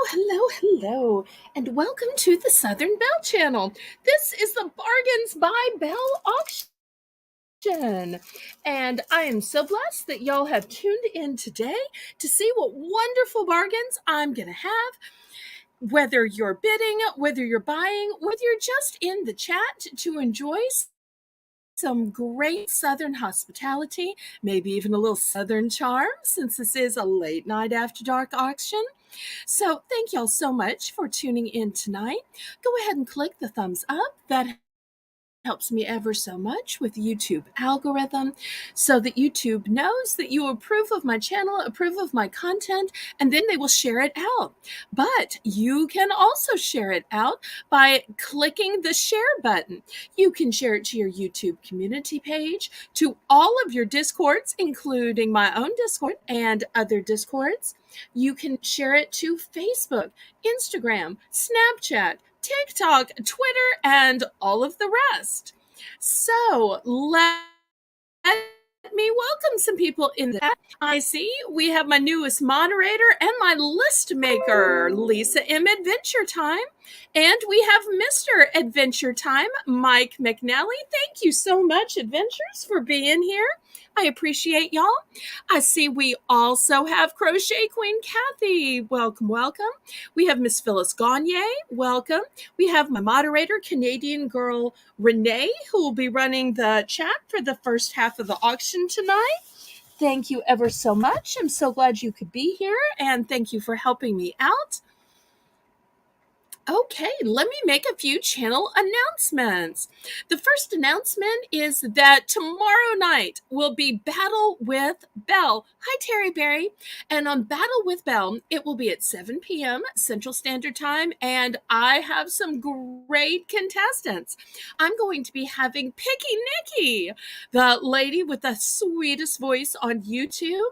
Hello, and welcome to the Southern Belle channel. This is the Bargains by Belle auction, and I am so blessed that y'all have tuned in today to see what wonderful bargains I'm going to have. Whether you're bidding, whether you're buying, whether you're just in the chat to enjoy some great Southern hospitality, maybe even a little Southern charm, since this is a late night after dark auction. So thank y'all so much for tuning in tonight. Go ahead and click the thumbs up. That helps me ever so much with YouTube algorithm so that YouTube knows that you approve of my channel, approve of my content, and then they will share it out. But you can also share it out by clicking the share button. You can share it to your YouTube community page, to all of your Discords, including my own Discord and other Discords. You can share it to Facebook, Instagram, Snapchat, TikTok, Twitter, and all of the rest. So let me welcome some people in the chat. I see we have my newest moderator and my list maker, Lisa M. Adventure Time. And we have Mr. Adventure Time, Mike McNally. Thank you so much, Adventures, for being here. I appreciate y'all. I see we also have Crochet Queen Kathy. Welcome. We have Miss Phyllis Gagne. Welcome. We have my moderator, Canadian girl Renee, who will be running the chat for the first half of the auction tonight. Thank you ever so much. I'm so glad you could be here, and thank you for helping me out. Okay, let me make a few channel announcements. The first announcement is that tomorrow night will be Battle with Belle. Hi, Terry Berry. And on Battle with Belle, it will be at 7 p.m. Central Standard Time, and I have some great contestants. I'm going to be having Picky Nikki, the lady with the sweetest voice on YouTube.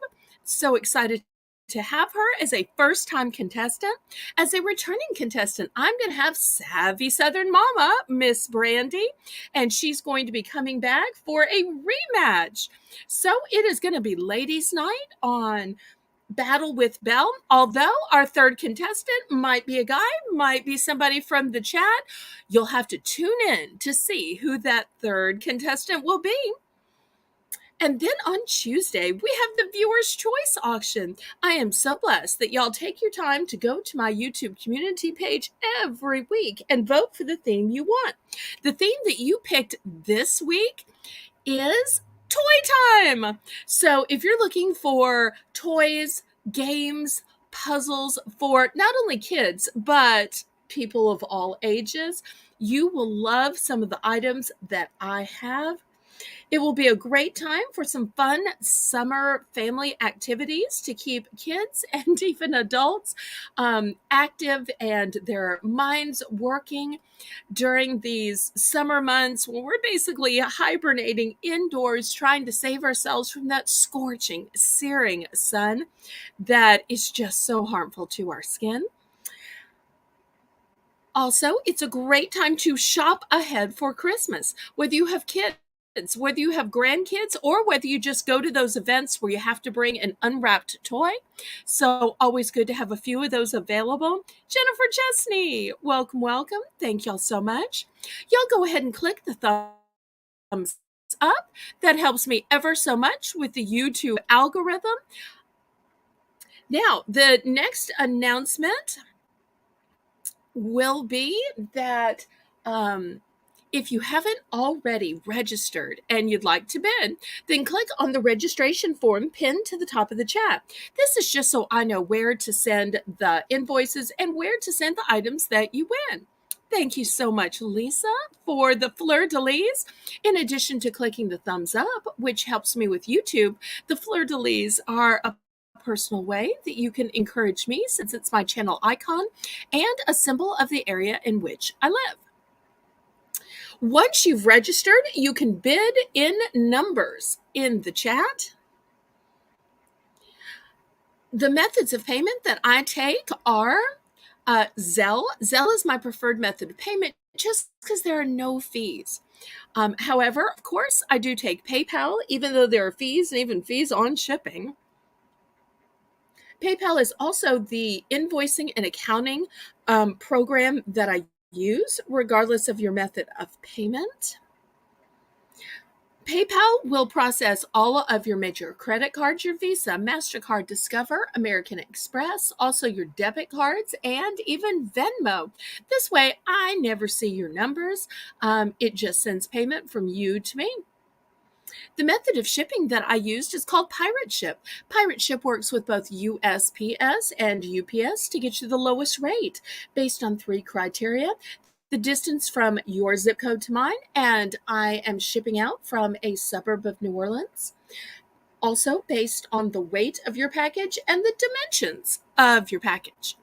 So excited to have her as a first-time contestant. As a returning contestant, I'm going to have Savvy Southern Mama, Miss Brandy, and she's going to be coming back for a rematch. So it is going to be ladies' night on Battle with Belle. Although our third contestant might be a guy, might be somebody from the chat, you'll have to tune in to see who that third contestant will be. And then on Tuesday, we have the Viewer's Choice auction. I am so blessed that y'all take your time to go to my YouTube community page every week and vote for the theme you want. The theme that you picked this week is toy time. So if you're looking for toys, games, puzzles for not only kids, but people of all ages, you will love some of the items that I have. It will be a great time for some fun summer family activities to keep kids and even adults active and their minds working during these summer months when we're basically hibernating indoors, trying to save ourselves from that scorching, searing sun that is just so harmful to our skin. Also, it's a great time to shop ahead for Christmas. Whether you have kids, whether you have grandkids, or whether you just go to those events where you have to bring an unwrapped toy. So always good to have a few of those available. Jennifer Chesney, welcome. Thank y'all so much. Y'all go ahead and click the thumbs up. That helps me ever so much with the YouTube algorithm. Now, the next announcement will be that if you haven't already registered and you'd like to bid, then click on the registration form pinned to the top of the chat. This is just so I know where to send the invoices and where to send the items that you win. Thank you so much, Lisa, for the fleur-de-lis. In addition to clicking the thumbs up, which helps me with YouTube, the fleur-de-lis are a personal way that you can encourage me, since it's my channel icon and a symbol of the area in which I live. Once you've registered, you can bid in numbers in the chat. The methods of payment that I take are Zelle. Zelle is my preferred method of payment just because there are no fees. However, of course, I do take PayPal, even though there are fees and even fees on shipping. PayPal is also the invoicing and accounting program that I use, regardless of your method of payment. PayPal will process all of your major credit cards, your Visa, MasterCard, Discover, American Express, also your debit cards, and even Venmo. This way, I never see your numbers. It just sends payment from you to me. The method of shipping that I used is called Pirate Ship. Pirate Ship works with both USPS and UPS to get you the lowest rate based on 3 criteria: the distance from your zip code to mine, and I am shipping out from a suburb of New Orleans. Also, based on the weight of your package and the dimensions of your package.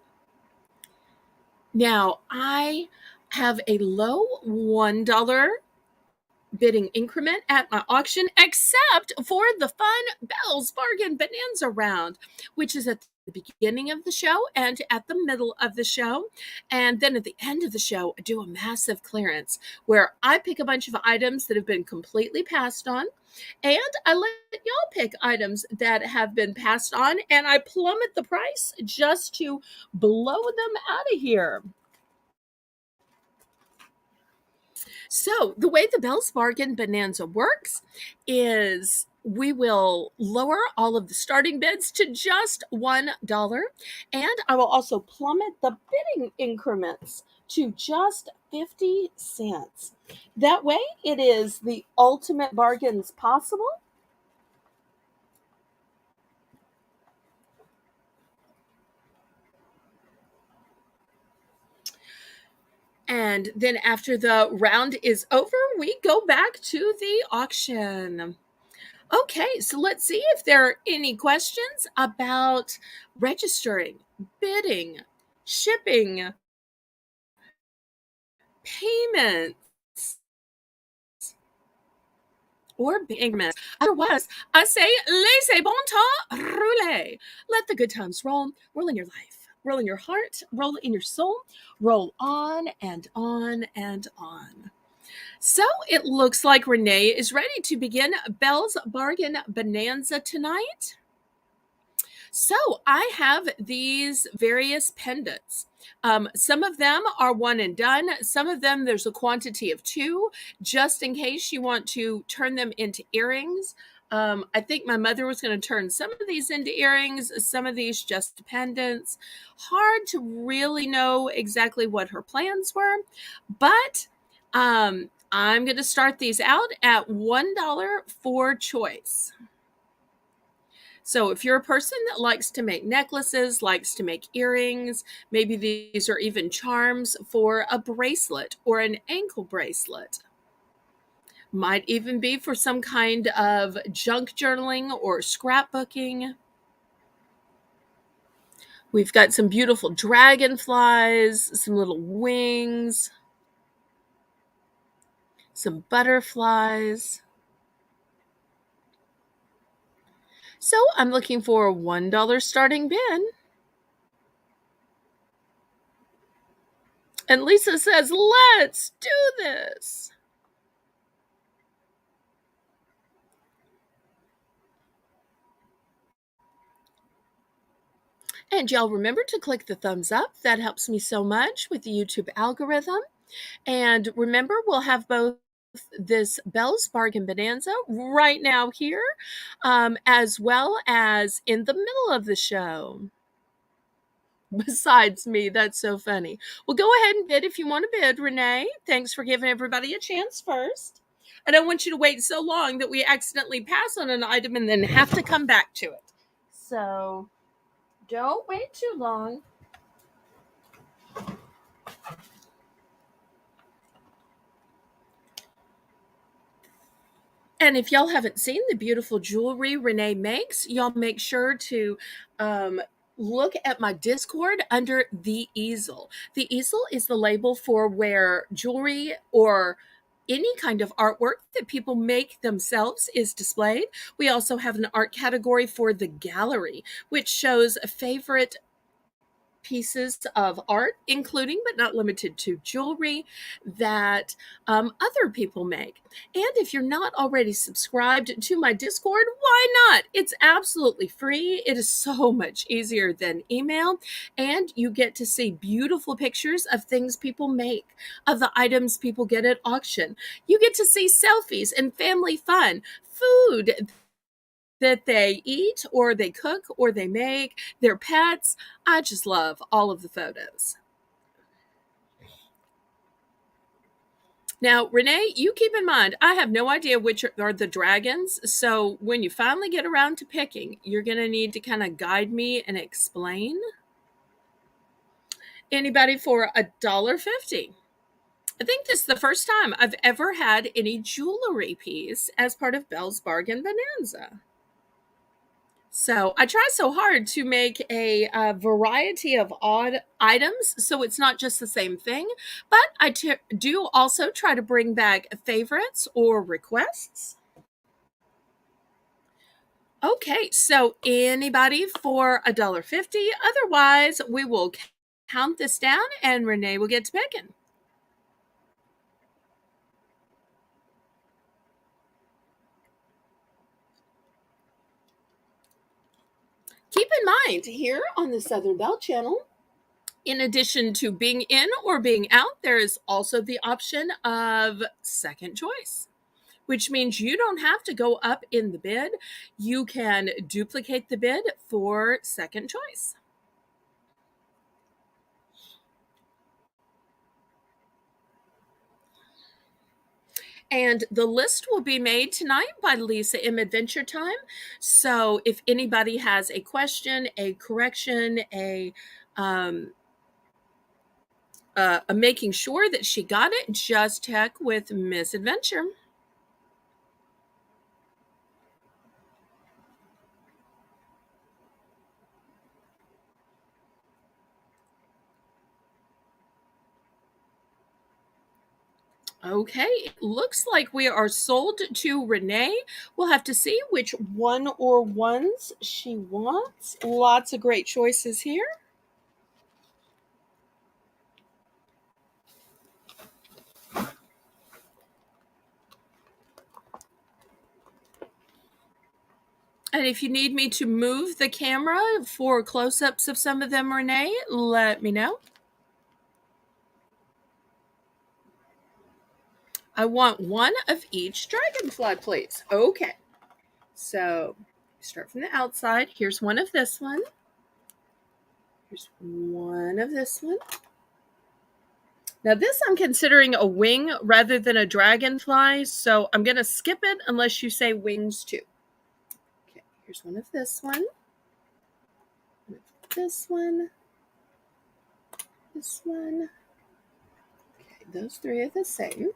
Now, I have a low $1 bidding increment at my auction, except for the fun Belle's Bargain Bonanza Round, which is at the beginning of the show and at the middle of the show. And then at the end of the show, I do a massive clearance where I pick a bunch of items that have been completely passed on. And I let y'all pick items that have been passed on, and I plummet the price just to blow them out of here. So, the way the Belle's Bargain Bonanza works is we will lower all of the starting bids to just $1, and I will also plummet the bidding increments to just 50 cents. That way, it is the ultimate bargains possible. And then after the round is over, we go back to the auction. Okay, so let's see if there are any questions about registering, bidding, shipping, payments, or increments. Otherwise, I say, laissez bon temps rouler. Let the good times roll. Roll in your life, roll in your heart, roll in your soul, roll on and on and on. So it looks like Renee is ready to begin Belle's Bargain Bonanza tonight. So I have these various pendants. Some of them are one and done. Some of them, there's a quantity of 2, just in case you want to turn them into earrings. I think my mother was going to turn some of these into earrings, some of these just pendants. Hard to really know exactly what her plans were, but I'm going to start these out at $1 for choice. So if you're a person that likes to make necklaces, likes to make earrings, maybe these are even charms for a bracelet or an ankle bracelet. Might even be for some kind of junk journaling or scrapbooking. We've got some beautiful dragonflies, some little wings, some butterflies. So I'm looking for a $1 starting bid. And Lisa says, let's do this. And y'all remember to click the thumbs up. That helps me so much with the YouTube algorithm. And remember, we'll have both this Belle's Bargain Bonanza right now here, as well as in the middle of the show. Besides me, that's so funny. Well, go ahead and bid if you want to bid, Renee. Thanks for giving everybody a chance first. I don't want you to wait so long that we accidentally pass on an item and then have to come back to it. So don't wait too long. And if y'all haven't seen the beautiful jewelry Renee makes, y'all make sure to look at my Discord under The Easel. The Easel is the label for where jewelry or any kind of artwork that people make themselves is displayed. We also have an art category for the gallery, which shows favorite pieces of art, including but not limited to jewelry that other people make. And if you're not already subscribed to my Discord, why not? It's absolutely free. It is so much easier than email. And you get to see beautiful pictures of things people make, of the items people get at auction. You get to see selfies and family fun, food that they eat or they cook or they make, their pets. I just love all of the photos. Now, Renee, you keep in mind, I have no idea which are the dragons. So when you finally get around to picking, you're going to need to kind of guide me and explain. Anybody for $1.50? I think this is the first time I've ever had any jewelry piece as part of Belle's Bargain Bonanza. So I try so hard to make a variety of odd items so it's not just the same thing, but I do also try to bring back favorites or requests. Okay, so anybody for $1.50? Otherwise, we will count this down and Renee will get to picking. Keep in mind, here on the Southern Belle channel, in addition to being in or being out, there is also the option of second choice, which means you don't have to go up in the bid. You can duplicate the bid for second choice. And the list will be made tonight by Lisa M. Adventure Time. So if anybody has a question, a correction, making sure that she got it, just check with Miss Adventure. Okay, it looks like we are sold to Renee. We'll have to see which one or ones she wants. Lots of great choices here. And if you need me to move the camera for close-ups of some of them, Renee, let me know. I want one of each dragonfly, please. Okay. So start from the outside. Here's one of this one. Here's one of this one. Now this I'm considering a wing rather than a dragonfly, so I'm going to skip it unless you say wings too. Okay, here's one of this one. This one. This one. Okay, those three are the same.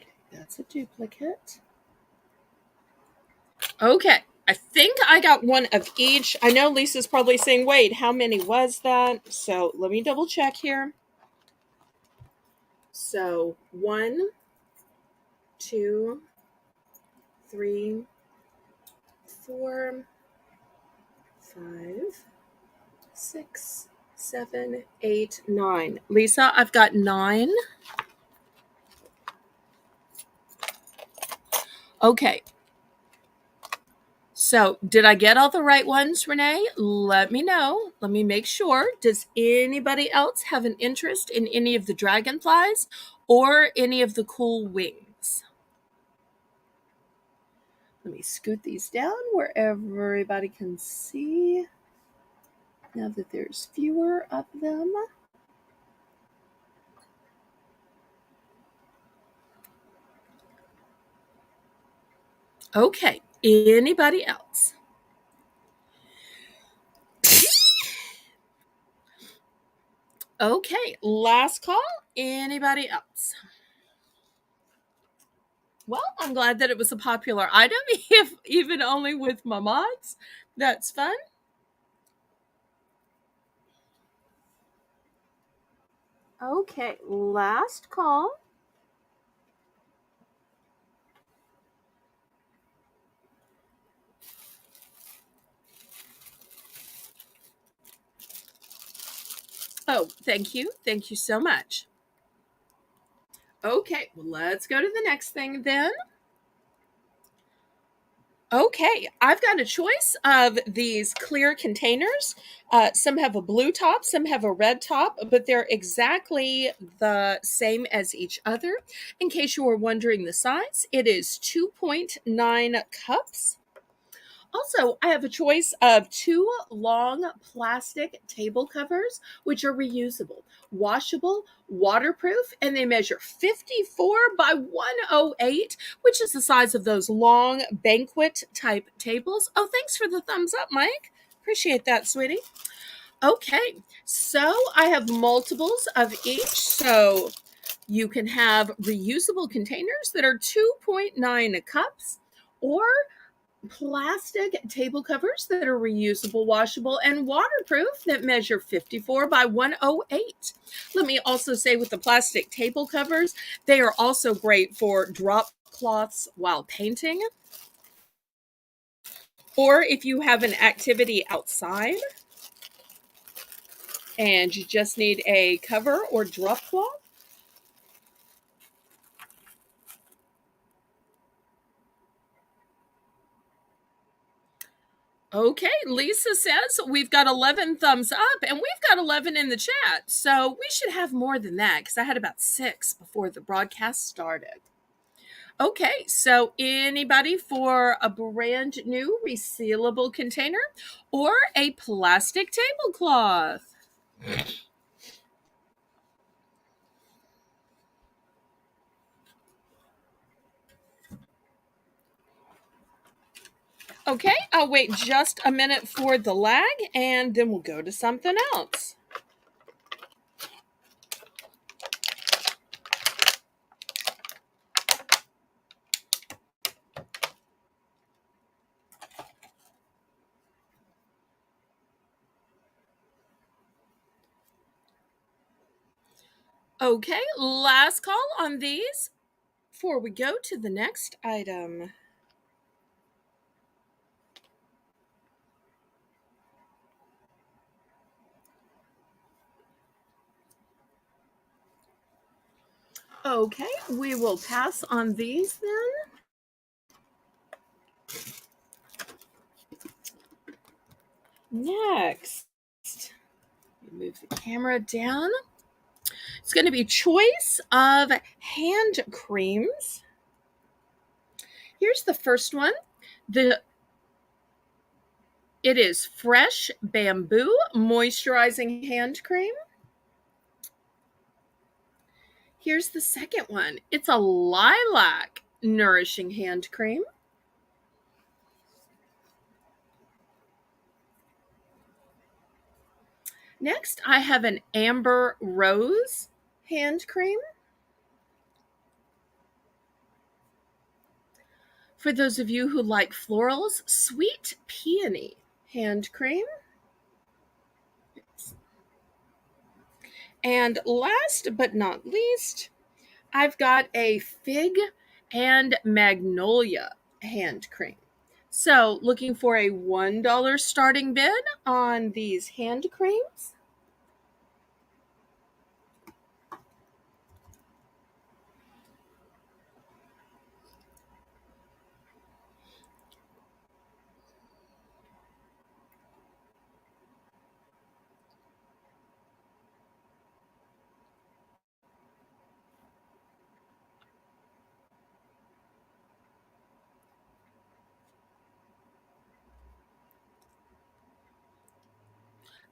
Okay, that's a duplicate. Okay, I think I got one of each. I know Lisa's probably saying, wait, how many was that? So let me double check here. So 1, 2, 3, 4, 5, 6, 7, 8, 9. Lisa, I've got 9. Okay. So, did I get all the right ones, Renee? Let me know. Let me make sure. Does anybody else have an interest in any of the dragonflies or any of the cool wings? Let me scoot these down where everybody can see. Now that there's fewer of them. Okay, anybody else? Okay, last call. Anybody else? Well, I'm glad that it was a popular item, if even only with my mods. That's fun. Okay, last call. Oh, thank you. Thank you so much. Okay, well, let's go to the next thing then. Okay, I've got a choice of these clear containers. Some have a blue top, some have a red top, but they're exactly the same as each other. In case you were wondering the size, it is 2.9 cups. Also, I have a choice of two long plastic table covers, which are reusable, washable, waterproof, and they measure 54 by 108, which is the size of those long banquet type tables. Oh, thanks for the thumbs up, Mike. Appreciate that, sweetie. Okay, so I have multiples of each. So you can have reusable containers that are 2.9 cups, or plastic table covers that are reusable, washable, and waterproof that measure 54 by 108. Let me also say, with the plastic table covers, they are also great for drop cloths while painting, or if you have an activity outside and you just need a cover or drop cloth. Okay, Lisa says we've got 11 thumbs up and we've got 11 in the chat. So we should have more than that because I had about 6 before the broadcast started. Okay, so anybody for a brand new resealable container or a plastic tablecloth? Okay, I'll wait just a minute for the lag and then we'll go to something else. Okay, last call on these before we go to the next item. Okay, we will pass on these then. Next, move the camera down. It's going to be choice of hand creams. Here's the first one. It is Fresh Bamboo Moisturizing Hand Cream. Here's the second one. It's a Lilac Nourishing Hand Cream. Next, I have an Amber Rose hand cream. For those of you who like florals, Sweet Peony hand cream. And last but not least, I've got a Fig and Magnolia hand cream. So, looking for a $1 starting bid on these hand creams?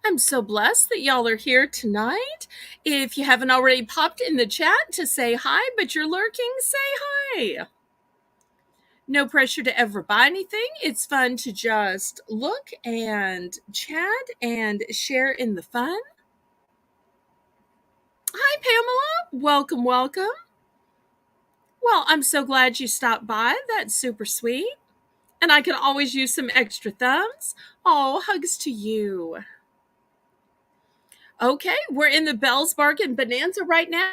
I'm so blessed that y'all are here tonight. If you haven't already popped in the chat to say hi, but you're lurking, say hi. No pressure to ever buy anything. It's fun to just look and chat and share in the fun. Hi, Pamela. Welcome, welcome. Well, I'm so glad you stopped by. That's super sweet. And I can always use some extra thumbs. Oh, hugs to you. Okay, we're in the Belle's Bargain Bonanza right now,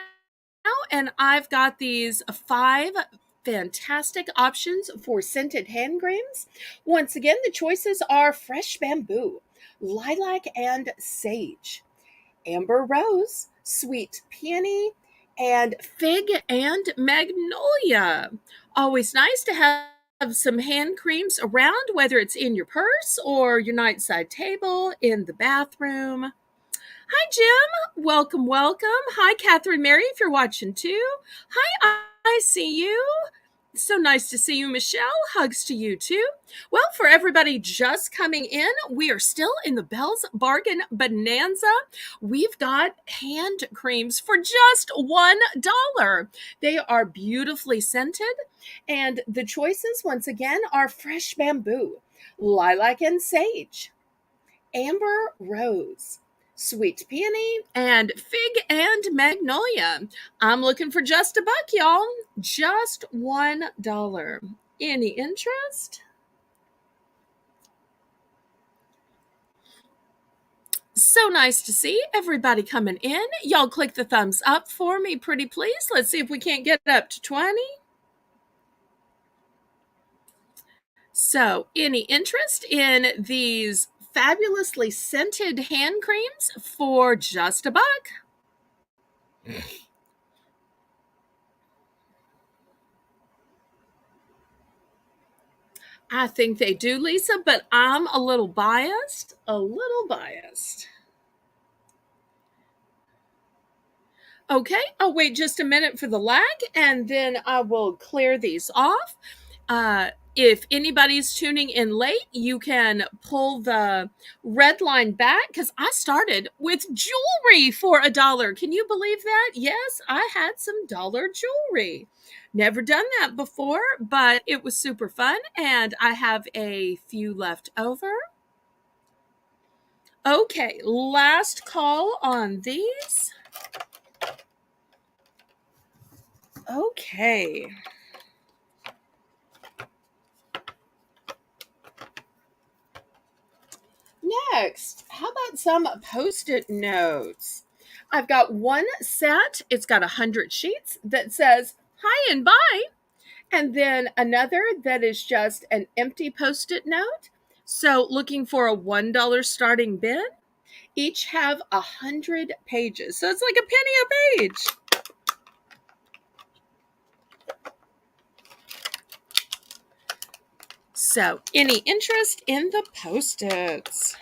and I've got these 5 fantastic options for scented hand creams. Once again, the choices are Fresh Bamboo, Lilac, and Sage. Amber Rose, Sweet Peony, and Fig and Magnolia. Always nice to have some hand creams around, whether it's in your purse or your nightside table, in the bathroom. Hi, Jim. Welcome, welcome. Hi, Catherine Mary, if you're watching too. Hi, I see you. So nice to see you, Michelle. Hugs to you too. Well, for everybody just coming in, we are still in the Belle's Bargain Bonanza. We've got hand creams for just $1. They are beautifully scented, and the choices, once again, are fresh bamboo, lilac and sage, amber rose, sweet peony, and fig and magnolia. I'm looking for just $1, y'all. Just $1. Any interest? So nice to see everybody coming in. Y'all click the thumbs up for me, pretty please. Let's see if we can't get up to 20. So, any interest in these fabulously scented hand creams for just $1? I think they do, Lisa, but I'm a little biased. A little biased. Okay, I'll wait just a minute for the lag and then I will clear these off. If anybody's tuning in late, you can pull the red line back because I started with jewelry for $1. Can you believe that? Yes, I had some dollar jewelry. Never done that before, but it was super fun and I have a few left over. Okay, last call on these. Okay. Next, how about some post-it notes? I've got one set, it's got 100 sheets that says hi and bye, and then another that is just an empty post-it note. So looking for a $1 starting bid. Each have 100 pages. So it's like a penny a page. So any interest in the post-its?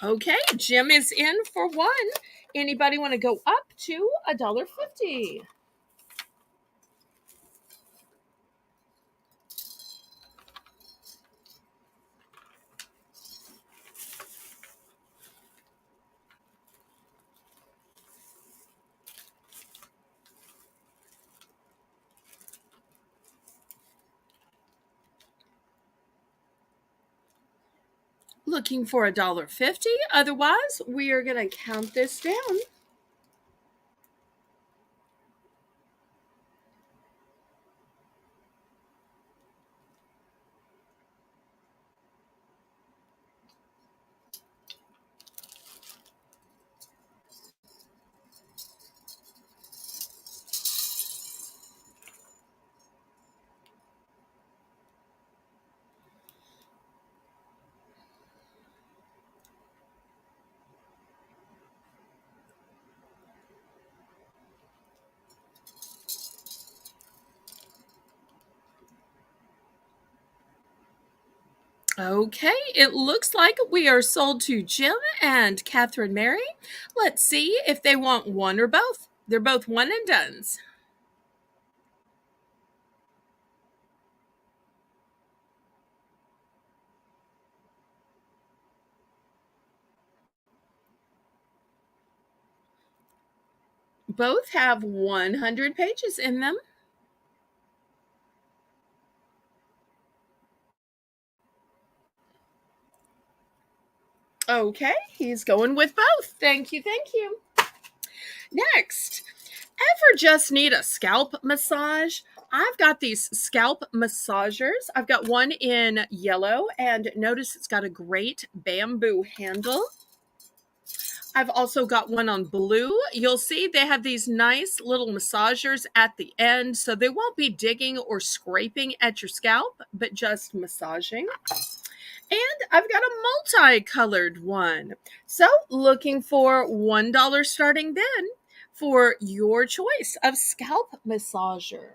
Okay, Jim is in for one. Anybody want to go up to $1.50? Looking for $1.50. Otherwise, we are going to count this down. Okay, it looks like we are sold to Jim and Catherine Mary. Let's see if they want one or both. They're both one and dones. Both have 100 pages in them. Okay, he's going with both. Thank you, thank you. Next, ever just need a scalp massage? I've got these scalp massagers. I've got one in yellow, and notice it's got a great bamboo handle. I've also got one on blue. You'll see they have these nice little massagers at the end, so they won't be digging or scraping at your scalp, but just massaging. And I've got a multicolored one. So looking for $1 starting then for your choice of scalp massager.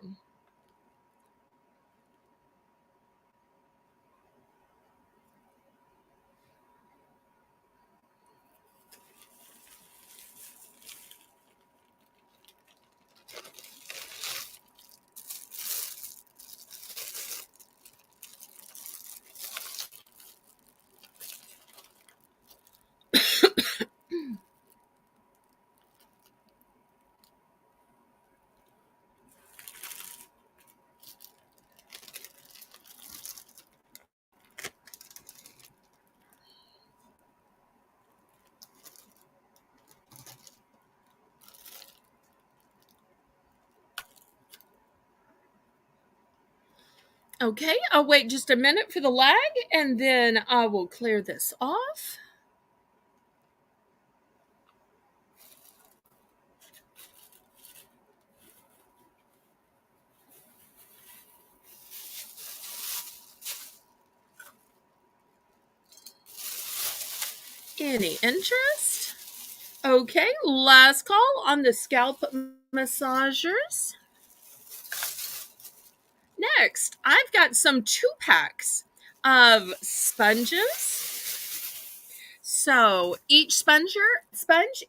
Okay, I'll wait just a minute for the lag and then I will clear this off. Any interest? Okay, last call on the scalp massagers. Next, I've got some 2-packs of sponges. So each sponge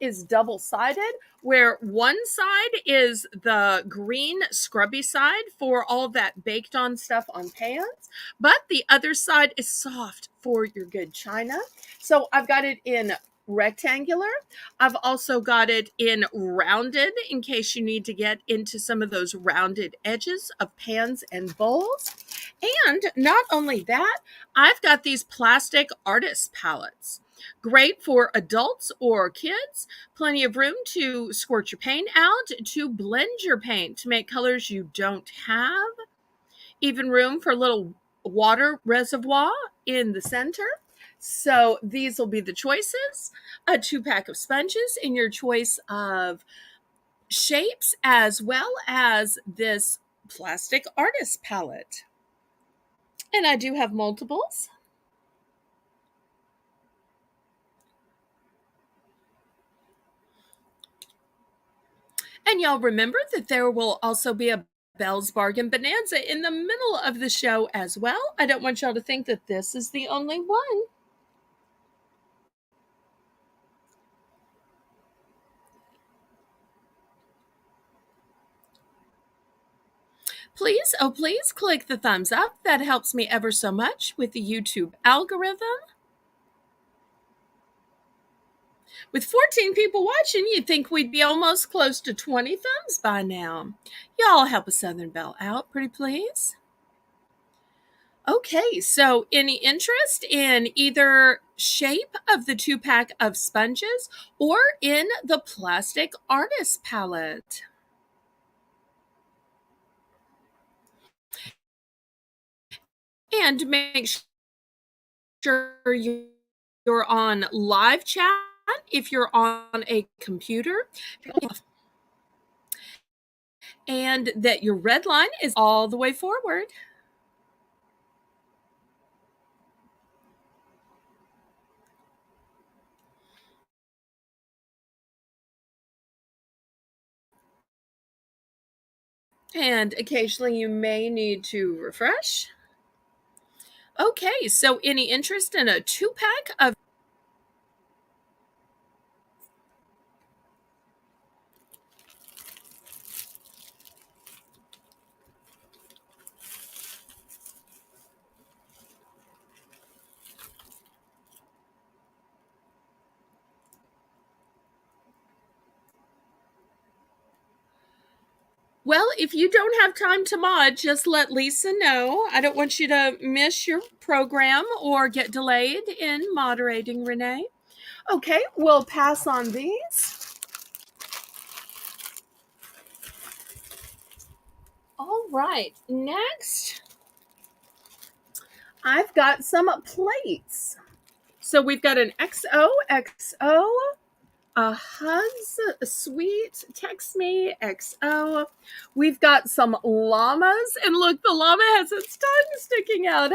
is double-sided, where one side is the green scrubby side for all that baked on stuff on pans, but the other side is soft for your good china. So I've got it in rectangular. I've also got it in rounded in case you need to get into some of those rounded edges of pans and bowls. And not only that, I've got these plastic artist palettes. Great for adults or kids. Plenty of room to squirt your paint out, to blend your paint to make colors you don't have. Even room for a little water reservoir in the center. So these will be the choices. A 2-pack of sponges in your choice of shapes, as well as this plastic artist palette. And I do have multiples. And y'all remember that there will also be a Belle's Bargain Bonanza in the middle of the show as well. I don't want y'all to think that this is the only one. Please, oh please click the thumbs up. That helps me ever so much with the YouTube algorithm. With 14 people watching, you'd think we'd be almost close to 20 thumbs by now. Y'all help a Southern Belle out, pretty please. Okay, so any interest in either shape of the 2-pack of sponges or in the plastic artist palette? And make sure you're on live chat if you're on a computer, and that your red line is all the way forward. And occasionally you may need to refresh. Okay, so any interest in a 2-pack of Well, if you don't have time to mod, just let Lisa know. I don't want you to miss your program or get delayed in moderating, Renee. Okay, we'll pass on these. All right, next, I've got some plates. So we've got an XOXO Hugs, sweet, text me, XO. We've got some llamas, and look, the llama has its tongue sticking out.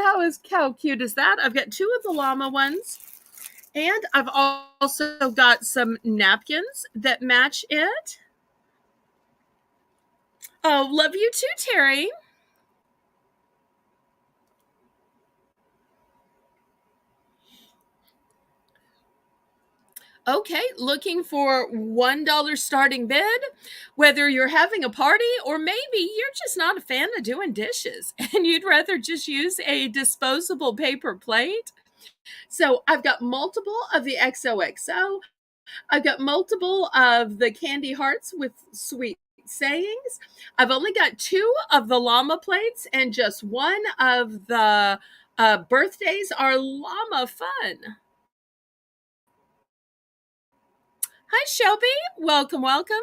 How cute is that? I've got two of the llama ones, and I've also got some napkins that match it. Oh, love you too, Terry. Okay, looking for $1 starting bid, whether you're having a party or maybe you're just not a fan of doing dishes and you'd rather just use a disposable paper plate. So I've got multiple of the XOXO. I've got multiple of the candy hearts with sweet sayings. I've only got two of the llama plates and just one of the birthdays are llama fun. Hi, Shelby. Welcome, welcome.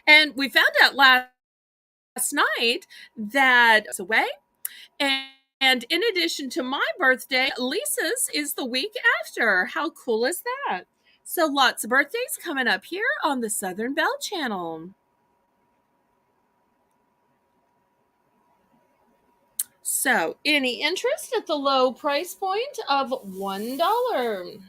And we found out last night that it's away. And in addition to my birthday, Lisa's is the week after. How cool is that? So lots of birthdays coming up here on the Southern Belle Channel. So, any interest at the low price point of $1?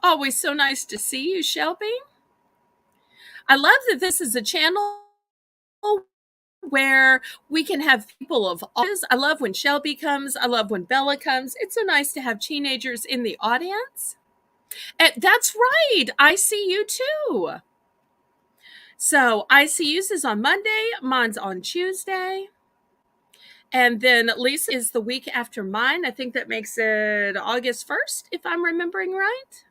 Always so nice to see you, Shelby. I love that this is a channel where we can have people of all ages. I love when Shelby comes. I love when Bella comes. It's so nice to have teenagers in the audience. And that's right. I see you too. So ICU's is on Monday. Mine's on Tuesday. And then Lisa is the week after mine. I think that makes it August 1st, if I'm remembering right.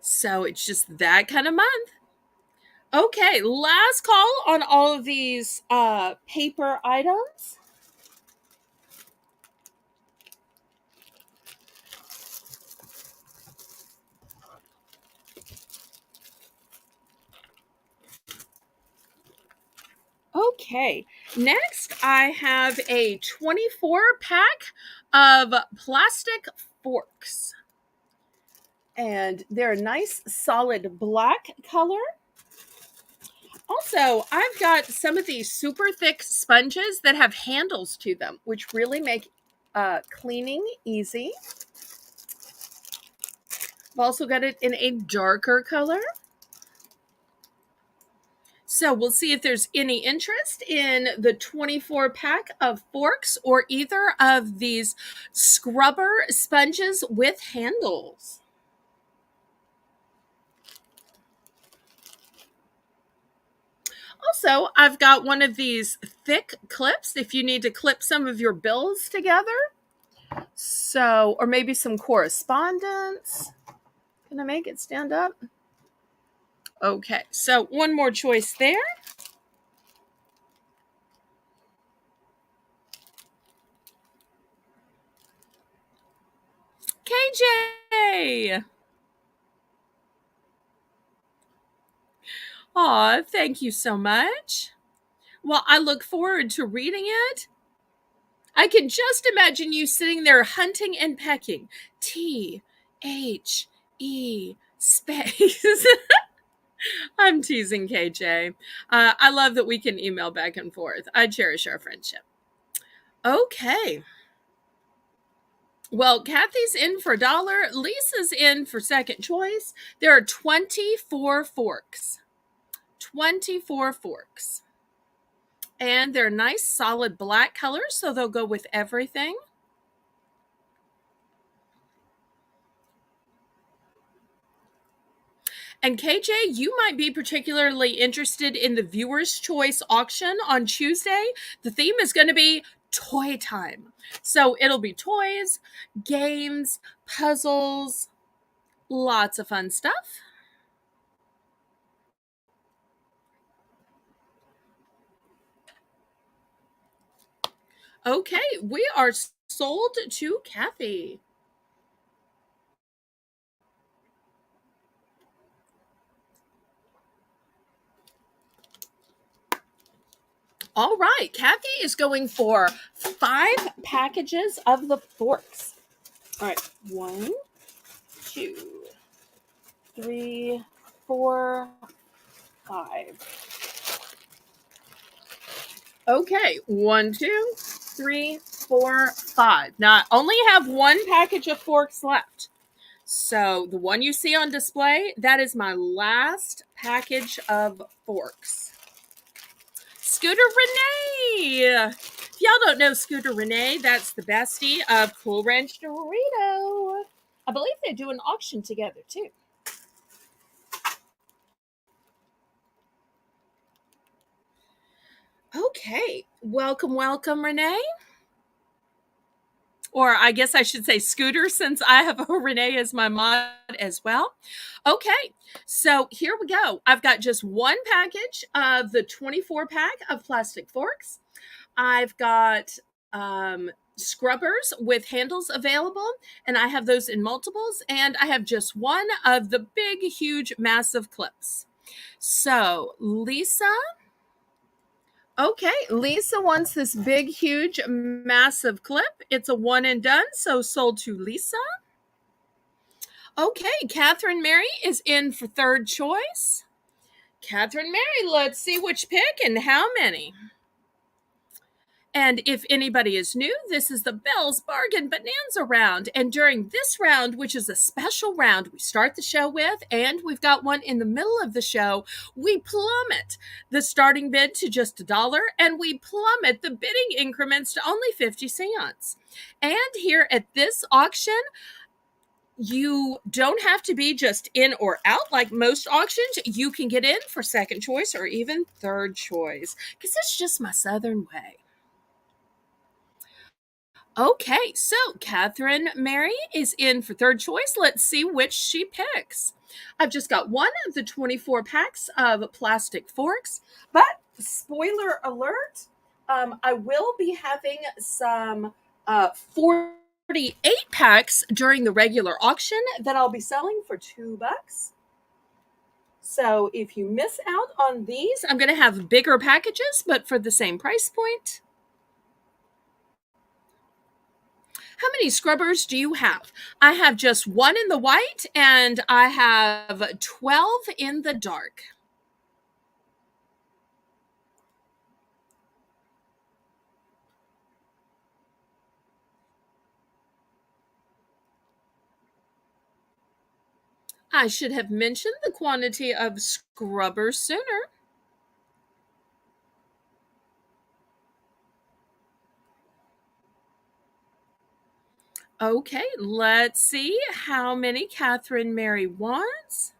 So it's just that kind of month. Okay, last call on all of these paper items. Okay, next I have a 24 pack of plastic forks. And they're a nice solid black color. Also, I've got some of these super thick sponges that have handles to them, which really make cleaning easy. I've also got it in a darker color. So we'll see if there's any interest in the 24 pack of forks or either of these scrubber sponges with handles. Also, I've got one of these thick clips if you need to clip some of your bills together. So, or maybe some correspondence. Can I make it stand up? Okay, so one more choice there. KJ! Aw, thank you so much. Well, I look forward to reading it. I can just imagine you sitting there hunting and pecking. THE space. I'm teasing KJ. I love that we can email back and forth. I cherish our friendship. Okay. Well, Kathy's in for $1. Lisa's in for second choice. There are 24 forks. 24 forks. And they're nice, solid black colors, so they'll go with everything. And KJ, you might be particularly interested in the viewer's choice auction on Tuesday. The theme is going to be toy time. So it'll be toys, games, puzzles, lots of fun stuff. Okay, we are sold to Kathy. All right, Kathy is going for 5 packages of the forks. All right, 1, 2, 3, 4, 5. Okay, 1, 2, 3, 4, 5. Now I only have 1 package of forks left. So the one you see on display, that is my last package of forks. Scooter Renee. If y'all don't know Scooter Renee, that's the bestie of Cool Ranch Dorito. I believe they do an auction together too. Okay, welcome, welcome, Renee. Or I guess I should say Scooter, since I have a Renee as my mod as well. Okay, so here we go. I've got just 1 package of the 24 pack of plastic forks. I've got scrubbers with handles available, and I have those in multiples, and I have just one of the big, huge, massive clips. So, Lisa. Okay, Lisa wants this big, huge, massive clip. It's a one and done, so sold to Lisa. Okay, Catherine Mary is in for third choice. Catherine Mary, let's see which pick and how many. And if anybody is new, this is the Belle's Bargain Bonanza round. And during this round, which is a special round we start the show with, and we've got one in the middle of the show, we plummet the starting bid to just $1, and we plummet the bidding increments to only 50 cents. And here at this auction, you don't have to be just in or out like most auctions. You can get in for second choice or even third choice, because it's just my Southern way. Okay, so Catherine Mary is in for third choice. Let's see which she picks. I've just got one of the 24 packs of plastic forks, but spoiler alert, I will be having some 48 packs during the regular auction that I'll be selling for $2. So if you miss out on these, I'm going to have bigger packages, but for the same price point. How many scrubbers do you have? I have just one in the white, and I have 12 in the dark. I should have mentioned the quantity of scrubbers sooner. Okay, let's see how many Catherine Mary wants.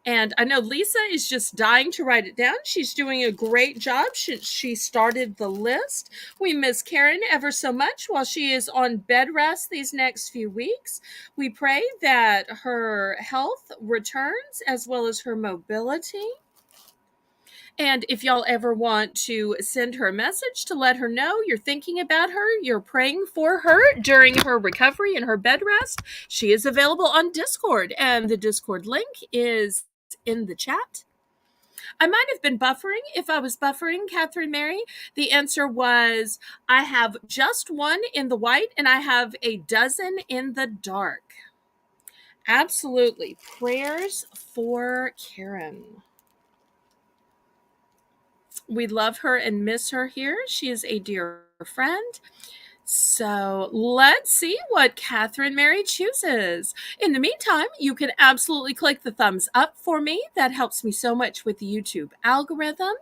And I know Lisa is just dying to write it down. She's doing a great job since she started the list. We miss Karen ever so much while she is on bed rest these next few weeks. We pray that her health returns as well as her mobility. And if y'all ever want to send her a message to let her know you're thinking about her, you're praying for her during her recovery and her bed rest, she is available on Discord. And the Discord link is in the chat. I might have been buffering. If I was buffering, Catherine Mary, the answer was I have just one in the white and I have a dozen in the dark. Absolutely. Prayers for Karen. We love her and miss her here. She is a dear friend. So let's see what Catherine Mary chooses. In the meantime, you can absolutely click the thumbs up for me. That helps me so much with the YouTube algorithm.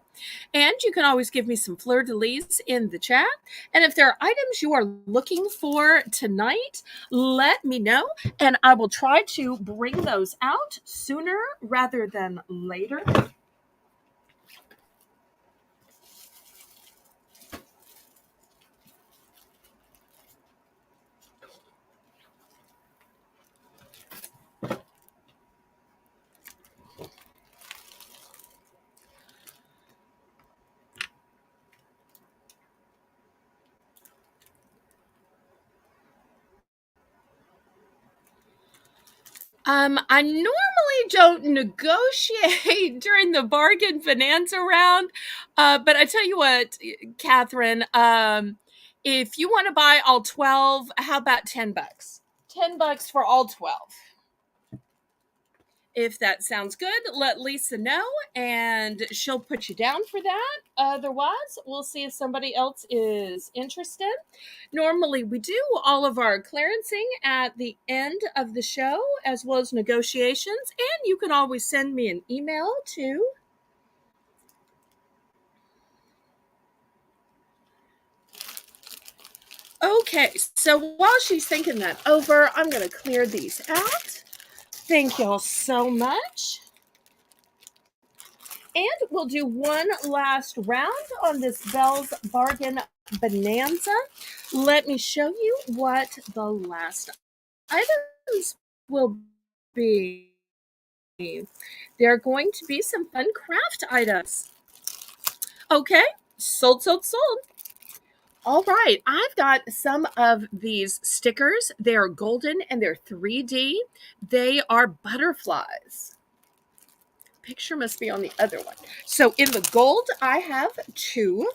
And you can always give me some fleur-de-lis in the chat. And if there are items you are looking for tonight, let me know. And I will try to bring those out sooner rather than later. I normally don't negotiate during the bargain bonanza round, but I tell you what, Catherine, if you want to buy all 12, how about $10? $10 for all 12. If that sounds good, let Lisa know and she'll put you down for that. Otherwise, we'll see if somebody else is interested. Normally, we do all of our clearancing at the end of the show, as well as negotiations. And you can always send me an email to Okay, so while she's thinking that over, I'm going to clear these out. Thank y'all so much. And we'll do one last round on this Belle's Bargain Bonanza. Let me show you what the last items will be. There are going to be some fun craft items. Okay, sold, sold, sold. All right, I've got some of these stickers. They are golden and they're 3D. They are butterflies. Picture must be on the other one. So in the gold, I have 2.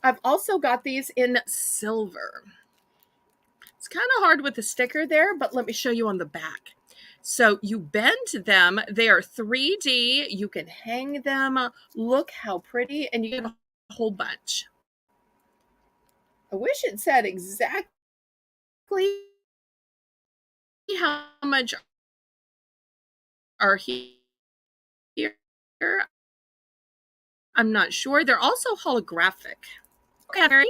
I've also got these in silver. It's kind of hard with the sticker there, but let me show you on the back. So you bend them. They are 3D. You can hang them. Look how pretty. And you get a whole bunch. I wish it said exactly how much are here. I'm not sure. They're also holographic. Okay.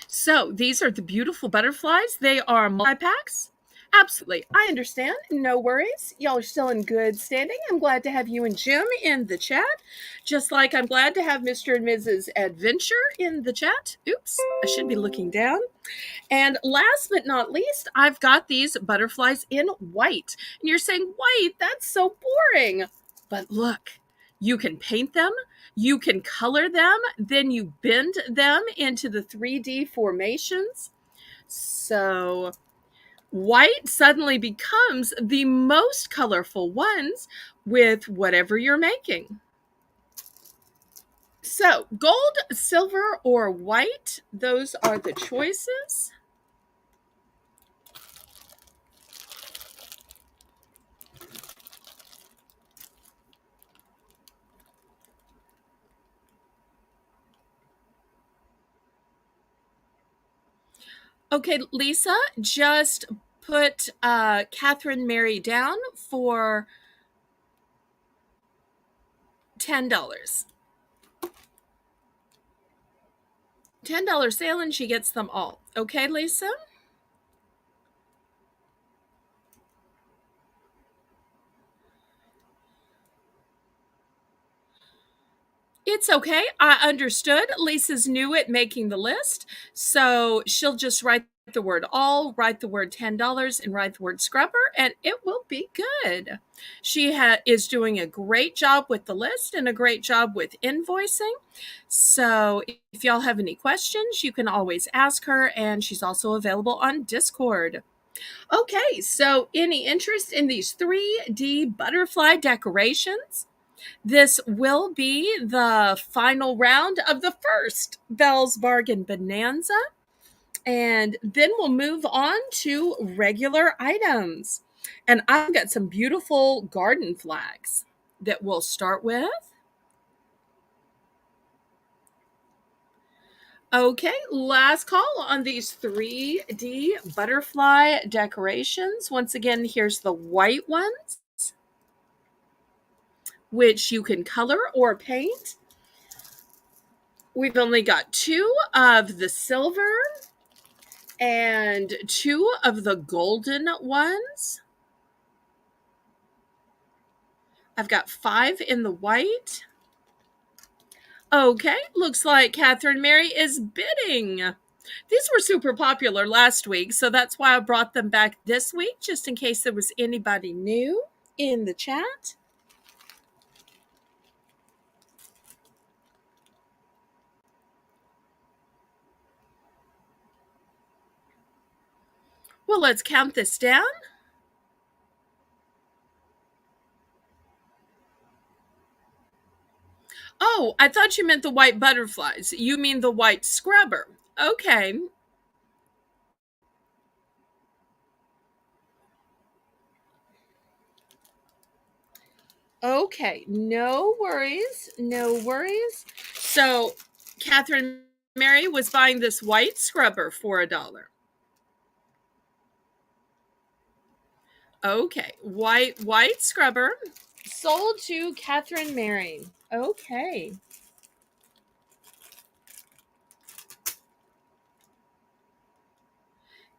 So these are the beautiful butterflies. They are multi-packs. Absolutely. I understand. No worries. Y'all are still in good standing. I'm glad to have you and Jim in the chat. Just like I'm glad to have Mr. and Mrs. Adventure in the chat. Oops, I should be looking down. And last but not least, I've got these butterflies in white. And you're saying, white, that's so boring. But look, you can paint them, you can color them, then you bend them into the 3D formations. So white suddenly becomes the most colorful ones with whatever you're making. So gold, silver, or white, those are the choices. Okay, Lisa, just put Catherine Mary down for $10. $10 sale and she gets them all. Okay, Lisa? It's okay. I understood. Lisa's new at making the list. So she'll just write the word all, write the word $10, and write the word scrubber, and it will be good. She is doing a great job with the list and a great job with invoicing. So if y'all have any questions, you can always ask her, and she's also available on Discord. Okay, so any interest in these 3D butterfly decorations? This will be the final round of the first Belle's Bargain Bonanza. And then we'll move on to regular items. And I've got some beautiful garden flags that we'll start with. Okay, last call on these 3D butterfly decorations. Once again, here's the white ones, which you can color or paint. We've only got 2 of the silver and 2 of the golden ones. I've got 5 in the white. Okay, looks like Catherine Mary is bidding. These were super popular last week, so that's why I brought them back this week, just in case there was anybody new in the chat. Well, let's count this down. Oh, I thought you meant the white butterflies. You mean the white scrubber. Okay. Okay. No worries. No worries. So, Catherine Mary was buying this white scrubber for $1. Okay. White scrubber sold to Catherine Mary. Okay.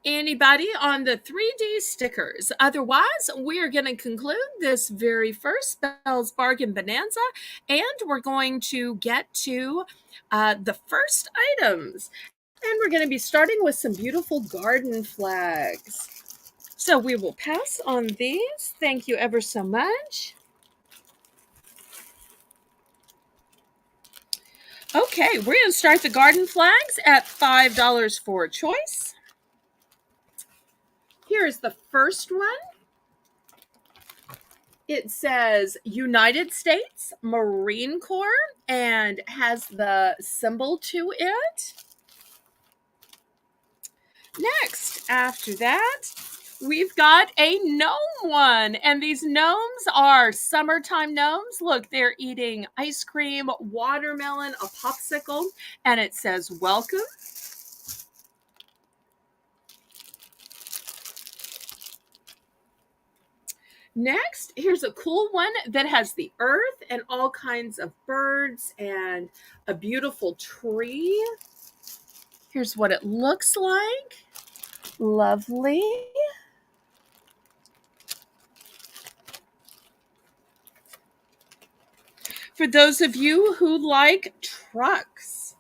Anybody on the 3D stickers? Otherwise, we're going to conclude this very first Belle's Bargain Bonanza, and we're going to get to the first items. And we're going to be starting with some beautiful garden flags. So we will pass on these. Thank you ever so much. Okay, we're going to start the garden flags at $5 for a choice. Here is the first one. It says United States Marine Corps and has the symbol to it. Next, after that, we've got a gnome one. And these gnomes are summertime gnomes. Look, they're eating ice cream, watermelon, a popsicle, and it says welcome. Next, here's a cool one that has the earth and all kinds of birds and a beautiful tree. Here's what it looks like. Lovely. For those of you who like trucks,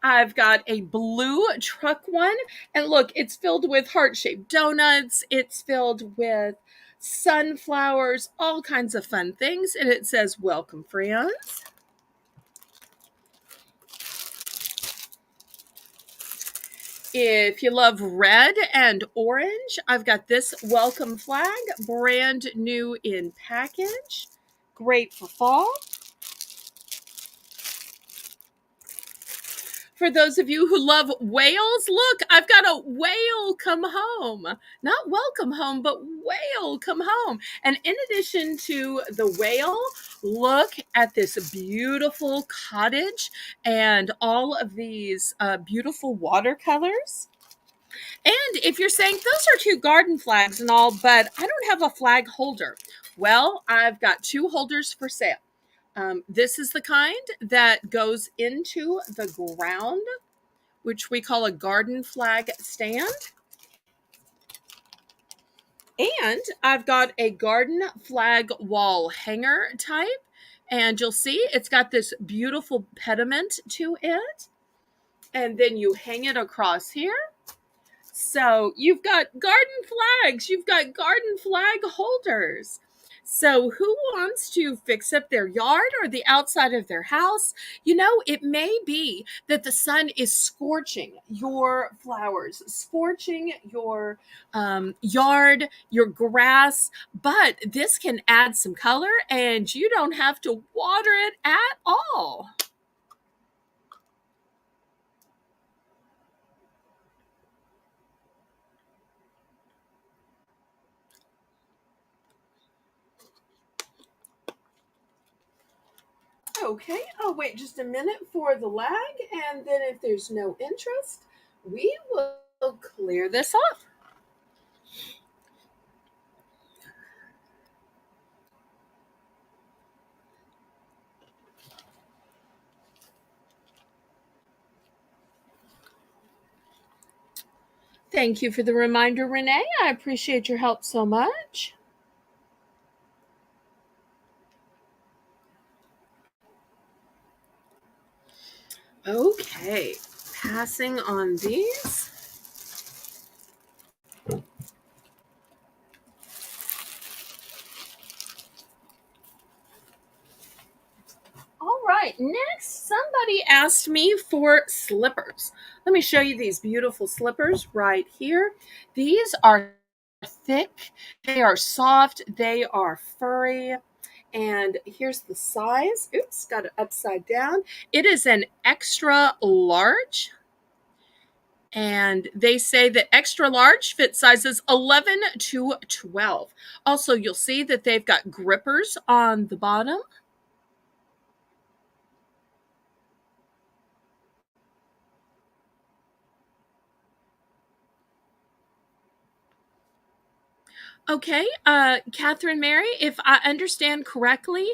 I've got a blue truck one. And look, it's filled with heart-shaped donuts. It's filled with sunflowers, all kinds of fun things. And it says, welcome, friends. If you love red and orange, I've got this welcome flag, brand new in package. Great for fall. For those of you who love whales, look, I've got a whale come home. Not welcome home, but whale come home. And in addition to the whale, look at this beautiful cottage and all of these beautiful watercolors. And if you're saying those are two garden flags and all, but I don't have a flag holder. Well, I've got two holders for sale. This is the kind that goes into the ground, which we call a garden flag stand. And I've got a garden flag wall hanger type. And you'll see it's got this beautiful pediment to it. And then you hang it across here. So you've got garden flags, you've got garden flag holders. So who wants to fix up their yard or the outside of their house? You know, it may be that the sun is scorching your flowers, scorching your yard, your grass, but this can add some color and you don't have to water it at all. Okay, I'll wait just a minute for the lag, and then if there's no interest, we will clear this off. Thank you for the reminder, Renee. I appreciate your help so much. Okay, passing on these. All right, next somebody asked me for slippers. Let me show you these beautiful slippers right here. These are thick, they are soft, they are furry. And here's the size. Oops, got it upside down. It is an extra large. And they say that extra large fit sizes 11 to 12. Also, you'll see that they've got grippers on the bottom. Okay, Catherine Mary, if I understand correctly,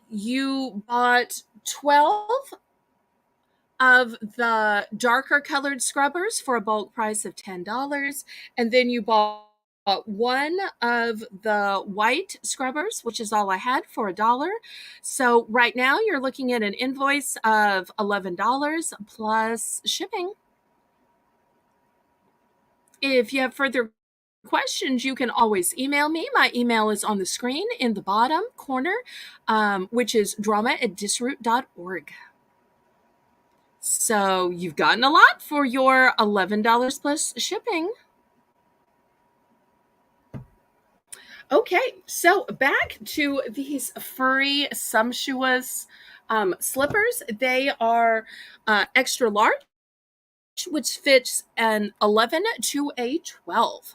you bought 12 of the darker colored scrubbers for a bulk price of $10, and then you bought one of the white scrubbers, which is all I had, for $1. So right now you're looking at an invoice of $11 plus shipping. If you have further questions, you can always email me. My email is on the screen in the bottom corner, which is drama@disroot.org. So you've gotten a lot for your $11 plus shipping. Okay, so back to these furry, sumptuous slippers. They are extra large, which fits an 11 to a 12.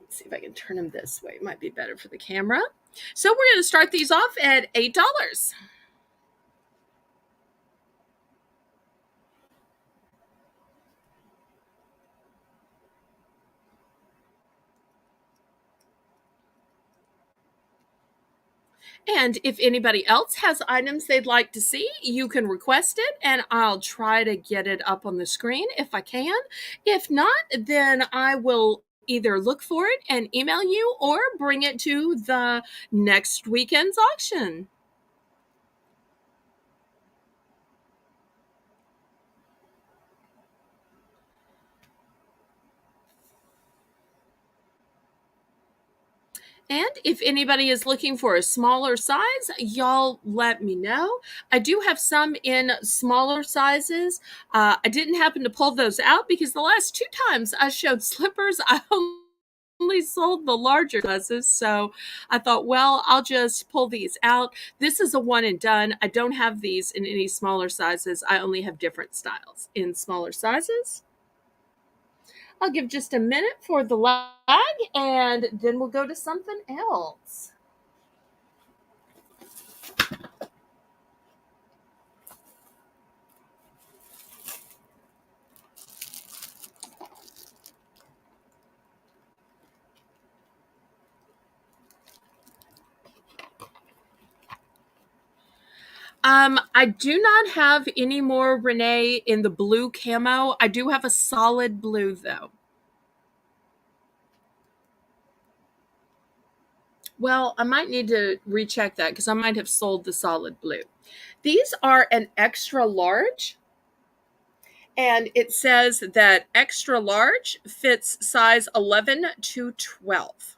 Let's see if I can turn them this way. It might be better for the camera. So we're going to start these off at $8. And if anybody else has items they'd like to see, you can request it and I'll try to get it up on the screen if I can. If not, then I will either look for it and email you or bring it to the next weekend's auction. And if anybody is looking for a smaller size, y'all let me know. I do have some in smaller sizes. I didn't happen to pull those out because the last two times I showed slippers, I only sold the larger sizes. So I thought, well, I'll just pull these out. This is a one and done. I don't have these in any smaller sizes. I only have different styles in smaller sizes. I'll give just a minute for the lag and then we'll go to something else. I do not have any more Renee in the blue camo. I do have a solid blue though. Well, I might need to recheck that because I might have sold the solid blue. These are an extra large, and it says that extra large fits size 11 to 12.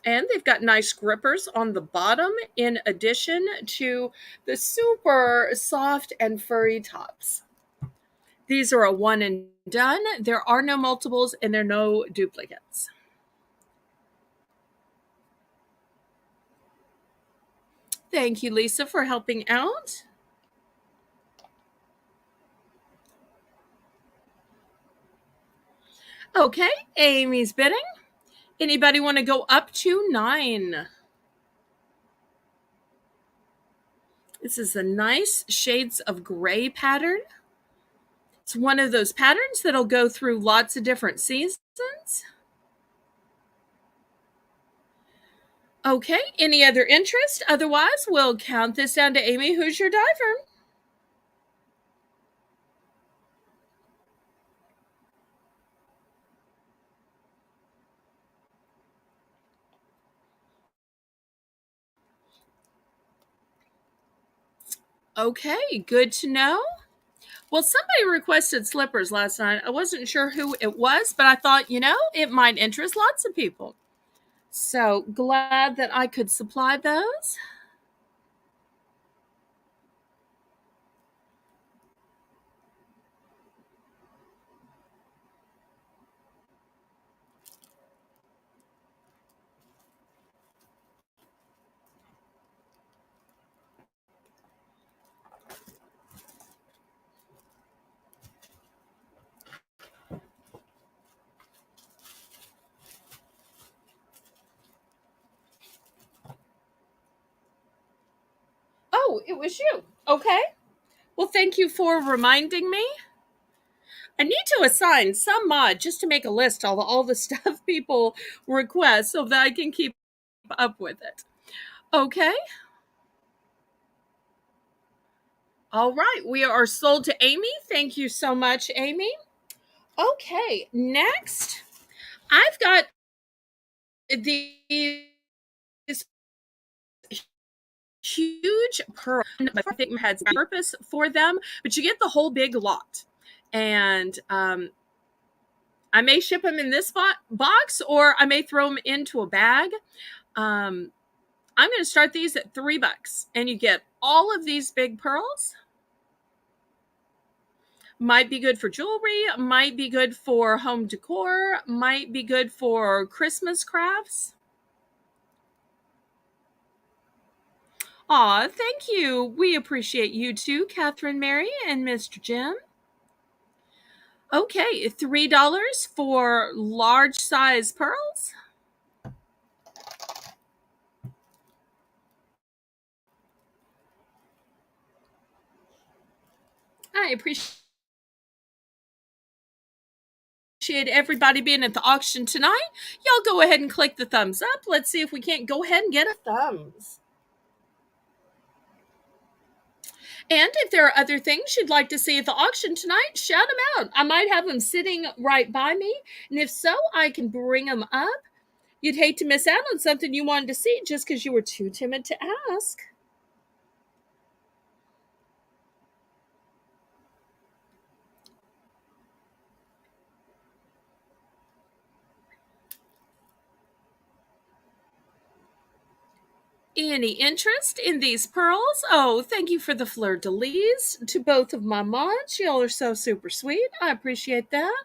And they've got nice grippers on the bottom in addition to the super soft and furry tops. These are a one and done. There are no multiples and there are no duplicates. Thank you, Lisa, for helping out. Okay, Amy's bidding. Anybody want to go up to 9? This is a nice shades of gray pattern. It's one of those patterns that'll go through lots of different seasons. Okay, any other interest? Otherwise, we'll count this down to Amy. Who's your diver? Okay, good to know. Well, somebody requested slippers last night. I wasn't sure who it was, but I thought, it might interest lots of people. So glad that I could supply those. it was you. Okay. Well, thank you for reminding me. I need to assign some mod just to make a list of all the stuff people request so that I can keep up with it. Okay. All right. We are sold to Amy. Thank you so much, Amy. Okay. Next, I've got these huge pearls. I think had some purpose for them, but you get the whole big lot. And I may ship them in this box, or I may throw them into a bag. I'm going to start these at $3, and you get all of these big pearls. Might be good for jewelry, might be good for home decor, might be good for Christmas crafts. Aw, thank you. We appreciate you too, Catherine Mary and Mr. Jim. Okay, $3 for large size pearls. I appreciate everybody being at the auction tonight. Y'all go ahead and click the thumbs up. Let's see if we can't go ahead and get a thumbs. And if there are other things you'd like to see at the auction tonight, shout them out. I might have them sitting right by me. And if so, I can bring them up. You'd hate to miss out on something you wanted to see just because you were too timid to ask. Any interest in these pearls? Oh, thank you for the fleur-de-lis to both of my mods. Y'all are so super sweet. I appreciate that.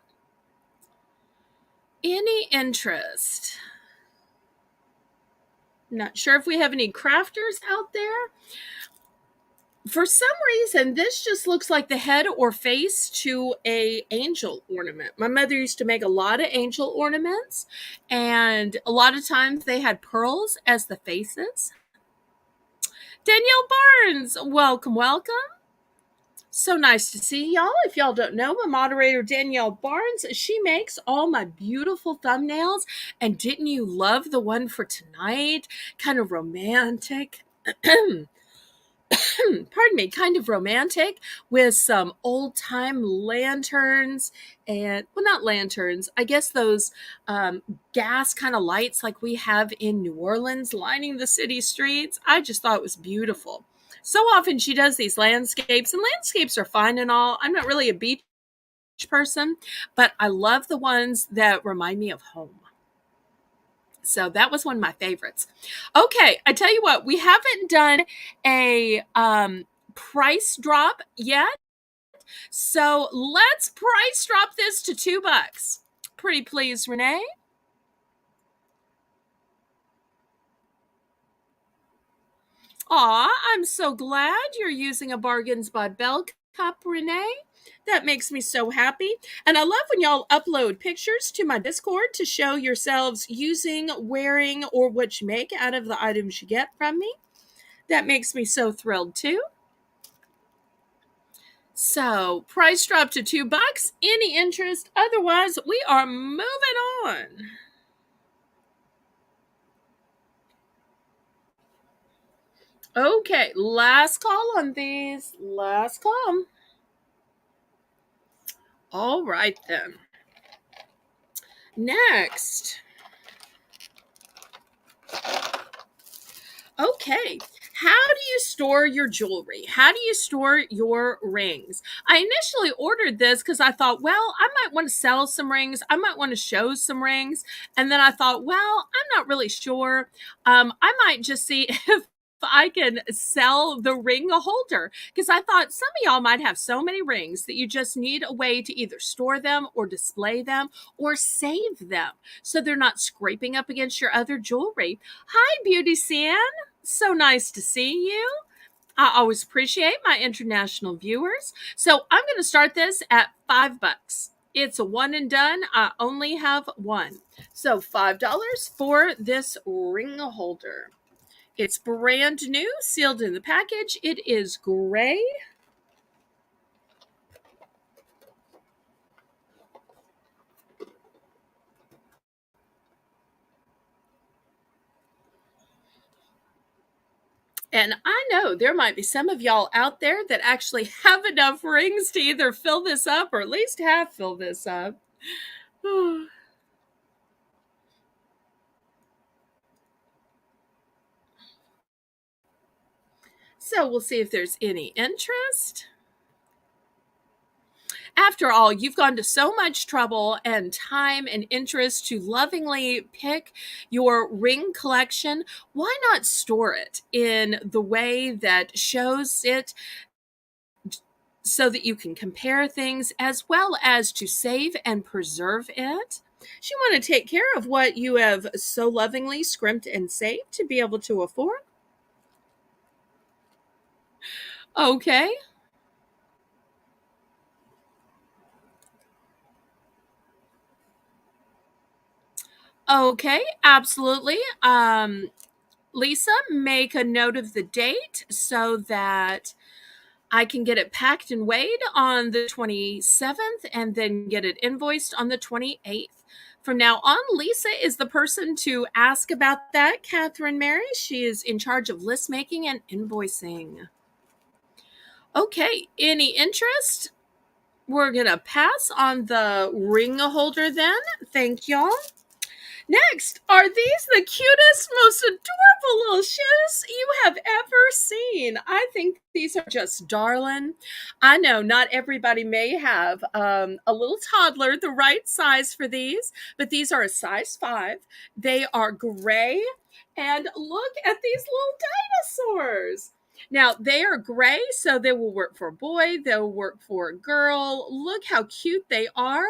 Any interest? Not sure if we have any crafters out there. For some reason, this just looks like the head or face to a angel ornament. My mother used to make a lot of angel ornaments, and a lot of times they had pearls as the faces. Danielle Barnes, welcome, welcome. So nice to see y'all. If y'all don't know, my moderator, Danielle Barnes, she makes all my beautiful thumbnails. And didn't you love the one for tonight? Kind of romantic. Pardon me, kind of romantic with some old time lanterns and, well, not lanterns, I guess those gas kind of lights like we have in New Orleans lining the city streets. I just thought it was beautiful. So often she does these landscapes, and landscapes are fine and all. I'm not really a beach person, but I love the ones that remind me of home. So that was one of my favorites. Okay, I tell you what, we haven't done a price drop yet. So let's price drop this to $2. Pretty please, Renee. Aw, I'm so glad you're using a Bargains by Belle cup, Renee. That makes me so happy. And I love when y'all upload pictures to my Discord to show yourselves using, wearing, or what you make out of the items you get from me. That makes me so thrilled too. So, price drop to $2. Any interest? Otherwise, we are moving on. Okay, last call on these. Last call. All right then. Next. Okay. How do you store your jewelry? How do you store your rings? I initially ordered this because I thought, well, I might want to sell some rings. I might want to show some rings. And then I thought, well, I'm not really sure. I might just see if I can sell the ring holder, because I thought some of y'all might have so many rings that you just need a way to either store them or display them or save them so they're not scraping up against your other jewelry. Hi, Beauty Cian. So nice to see you. I always appreciate my international viewers. So I'm going to start this at $5. It's a one and done. I only have one. So $5 for this ring holder. It's brand new, sealed in the package. It is gray. And I know there might be some of y'all out there that actually have enough rings to either fill this up or at least half fill this up. So we'll see if there's any interest. After all, you've gone to so much trouble and time and interest to lovingly pick your ring collection. Why not store it in the way that shows it so that you can compare things as well as to save and preserve it? So you want to take care of what you have so lovingly scrimped and saved to be able to afford. Okay. Okay, absolutely. Lisa, make a note of the date so that I can get it packed and weighed on the 27th and then get it invoiced on the 28th. From now on, Lisa is the person to ask about that, Catherine Mary. She is in charge of list making and invoicing. Okay, any interest? We're going to pass on the ring holder then. Thank y'all. Next, are these the cutest, most adorable little shoes you have ever seen? I think these are just darling. I know not everybody may have a little toddler the right size for these, but these are a size 5. They are gray, and look at these little dinosaurs. Now, they are gray, so they will work for a boy, they'll work for a girl. Look how cute they are.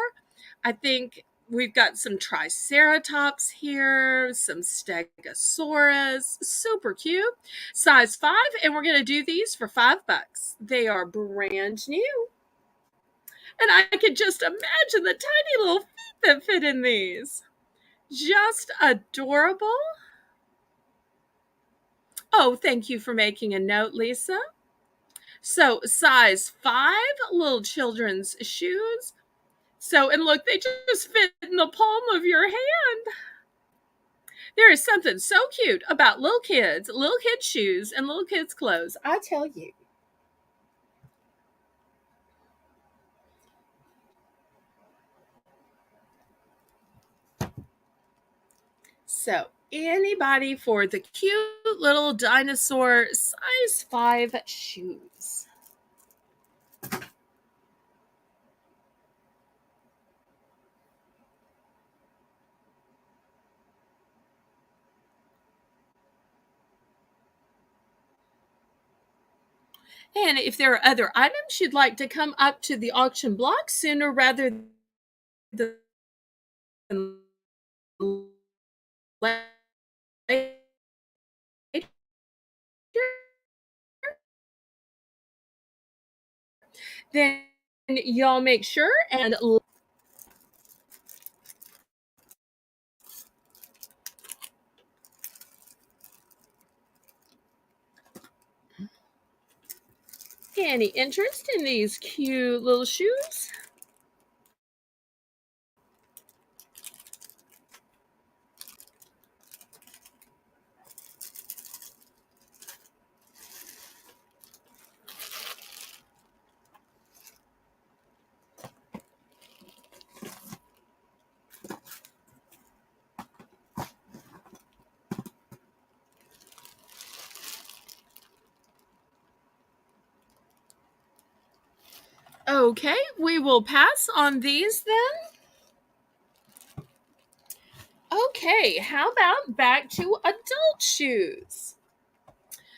I think we've got some Triceratops here, some Stegosaurus, super cute. Size 5, and we're going to do these for $5. They are brand new. And I can just imagine the tiny little feet that fit in these. Just adorable. Oh, thank you for making a note, Lisa. So, size 5, little children's shoes. So, and look, they just fit in the palm of your hand. There is something so cute about little kids shoes, and little kids' clothes. I tell you. So, anybody for the cute little dinosaur size 5 shoes? And if there are other items you'd like to come up to the auction block sooner rather than later, then y'all make sure and any interest in these cute little shoes? Okay, we will pass on these then. Okay, how about back to adult shoes?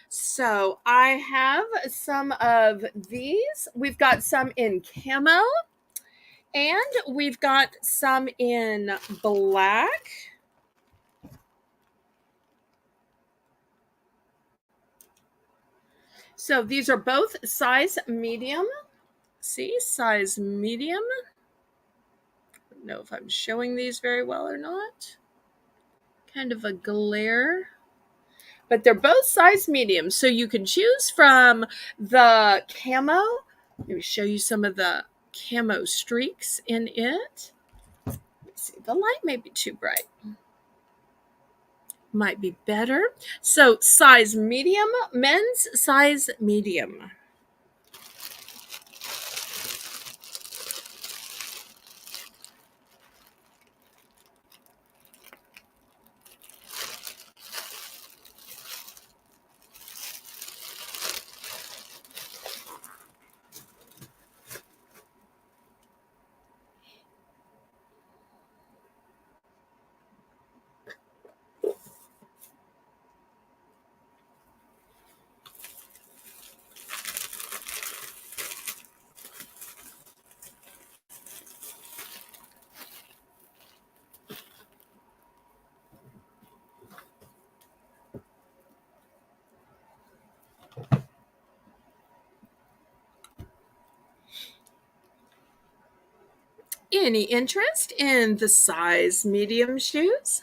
So I have some of these. We've got some in camo, and we've got some in black. So these are both size medium. See, size medium. I don't know if I'm showing these very well or not. Kind of a glare. but they're both size medium. So you can choose from the camo. Let me show you some of the camo streaks in it. Let's see, the light may be too bright. Might be better. So size medium, men's size medium. Any interest in the size medium shoes?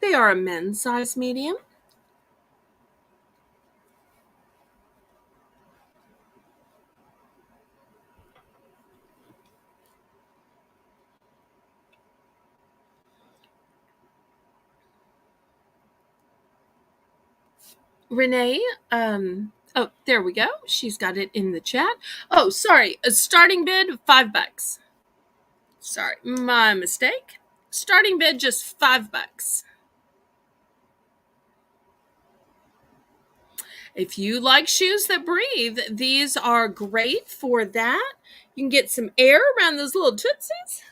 They are a men's size medium. Renee, oh, there we go. She's got it in the chat. Oh, sorry. A starting bid, $5. Sorry, my mistake. Starting bid, just $5. If you like shoes that breathe, these are great for that. You can get some air around those little tootsies.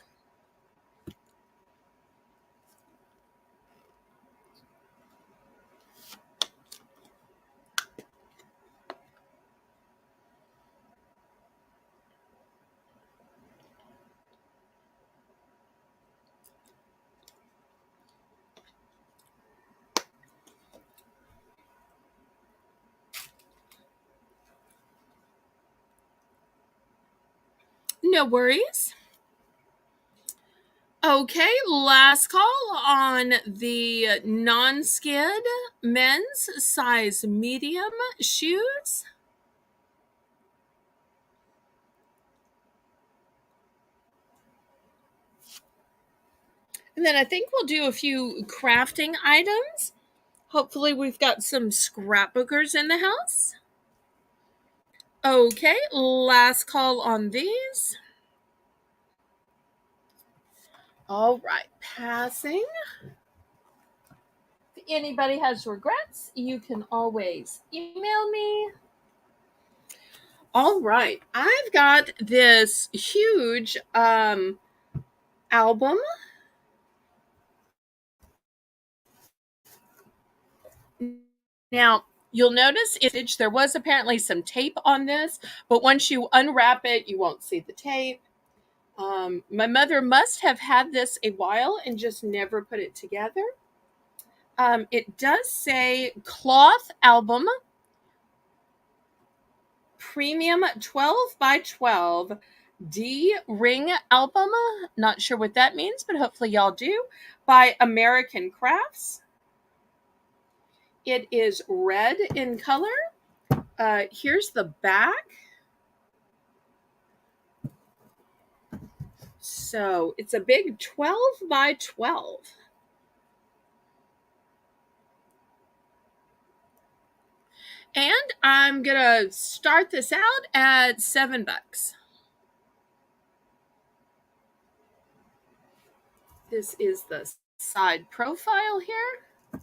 No worries. Okay, last call on the non-skid men's size medium shoes. And then I think we'll do a few crafting items. Hopefully we've got some scrapbookers in the house. Okay, last call on these. All right, passing. If anybody has regrets, you can always email me. All right, I've got this huge album. Now, you'll notice there was apparently some tape on this, but once you unwrap it, you won't see the tape. My mother must have had this a while and just never put it together. It does say cloth album, premium 12 by 12 D ring album. Not sure what that means, but hopefully y'all do. By American Crafts. It is red in color. Here's the back. So it's a big 12 by 12. And I'm going to start this out at $7. This is the side profile here.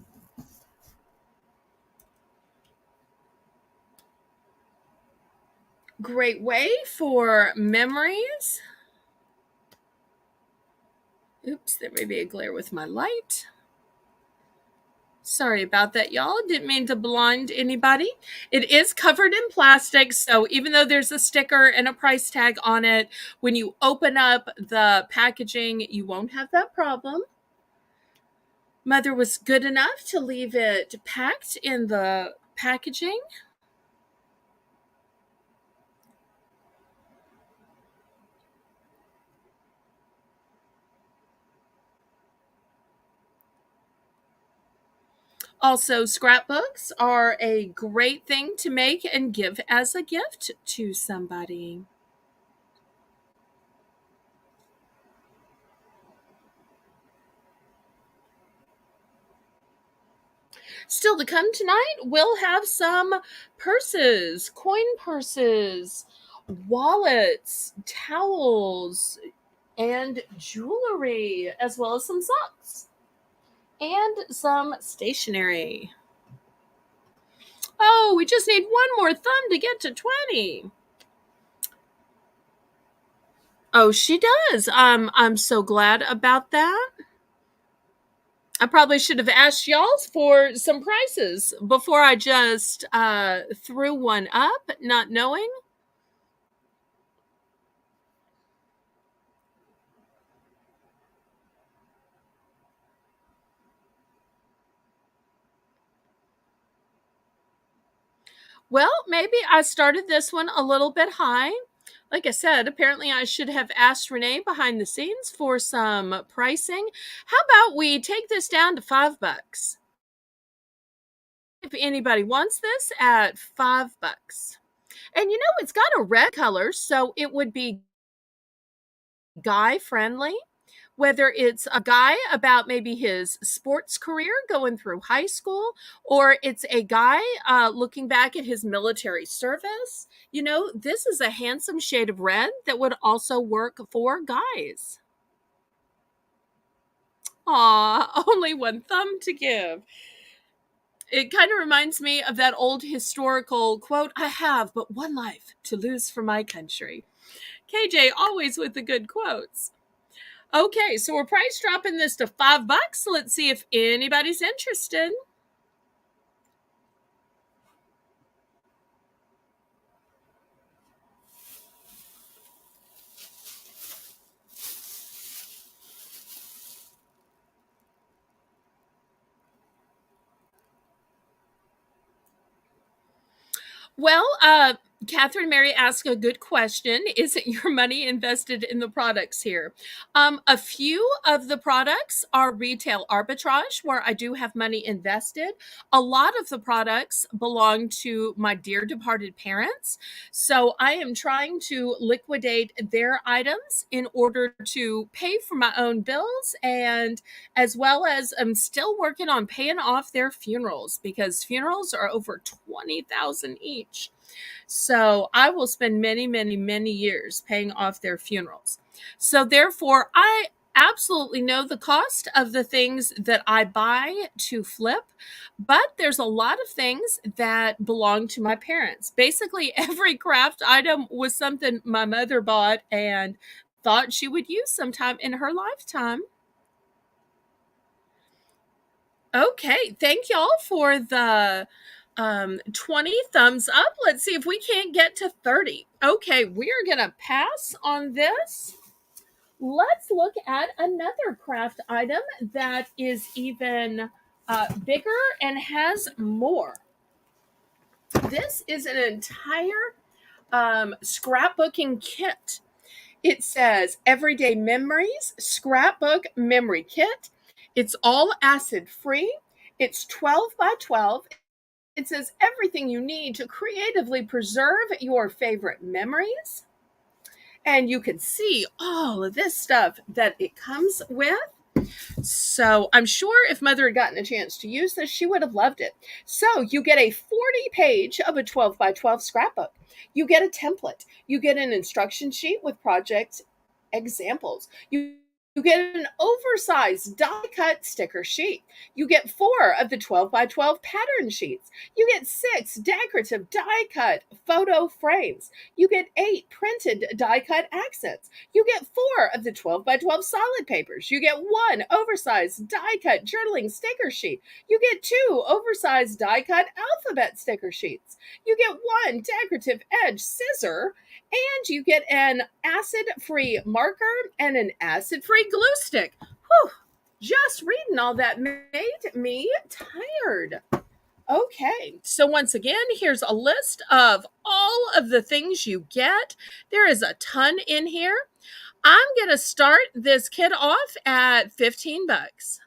Great way for memories. Oops, there may be a glare with my light. Sorry about that, y'all. Didn't mean to blind anybody. It is covered in plastic, so even though there's a sticker and a price tag on it, when you open up the packaging, you won't have that problem. Mother was good enough to leave it packed in the packaging. Also, scrapbooks are a great thing to make and give as a gift to somebody. Still to come tonight, we'll have some purses, coin purses, wallets, towels, and jewelry, as well as some socks and some stationery. Oh, we just need one more thumb to get to 20. Oh, she does. I'm so glad about that. I probably should have asked y'all for some prices before I just threw one up, not knowing. Well, maybe I started this one a little bit high. Like I said, apparently I should have asked Renee behind the scenes for some pricing. How about we take this down to $5? If anybody wants this at $5. And you know, it's got a red color, so it would be guy friendly. Whether it's a guy about maybe his sports career going through high school, or it's a guy looking back at his military service, you know, this is a handsome shade of red that would also work for guys. Aw, only one thumb to give. It kind of reminds me of that old historical quote, I have but one life to lose for my country. KJ always with the good quotes. Okay, so we're price dropping this to $5. Let's see if anybody's interested. Well, Catherine Mary asked a good question. Isn't your money invested in the products here? A few of the products are retail arbitrage where I do have money invested. A lot of the products belong to my dear departed parents. So I am trying to liquidate their items in order to pay for my own bills, and as well as I'm still working on paying off their funerals because funerals are over 20,000 each. So I will spend many, many, many years paying off their funerals. So therefore, I absolutely know the cost of the things that I buy to flip, but there's a lot of things that belong to my parents. Basically, every craft item was something my mother bought and thought she would use sometime in her lifetime. Okay, thank y'all for the 20 thumbs up. Let's see if we can't get to 30. Okay, we're going to pass on this. Let's look at another craft item that is even bigger and has more. This is an entire scrapbooking kit. It says Everyday Memories Scrapbook Memory Kit. It's all acid free. It's 12 by 12. It says everything you need to creatively preserve your favorite memories. And you can see all of this stuff that it comes with. So I'm sure if Mother had gotten a chance to use this, she would have loved it. So you get a 40 page of a 12 by 12 scrapbook. You get a template. You get an instruction sheet with project examples. You get an oversized die cut sticker sheet. You get 4 of the 12 by 12 pattern sheets. You get 6 decorative die cut photo frames. You get 8 printed die cut accents. You get 4 of the 12 by 12 solid papers. You get 1 oversized die cut journaling sticker sheet. You get 2 oversized die cut alphabet sticker sheets. You get 1 decorative edge scissor, and you get an acid-free marker and an acid-free glue stick. Whew, just reading all that made me tired. Okay, so once again, here's a list of all of the things you get. There is a ton in here. I'm going to start this kit off at $15.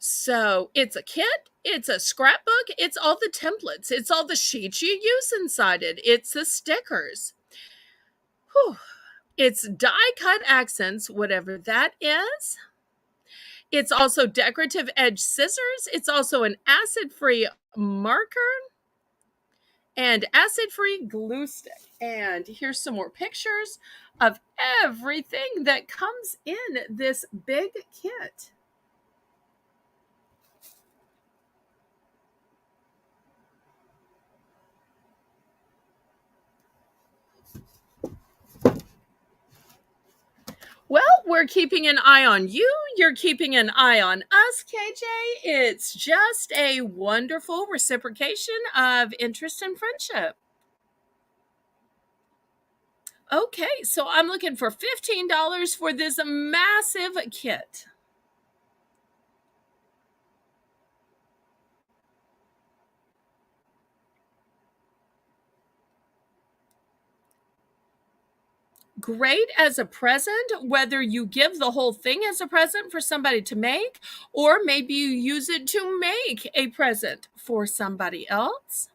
So it's a kit, it's a scrapbook, it's all the templates, it's all the sheets you use inside it, it's the stickers. Whew. It's die cut accents, whatever that is. It's also decorative edge scissors. It's also an acid-free marker and acid-free glue stick. And here's some more pictures of everything that comes in this big kit. Well, we're keeping an eye on you. You're keeping an eye on us, KJ. It's just a wonderful reciprocation of interest and friendship. Okay, so I'm looking for $15 for this massive kit. Great as a present, whether you give the whole thing as a present for somebody to make, or maybe you use it to make a present for somebody else.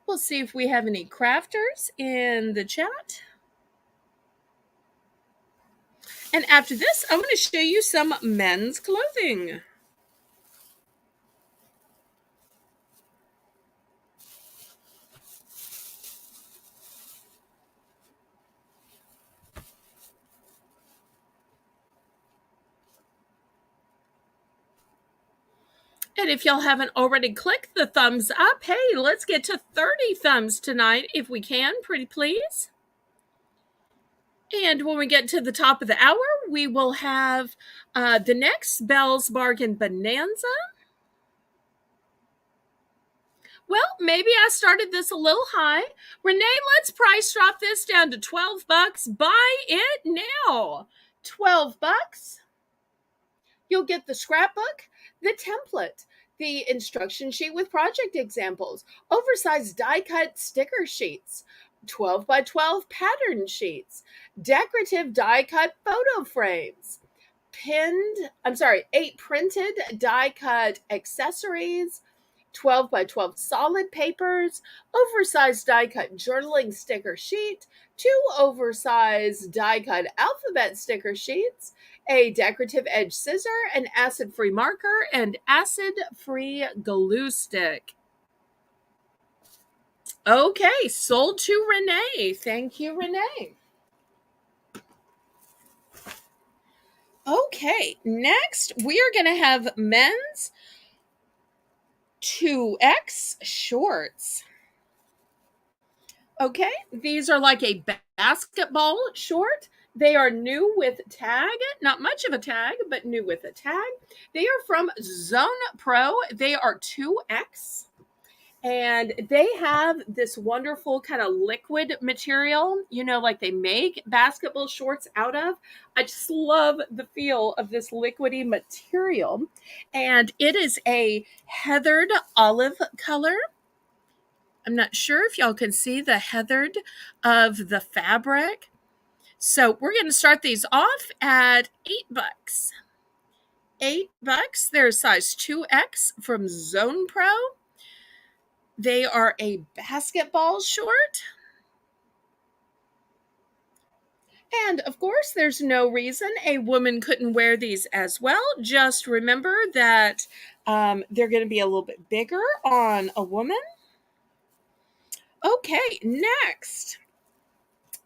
We'll see if we have any crafters in the chat. And after this, I'm going to show you some men's clothing. And if y'all haven't already clicked the thumbs up, hey, let's get to 30 thumbs tonight if we can, pretty please. And when we get to the top of the hour, we will have the next Belle's Bargain Bonanza. Well, maybe I started this a little high. Renee, let's price drop this down to $12. Buy it now. $12. You'll get the scrapbook, the template, the instruction sheet with project examples, oversized die-cut sticker sheets, 12 by 12 pattern sheets, decorative die-cut photo frames, 8 printed die-cut accessories, 12 by 12 solid papers, oversized die-cut journaling sticker sheet, 2 oversized die-cut alphabet sticker sheets, a decorative edge scissor, an acid-free marker, and acid-free glue stick. Okay, sold to Renee. Thank you, Renee. Okay, next we are going to have men's 2X shorts. Okay, these are like a basketball short. They are new with tag, not much of a tag, but new with a tag. They are from Zone Pro. They are 2X. And they have this wonderful kind of liquid material, you know, like they make basketball shorts out of. I just love the feel of this liquidy material. And it is a heathered olive color. I'm not sure if y'all can see the heathered of the fabric. So we're going to start these off at $8. $8. They're size 2X from Zone Pro. They are a basketball short. And of course, there's no reason a woman couldn't wear these as well. Just remember that they're going to be a little bit bigger on a woman. Okay, next,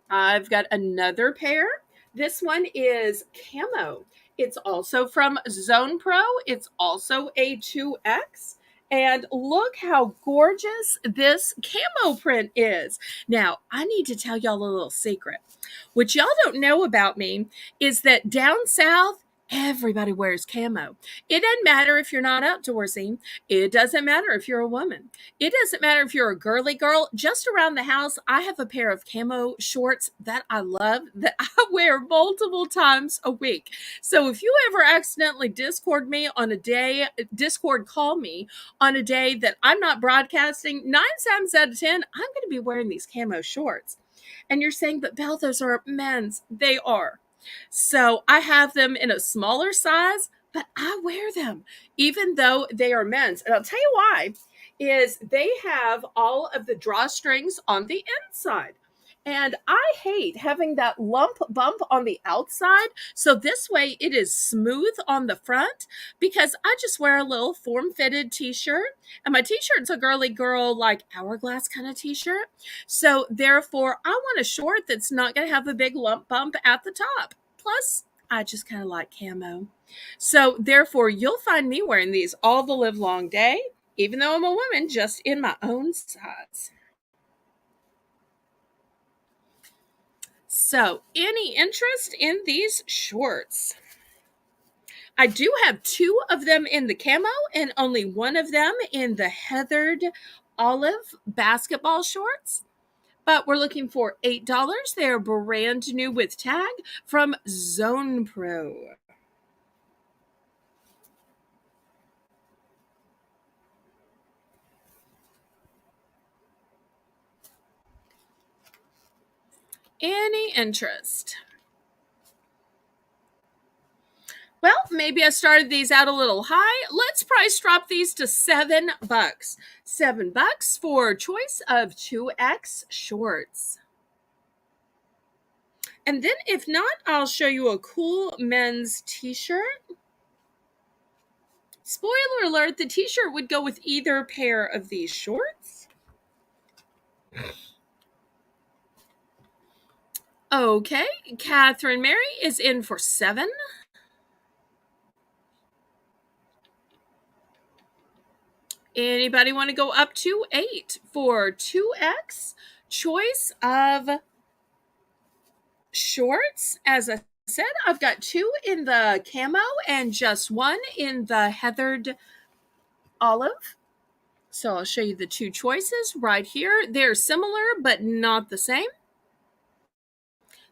I've got another pair. This one is camo. It's also from Zone Pro. It's also a 2X. And look how gorgeous this camo print is. Now, I need to tell y'all a little secret. What y'all don't know about me is that down south, Everybody wears camo. It doesn't matter if you're not outdoorsy. It doesn't matter if you're a woman. It doesn't matter if you're a girly girl. Just around the house, I have a pair of camo shorts that I love that I wear multiple times a week. So if you ever accidentally Discord call me on a day that I'm not broadcasting, 9 times out of 10, I'm going to be wearing these camo shorts. And you're saying, but Belle, those are men's. They are. So I have them in a smaller size, but I wear them even though they are men's. And I'll tell you why is they have all of the drawstrings on the inside. And I hate having that lump bump on the outside. So this way it is smooth on the front because I just wear a little form-fitted t-shirt. And my t-shirt's a girly girl, like hourglass kind of t-shirt. So therefore, I want a short that's not going to have a big lump bump at the top. Plus, I just kind of like camo. So therefore, you'll find me wearing these all the live long day, even though I'm a woman, just in my own size. So, any interest in these shorts? I do have 2 of them in the camo and only 1 of them in the heathered olive basketball shorts. But we're looking for $8. They're brand new with tag from Zone Pro. Any interest? Well, maybe I started these out a little high. Let's price drop these to $7. $7 for choice of 2X shorts. And then if not, I'll show you a cool men's t-shirt. Spoiler alert, the t-shirt would go with either pair of these shorts. Okay, Catherine Mary is in for 7. Anybody want to go up to 8 for 2X choice of shorts? As I said, I've got 2 in the camo and just 1 in the heathered olive. So I'll show you the 2 choices right here. They're similar, but not the same.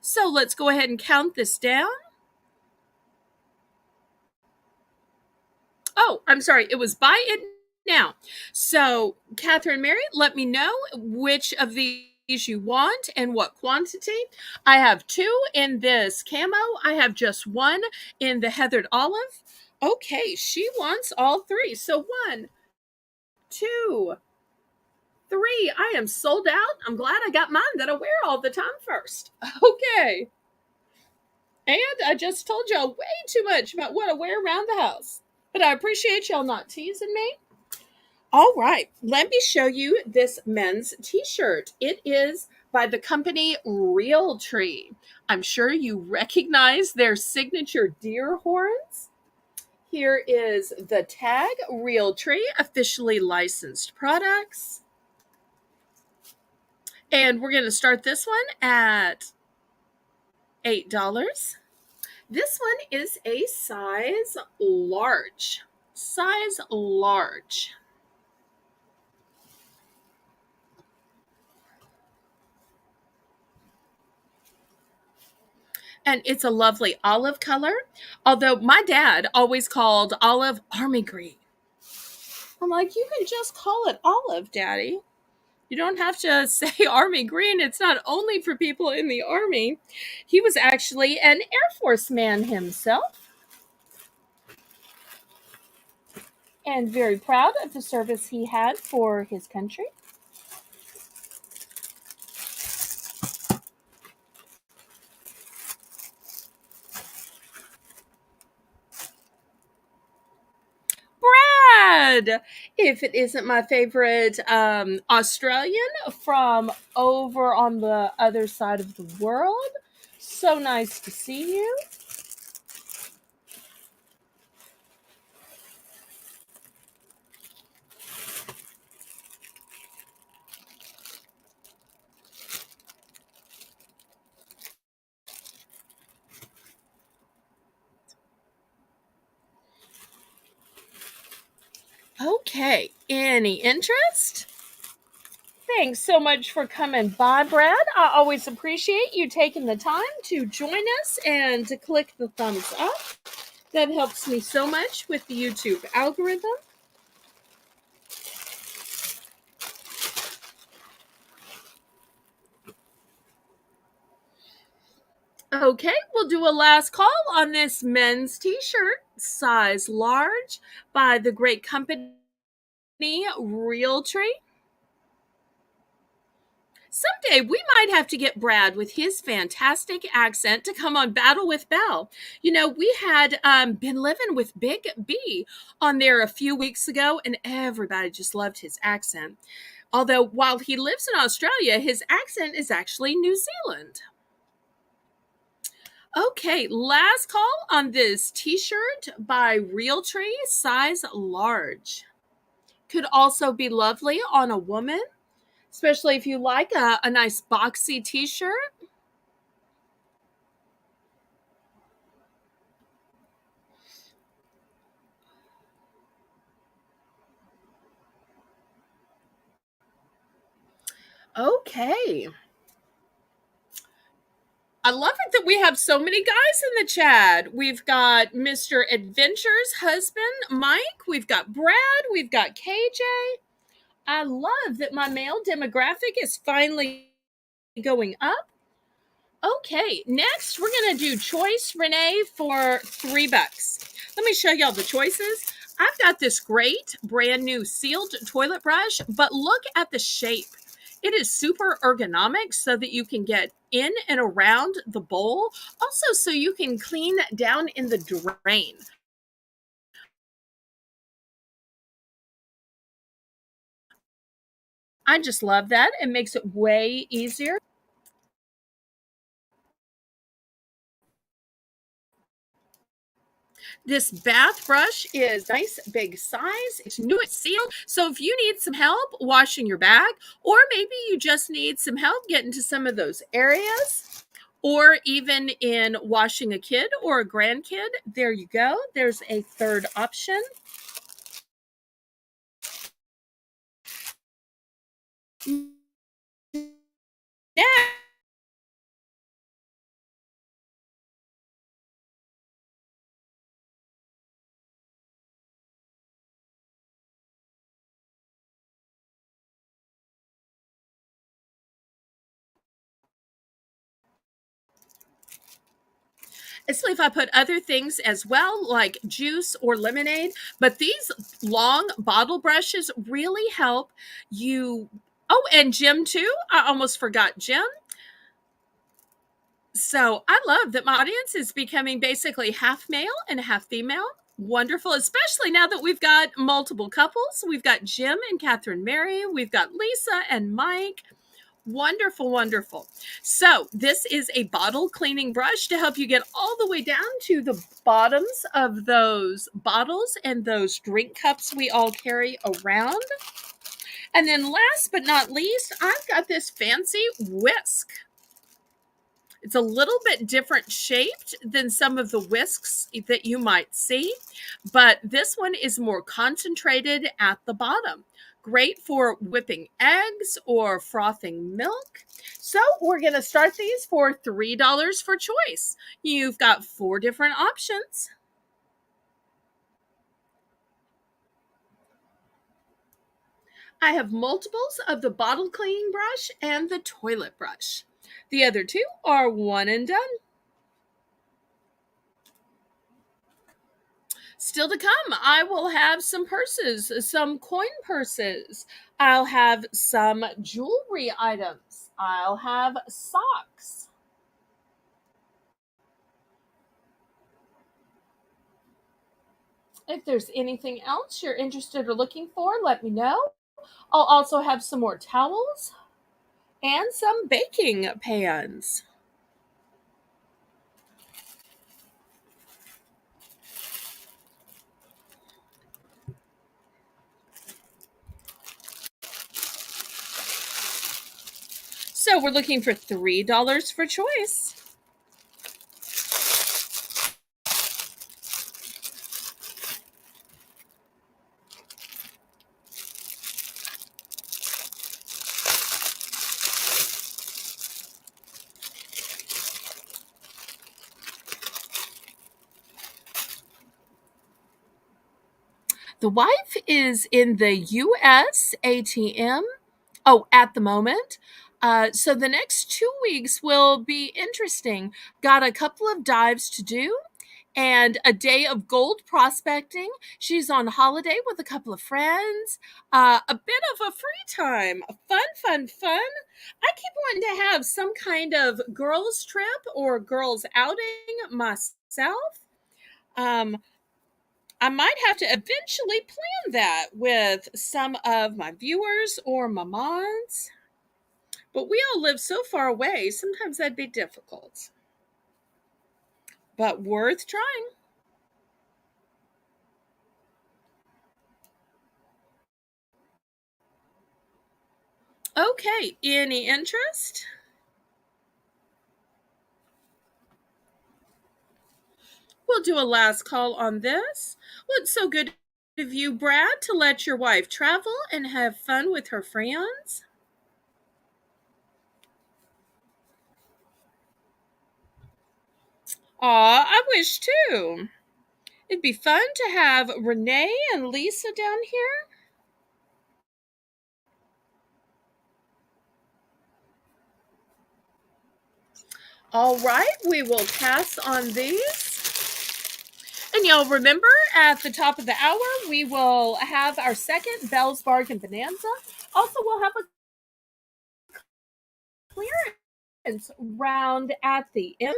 So let's go ahead and count this down. Oh, I'm sorry. It was buy it now. So Catherine Mary, let me know which of these you want and what quantity. I have 2 in this camo. I have just 1 in the heathered olive. Okay, she wants all 3. So 1, 2, 3. I am sold out. I'm glad I got mine that I wear all the time first. Okay. And I just told y'all way too much about what I wear around the house. But I appreciate y'all not teasing me. All right, let me show you this men's t-shirt. It is by the company Realtree. I'm sure you recognize their signature deer horns. Here is the tag, Realtree, officially licensed products. And we're going to start this one at $8. This one is a size large. Size large. And it's a lovely olive color, although my dad always called olive army green. I'm like, you can just call it olive, Daddy. You don't have to say army green. It's not only for people in the army. He was actually an Air Force man himself and very proud of the service he had for his country. Brad, if it isn't my favorite Australian from over on the other side of the world, so nice to see you. Okay, any interest? Thanks so much for coming by, Brad. I always appreciate you taking the time to join us and to click the thumbs up. That helps me so much with the YouTube algorithm. Okay, we'll do a last call on this men's t-shirt, size large, by the great company Realtree. Someday we might have to get Brad with his fantastic accent to come on Battle with Belle. You know, we had been living with Big B on there a few weeks ago, and everybody just loved his accent. Although, while he lives in Australia, his accent is actually New Zealand. Okay, last call on this t-shirt by Realtree, size large. Could also be lovely on a woman, especially if you like a nice boxy t-shirt. Okay. I love it that we have so many guys in the chat. We've got Mr. Adventure's husband, Mike. We've got Brad. We've got KJ. I love that my male demographic is finally going up. Okay, next we're going to do Choice Renee for $3. Let me show y'all the choices. I've got this great brand new sealed toilet brush, but look at the shape. It is super ergonomic so that you can get in and around the bowl. Also, so you can clean down in the drain. I just love that. It makes it way easier. This bath brush is nice big size. It's new, it's sealed. So if you need some help washing your bag, or maybe you just need some help getting to some of those areas, or even in washing a kid or a grandkid, there you go. There's a third option. Next, especially if I put other things as well, like juice or lemonade. But these long bottle brushes really help you. Oh, and Jim too. I almost forgot Jim. So I love that my audience is becoming basically half male and half female. Wonderful, especially now that we've got multiple couples. We've got Jim and Catherine Mary. We've got Lisa and Mike. Wonderful, wonderful. So this is a bottle cleaning brush to help you get all the way down to the bottoms of those bottles and those drink cups we all carry around. And then last but not least, I've got this fancy whisk. It's a little bit different shaped than some of the whisks that you might see, but this one is more concentrated at the bottom. Great for whipping eggs or frothing milk. So we're going to start these for $3 for choice. You've got 4 different options. I have multiples of the bottle cleaning brush and the toilet brush. The other 2 are one and done. Still to come, I will have some purses, some coin purses. I'll have some jewelry items. I'll have socks. If there's anything else you're interested or looking for, let me know. I'll also have some more towels and some baking pans. So we're looking for $3 for choice. The wife is in the US ATM. Oh, at the moment. So the next 2 weeks will be interesting. Got a couple of dives to do and a day of gold prospecting. She's on holiday with a couple of friends. A bit of a free time. Fun, fun, fun. I keep wanting to have some kind of girls' trip or girls' outing myself. Um, I might have to eventually plan that with some of my viewers or my moms. But we all live so far away, sometimes that'd be difficult. But worth trying. Okay, any interest? We'll do a last call on this. Well, it's so good of you, Brad, to let your wife travel and have fun with her friends. Aw, I wish too. It'd be fun to have Renee and Lisa down here. All right, we will pass on these. And y'all remember, at the top of the hour, we will have our second Belle's Bargain Bonanza. Also, we'll have a clearance round at the end.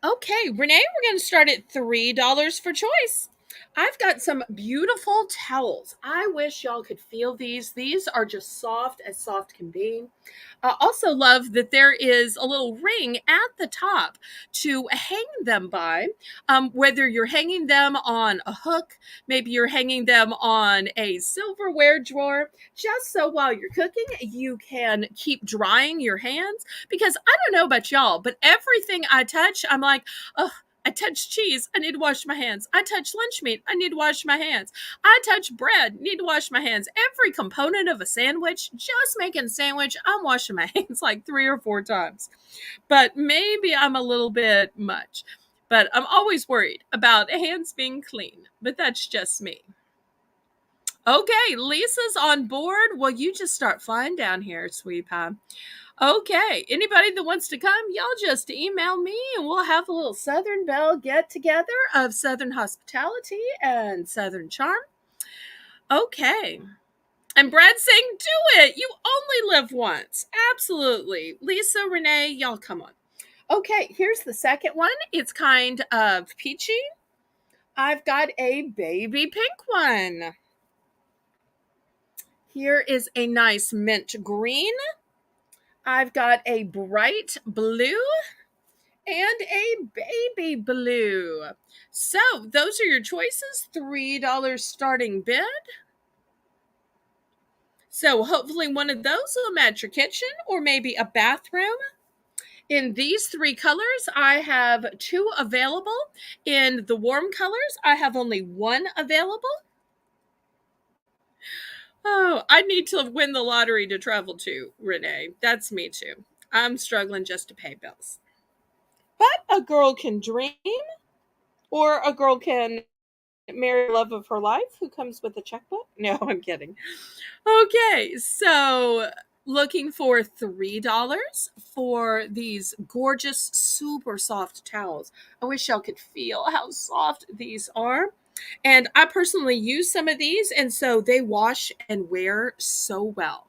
Okay, Renee, we're going to start at $3 for choice. I've got some beautiful towels. I wish y'all could feel these. These are just soft as soft can be. I also love that there is a little ring at the top to hang them by. Whether you're hanging them on a hook, maybe you're hanging them on a silverware drawer, just so while you're cooking, you can keep drying your hands. Because I don't know about y'all, but everything I touch, I'm like, oh, I touch cheese, I need to wash my hands. I touch lunch meat, I need to wash my hands. I touch bread, need to wash my hands. Every component of a sandwich, just making a sandwich, I'm washing my hands like 3 or 4 times. But maybe I'm a little bit much. But I'm always worried about hands being clean. But that's just me. Okay, Lisa's on board. Well, you just start flying down here, sweet pie. Okay, anybody that wants to come, y'all just email me and we'll have a little Southern Belle get together of Southern hospitality and Southern charm. Okay. And Brad's saying, do it. You only live once. Absolutely. Lisa, Renee, y'all come on. Okay, here's the second one. It's kind of peachy. I've got a baby pink one. Here is a nice mint green. I've got a bright blue and a baby blue. So those are your choices. $3 starting bid. So hopefully one of those will match your kitchen or maybe a bathroom. In these 3 colors, I have 2 available. In the warm colors, I have only 1 available. Oh, I need to win the lottery to travel to, Renee. That's me too. I'm struggling just to pay bills. But a girl can dream, or a girl can marry the love of her life who comes with a checkbook. No, I'm kidding. Okay, so looking for $3 for these gorgeous, super soft towels. I wish y'all could feel how soft these are. And I personally use some of these, and so they wash and wear so well.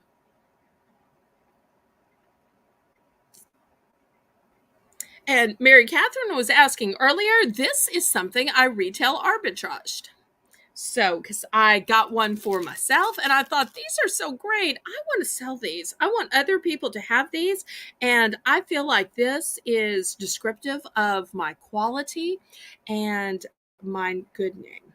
And Mary Catherine was asking earlier, this is something I retail arbitraged. So, because I got one for myself and I thought these are so great. I want to sell these. I want other people to have these. And I feel like this is descriptive of my quality and my good name.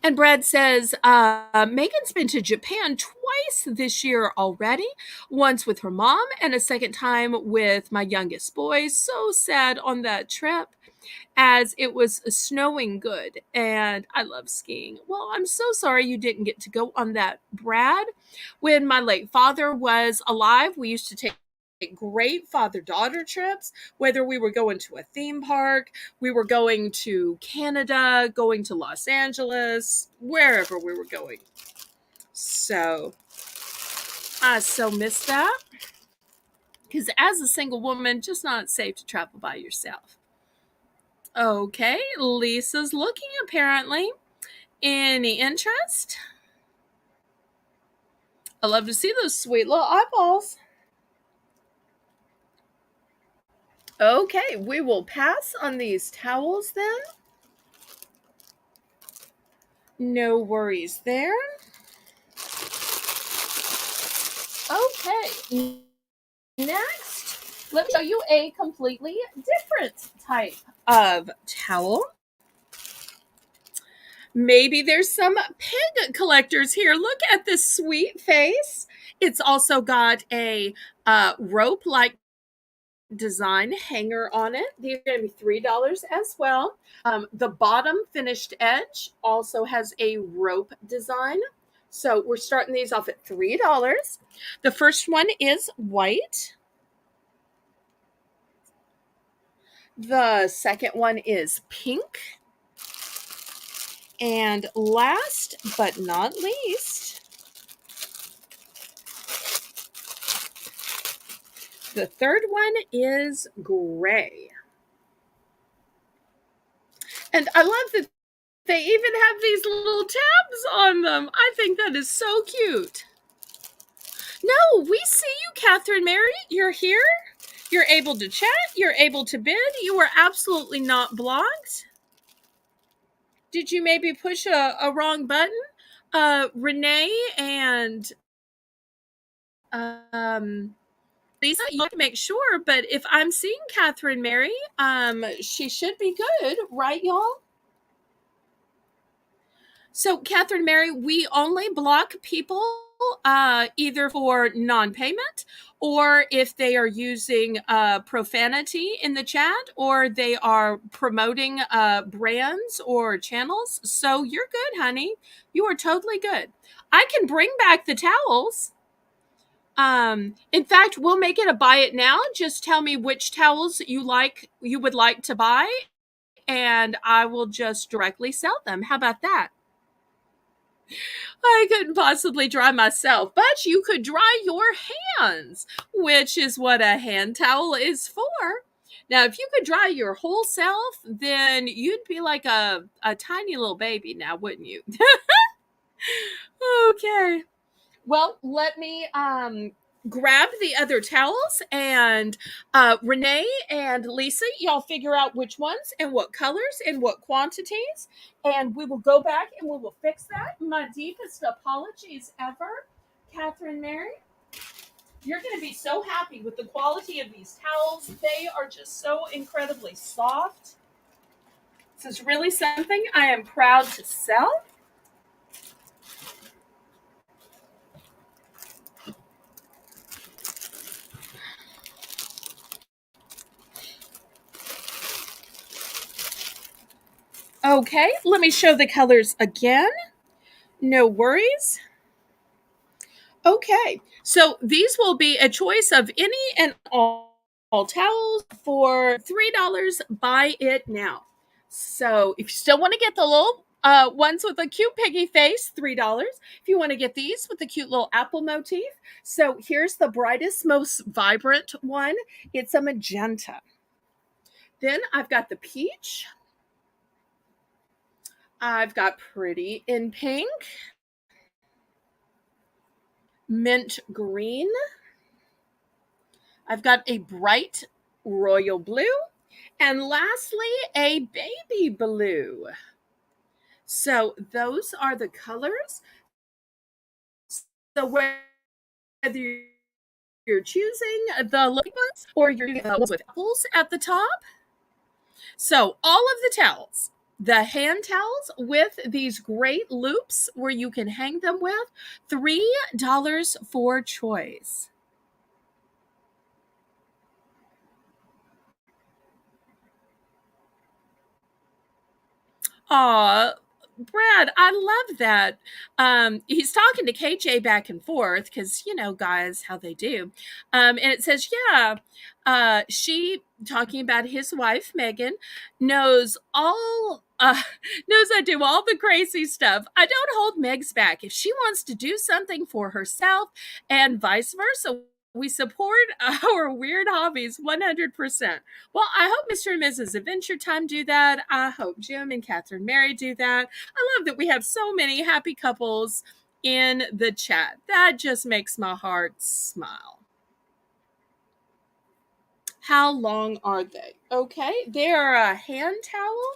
And Brad says, Megan's been to Japan twice this year already, once with her mom and a second time with my youngest boy. So sad on that trip as it was snowing good and I love skiing. Well, I'm so sorry you didn't get to go on that, Brad. When my late father was alive, we used to take great father-daughter trips, whether we were going to a theme park, we were going to Canada, going to Los Angeles, wherever we were going. So I so miss that, because as a single woman, just not safe to travel by yourself. Okay, Lisa's looking apparently. Any interest? I love to see those sweet little eyeballs. Okay, we will pass on these towels then. No worries there. Okay, next, let me show you a completely different type of towel. Maybe there's some pig collectors here. Look at this sweet face. It's also got a rope like design hanger on it. These are going to be $3 as well. The bottom finished edge also has a rope design. So we're starting these off at $3. The first one is white. The second one is pink. And last but not least, the third one is gray. And I love that they even have these little tabs on them. I think that is so cute. No, we see you, Catherine Mary. You're here. You're able to chat. You're able to bid. You are absolutely not blocked. Did you maybe push a wrong button? Renee and Lisa, you have to make sure, but if I'm seeing Catherine Mary, she should be good, right, y'all? So, Catherine Mary, we only block people either for non payment or if they are using profanity in the chat or they are promoting brands or channels. So, you're good, honey. You are totally good. I can bring back the towels. In fact, we'll make it a buy it now. Just tell me which towels you would like to buy, and I will just directly sell them. How about that? I couldn't possibly dry myself, but you could dry your hands, which is what a hand towel is for. Now, if you could dry your whole self, then you'd be like a tiny little baby now, wouldn't you? Okay. Well, let me grab the other towels, and Renee and Lisa, y'all figure out which ones and what colors and what quantities, and we will go back and we will fix that. My deepest apologies ever, Catherine Mary. You're going to be so happy with the quality of these towels. They are just so incredibly soft. This is really something I am proud to sell. Okay, let me show the colors again. No worries. Okay, so these will be a choice of any and all towels for $3. Buy it now. So if you still want to get the little ones with a cute piggy face, $3. If you want to get these with the cute little apple motif, so here's the brightest, most vibrant one. It's a magenta. Then I've got the peach. I've got pretty in pink, mint green. I've got a bright royal blue, and lastly, a baby blue. So those are the colors. So whether you're choosing the little ones or you're doing the ones with apples at the top. So all of the towels, the hand towels with these great loops where you can hang them with, $3 for choice. Aw, Brad, I love that. He's talking to KJ back and forth because, guys, how they do. And it says, yeah, she, talking about his wife, Megan, knows all. Knows I do all the crazy stuff. I don't hold Megs back. If she wants to do something for herself and vice versa, we support our weird hobbies 100%. Well, I hope Mr. and Mrs. Adventure Time do that. I hope Jim and Catherine Mary do that. I love that we have so many happy couples in the chat. That just makes my heart smile. How long are they? Okay, they are a hand towel.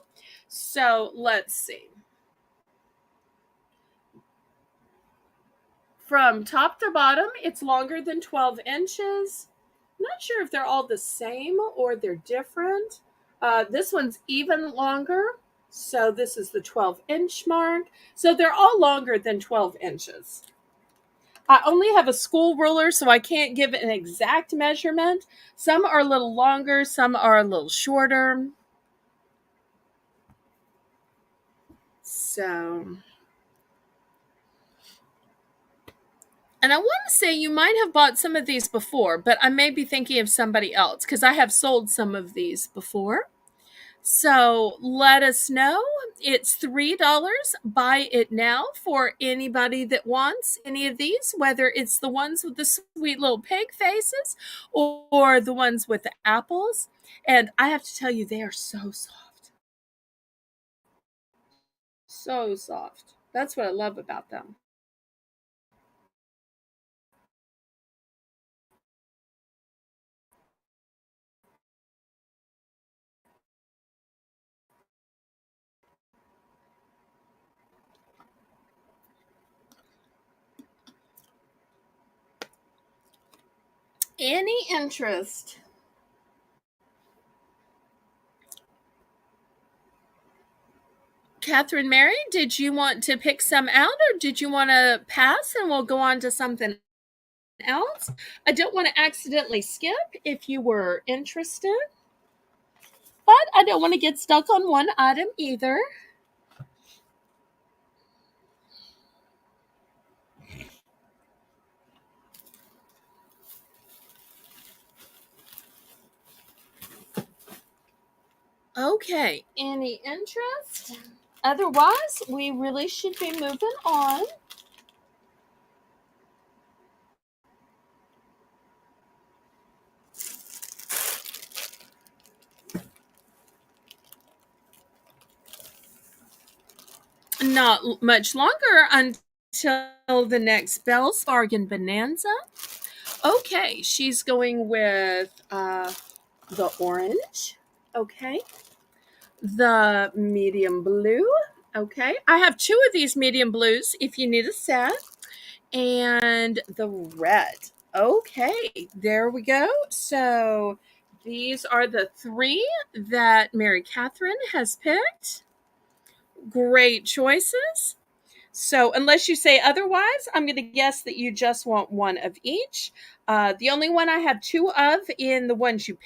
So let's see. From top to bottom, it's longer than 12 inches. Not sure if they're all the same or they're different. This one's even longer. So this is the 12-inch mark. So they're all longer than 12 inches. I only have a school ruler, so I can't give an exact measurement. Some are a little longer, some are a little shorter. So, and I want to say you might have bought some of these before, but I may be thinking of somebody else because I have sold some of these before. So let us know. It's $3. Buy it now for anybody that wants any of these, whether it's the ones with the sweet little pig faces or the ones with the apples. And I have to tell you, they are so soft. So soft. That's what I love about them. Any interest? Catherine Mary, did you want to pick some out or did you want to pass and we'll go on to something else? I don't want to accidentally skip if you were interested, but I don't want to get stuck on one item either. Okay, any interest? Otherwise, we really should be moving on. Not much longer until the next Belle's Bargain Bonanza. Okay, she's going with the orange. Okay. The medium blue. Okay. I have two of these medium blues if you need a set. And the red. Okay. There we go. So these are the three that Mary Catherine has picked. Great choices. So, unless you say otherwise, I'm going to guess that you just want one of each. The only one I have two of in the ones you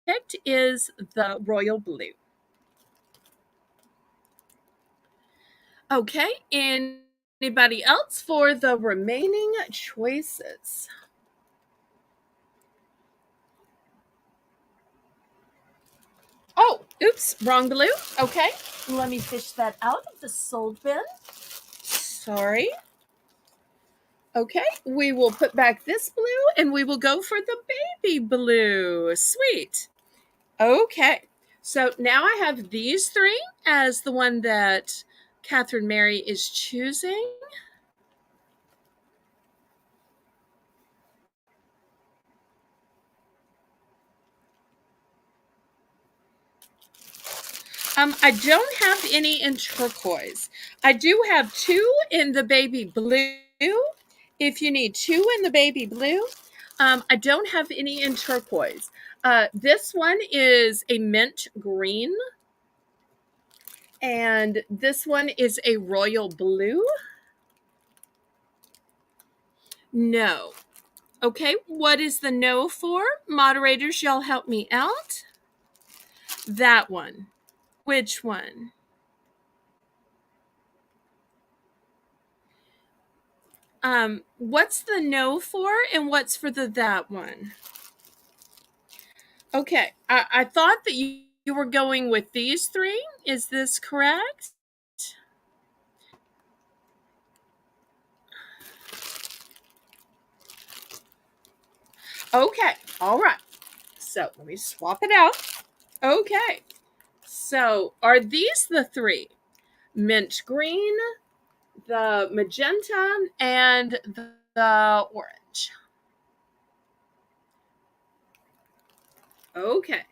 picked is the royal blue. Okay, anybody else for the remaining choices? Oh, oops, wrong blue. Okay, let me fish that out of the sold bin. Sorry. Okay, we will put back this blue and we will go for the baby blue. Sweet. Okay, so now I have these three as the one that Catherine Mary is choosing. I don't have any in turquoise. I do have two in the baby blue. If you need two in the baby blue, I don't have any in turquoise. This one is a mint green, and this one is a royal blue. No. Okay, what is the no for? Moderators, y'all help me out. That one. Which one? What's the no for and what's for the that one? Okay, I thought that you were going with these three. Is this correct? Okay, all right. So let me swap it out. Okay, so are these the three? Mint green, the magenta, and the orange. Okay,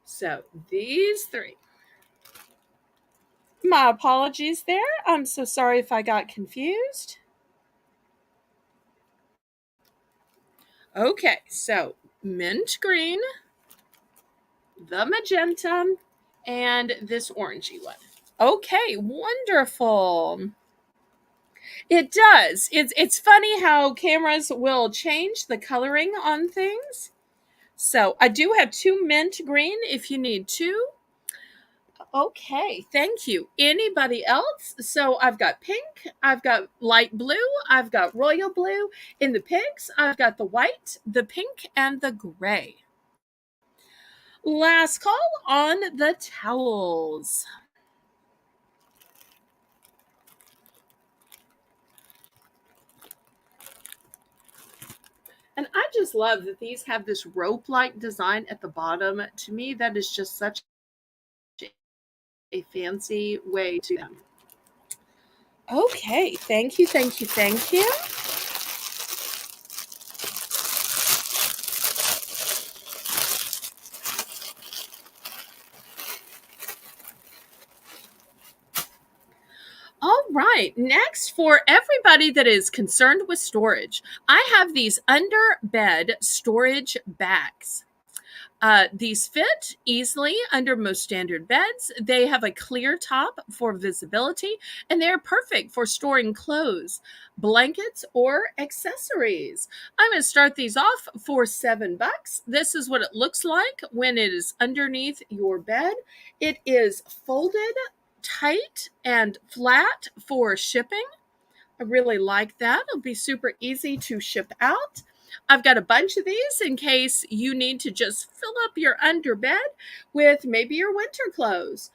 so these three. My apologies there. I'm so sorry if I got confused. Okay, so mint green, the magenta, and this orangey one. Okay, wonderful. It does. It's funny how cameras will change the coloring on things. So I do have two mint green if you need two. Okay, thank you. Anybody else? So I've got pink, I've got light blue, I've got royal blue. In the pinks, I've got the white, the pink, and the gray. Last call on the towels. And I just love that these have this rope-like design at the bottom. To me, that is just such a fancy way to them. Okay, thank you, thank you, thank you. All right, next for everybody that is concerned with storage, I have these under bed storage bags. These fit easily under most standard beds. They have a clear top for visibility, and they're perfect for storing clothes, blankets, or accessories. I'm going to start these off for $7. This is what it looks like when it is underneath your bed. It is folded tight and flat for shipping. I really like that. It'll be super easy to ship out. I've got a bunch of these in case you need to just fill up your underbed with maybe your winter clothes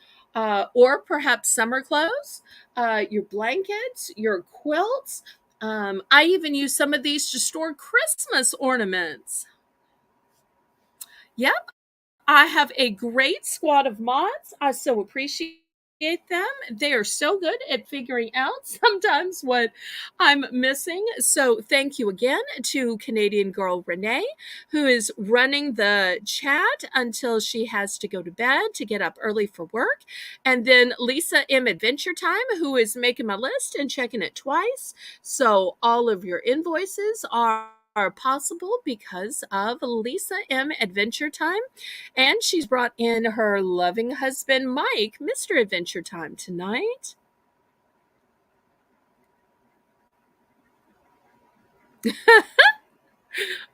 or perhaps summer clothes, your blankets, your quilts. I even use some of these to store Christmas ornaments. Yep, I have a great squad of mods. I so appreciate them. They are so good at figuring out sometimes what I'm missing. So thank you again to Canadian girl Renee, who is running the chat until she has to go to bed to get up early for work. And then Lisa M Adventure Time, who is making my list and checking it twice. So all of your invoices are possible because of Lisa M Adventure Time. And she's brought in her loving husband, Mike, Mr. Adventure Time, tonight.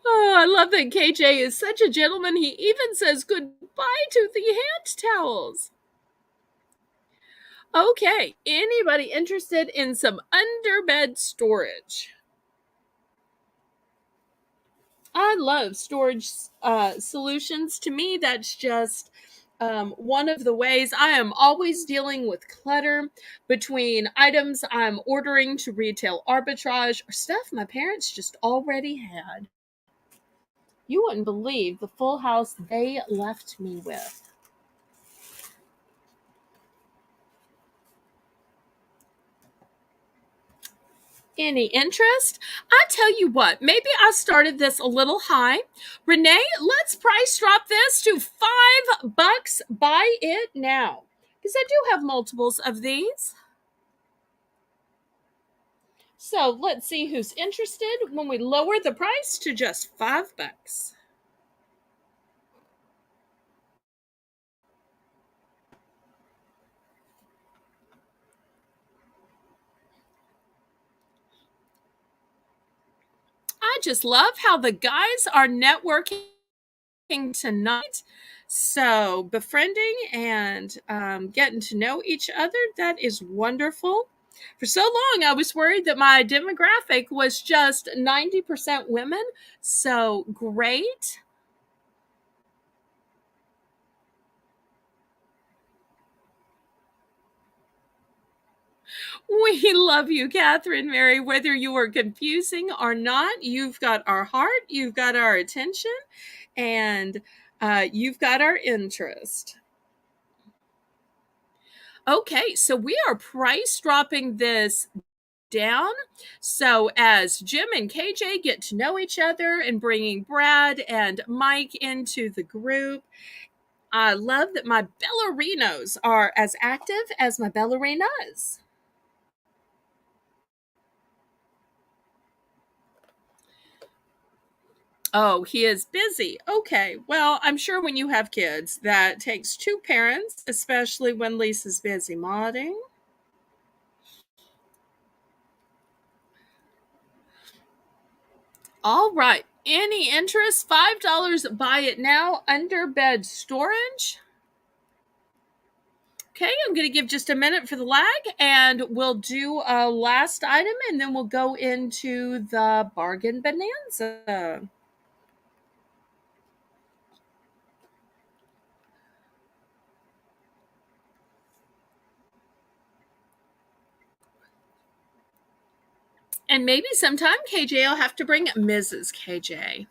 Oh, I love that KJ is such a gentleman. He even says goodbye to the hand towels. Okay, anybody interested in some underbed storage? I love storage solutions. To me, that's just one of the ways I am always dealing with clutter between items I'm ordering to retail arbitrage or stuff my parents just already had. You wouldn't believe the full house they left me with. Any interest? I tell you what, maybe I started this a little high. Renee, let's price drop this to $5. Buy it now. Because I do have multiples of these. So let's see who's interested when we lower the price to just $5. I just love how the guys are networking tonight. So befriending and getting to know each other, that is wonderful. For so long, I was worried that my demographic was just 90% women. So great. We love you, Catherine Mary. Whether you are confusing or not, you've got our heart, you've got our attention, and you've got our interest. Okay, so we are price dropping this down. So as Jim and KJ get to know each other and bringing Brad and Mike into the group, I love that my ballerinos are as active as my ballerinas. Oh, he is busy. Okay. Well, I'm sure when you have kids, that takes two parents, especially when Lisa's busy modding. All right. Any interest? $5. Buy it now. Under bed storage. Okay, I'm going to give just a minute for the lag, and we'll do a last item, and then we'll go into the bargain bonanza. And maybe sometime KJ will have to bring Mrs. KJ.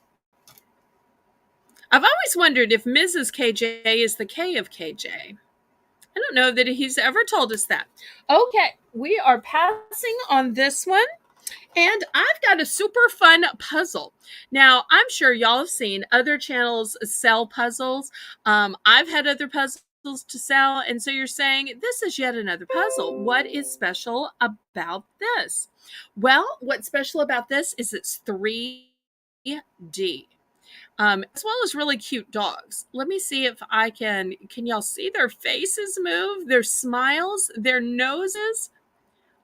I've always wondered if Mrs. KJ is the K of KJ. I don't know that he's ever told us that. Okay, we are passing on this one. And I've got a super fun puzzle. Now, I'm sure y'all have seen other channels sell puzzles. I've had other puzzles to sell. And so you're saying, this is yet another puzzle. What is special about this? Well, what's special about this is it's 3D. As well as really cute dogs. Let me see if I can y'all see their faces move, their smiles, their noses?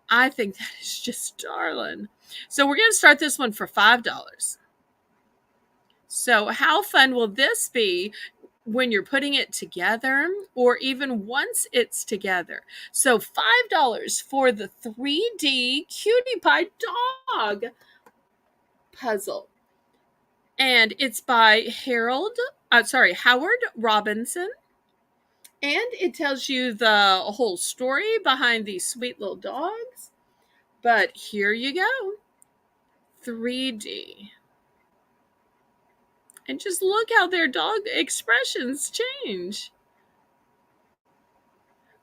I think that is just darling. So we're going to start this one for $5. So how fun will this be when you're putting it together, or even once it's together? So $5 for the 3D cutie pie dog puzzle. And it's by Howard Robinson. And it tells you the whole story behind these sweet little dogs. But here you go. 3D. And just look how their dog expressions change.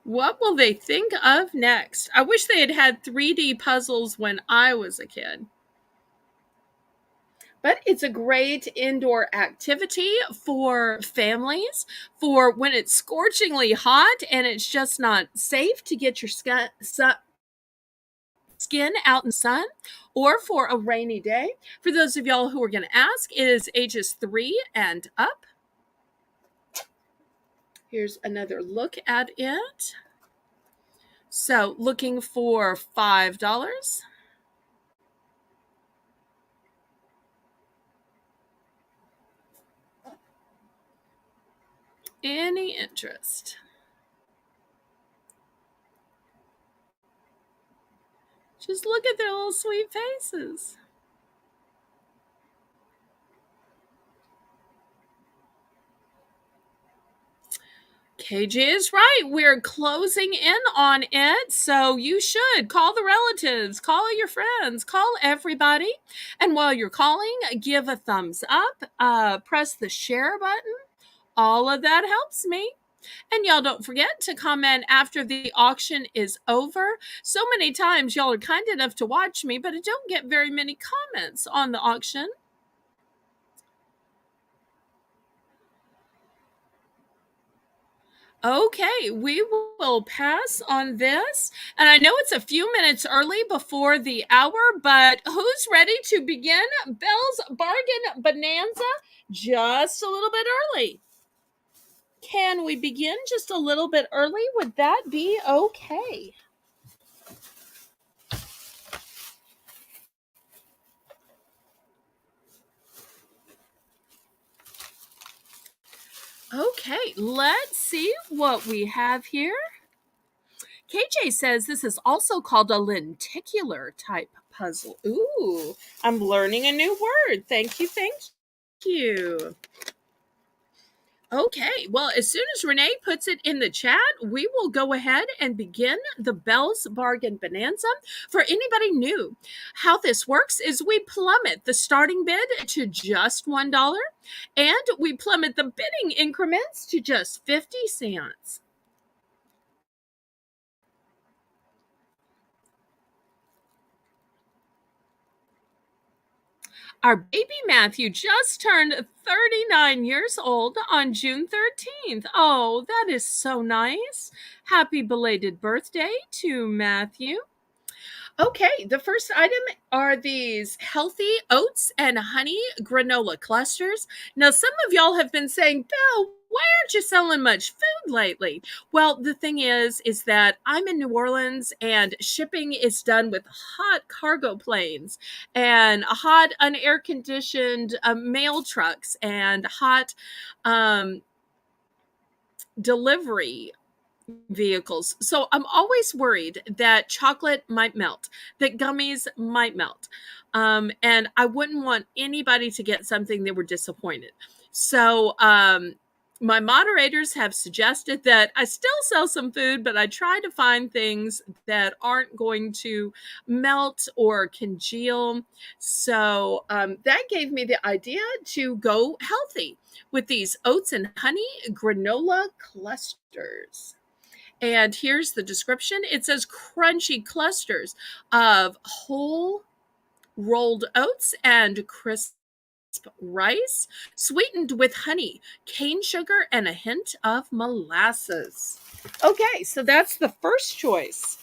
What will they think of next? I wish they had had 3D puzzles when I was a kid. But it's a great indoor activity for families, for when it's scorchingly hot and it's just not safe to get your skin out in the sun, or for a rainy day. For those of y'all who are going to ask, it is ages 3 and up. Here's another look at it. So looking for $5. Any interest? Just look at their little sweet faces. KJ is right. We're closing in on it. So you should call the relatives, call your friends, call everybody. And while you're calling, give a thumbs up, press the share button. All of that helps me. And y'all don't forget to comment after the auction is over. So many times y'all are kind enough to watch me, but I don't get very many comments on the auction. Okay, we will pass on this. And I know it's a few minutes early before the hour, but who's ready to begin Belle's Bargain Bonanza just a little bit early? Can we begin just a little bit early? Would that be okay? Okay, let's see what we have here. KJ says this is also called a lenticular type puzzle. Ooh, I'm learning a new word. Thank you, thank you. Okay, well, as soon as Renee puts it in the chat, we will go ahead and begin the Belle's Bargain Bonanza. For anybody new, how this works is we plummet the starting bid to just $1, and we plummet the bidding increments to just 50 cents. Our baby Matthew just turned 39 years old on June 13th. Oh, that is so nice. Happy belated birthday to Matthew. Okay, the first item are these healthy oats and honey granola clusters. Now, some of y'all have been saying, Belle, why aren't you selling much food lately? Well, the thing is that I'm in New Orleans and shipping is done with hot cargo planes and hot unair conditioned mail trucks and hot delivery vehicles. So I'm always worried that chocolate might melt, that gummies might melt. And I wouldn't want anybody to get something they were disappointed. So my moderators have suggested that I still sell some food, but I try to find things that aren't going to melt or congeal. So that gave me the idea to go healthy with these oats and honey granola clusters. And here's the description. It says crunchy clusters of whole rolled oats and crisp rice, sweetened with honey, cane sugar, and a hint of molasses. Okay, so that's the first choice.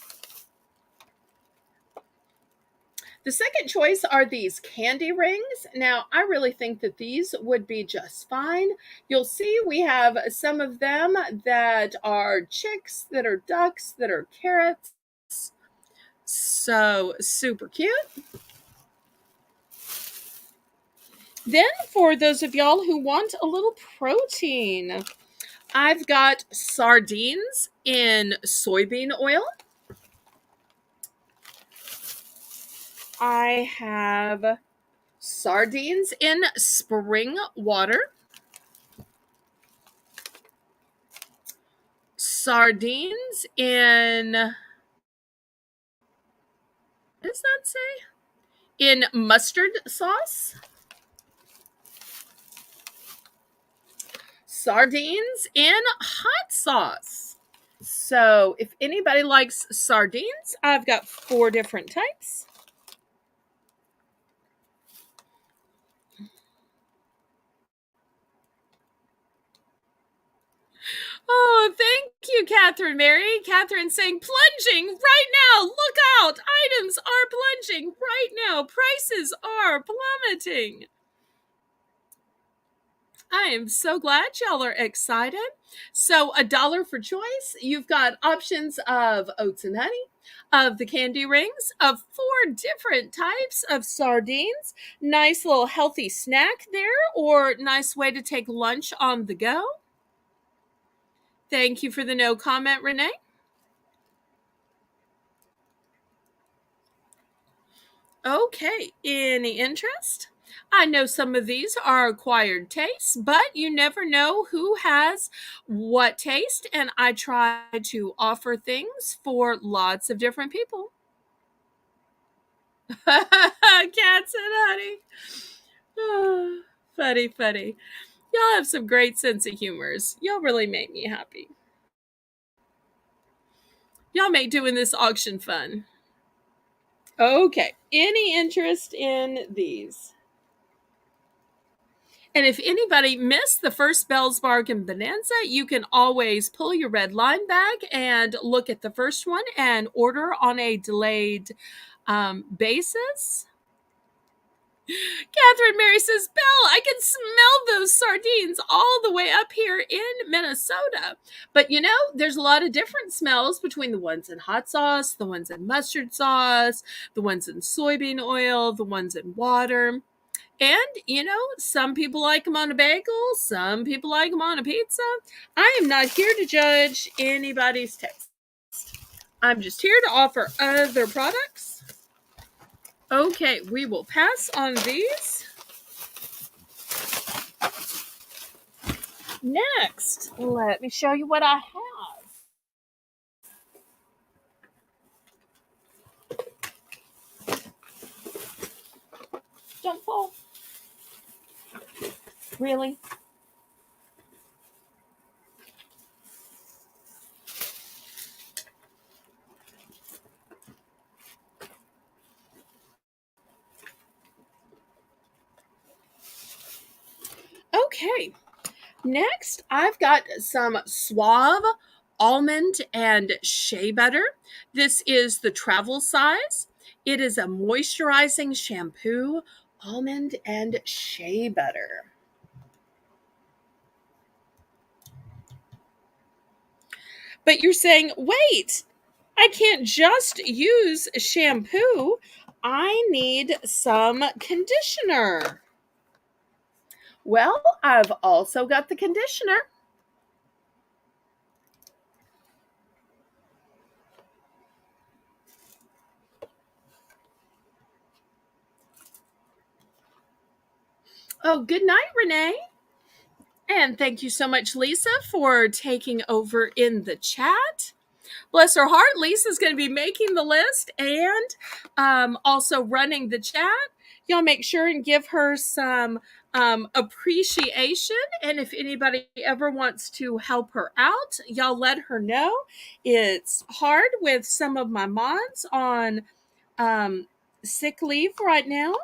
The second choice are these candy rings. Now, I really think that these would be just fine. You'll see we have some of them that are chicks, that are ducks, that are carrots. So super cute. Then for those of y'all who want a little protein, I've got sardines in soybean oil. I have sardines in spring water. Sardines in, what does that say? In mustard sauce. Sardines in hot sauce. So if anybody likes sardines, I've got 4 different types. Oh, thank you, Catherine Mary. Catherine saying, plunging right now. Look out. Items are plunging right now. Prices are plummeting. I am so glad y'all are excited. So $1 for choice. You've got options of oats and honey, of the candy rings, of 4 different types of sardines. Nice little healthy snack there, or nice way to take lunch on the go. Thank you for the no comment, Renee. Okay, any interest? I know some of these are acquired tastes, but you never know who has what taste, and I try to offer things for lots of different people. Cats and honey. Oh, funny, funny. Y'all have some great sense of humors. Y'all really make me happy. Y'all make doing this auction fun. Okay, any interest in these? And if anybody missed the first Belle's Bargain Bonanza, you can always pull your red line bag and look at the first one and order on a delayed basis. Catherine Mary says, Belle, I can smell those sardines all the way up here in Minnesota. But you know, there's a lot of different smells between the ones in hot sauce, the ones in mustard sauce, the ones in soybean oil, the ones in water. And, you know, some people like them on a bagel. Some people like them on a pizza. I am not here to judge anybody's taste. I'm just here to offer other products. Okay, we will pass on these. Next, let me show you what I have. Don't fall. Really? Okay. Next, I've got some Suave almond and shea butter. This is the travel size. It is a moisturizing shampoo, almond and shea butter. But you're saying, wait, I can't just use shampoo. I need some conditioner. Well, I've also got the conditioner. Oh, good night, Renee. And thank you so much, Lisa, for taking over in the chat. Bless her heart, Lisa's going to be making the list and also running the chat. Y'all make sure and give her some appreciation. And if anybody ever wants to help her out, y'all let her know. It's hard with some of my mods on sick leave right now.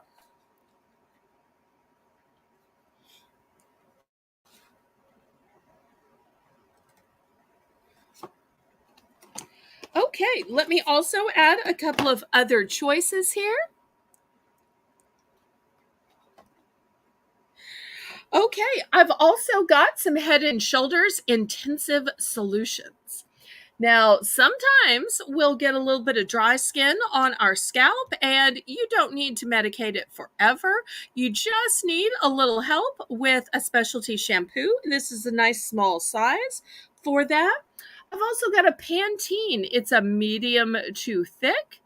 Okay, let me also add a couple of other choices here. Okay, I've also got some Head and Shoulders intensive solutions. Now, sometimes we'll get a little bit of dry skin on our scalp, and you don't need to medicate it forever. You just need a little help with a specialty shampoo. This is a nice small size for that. I've also got a Pantene. It's a medium to thick,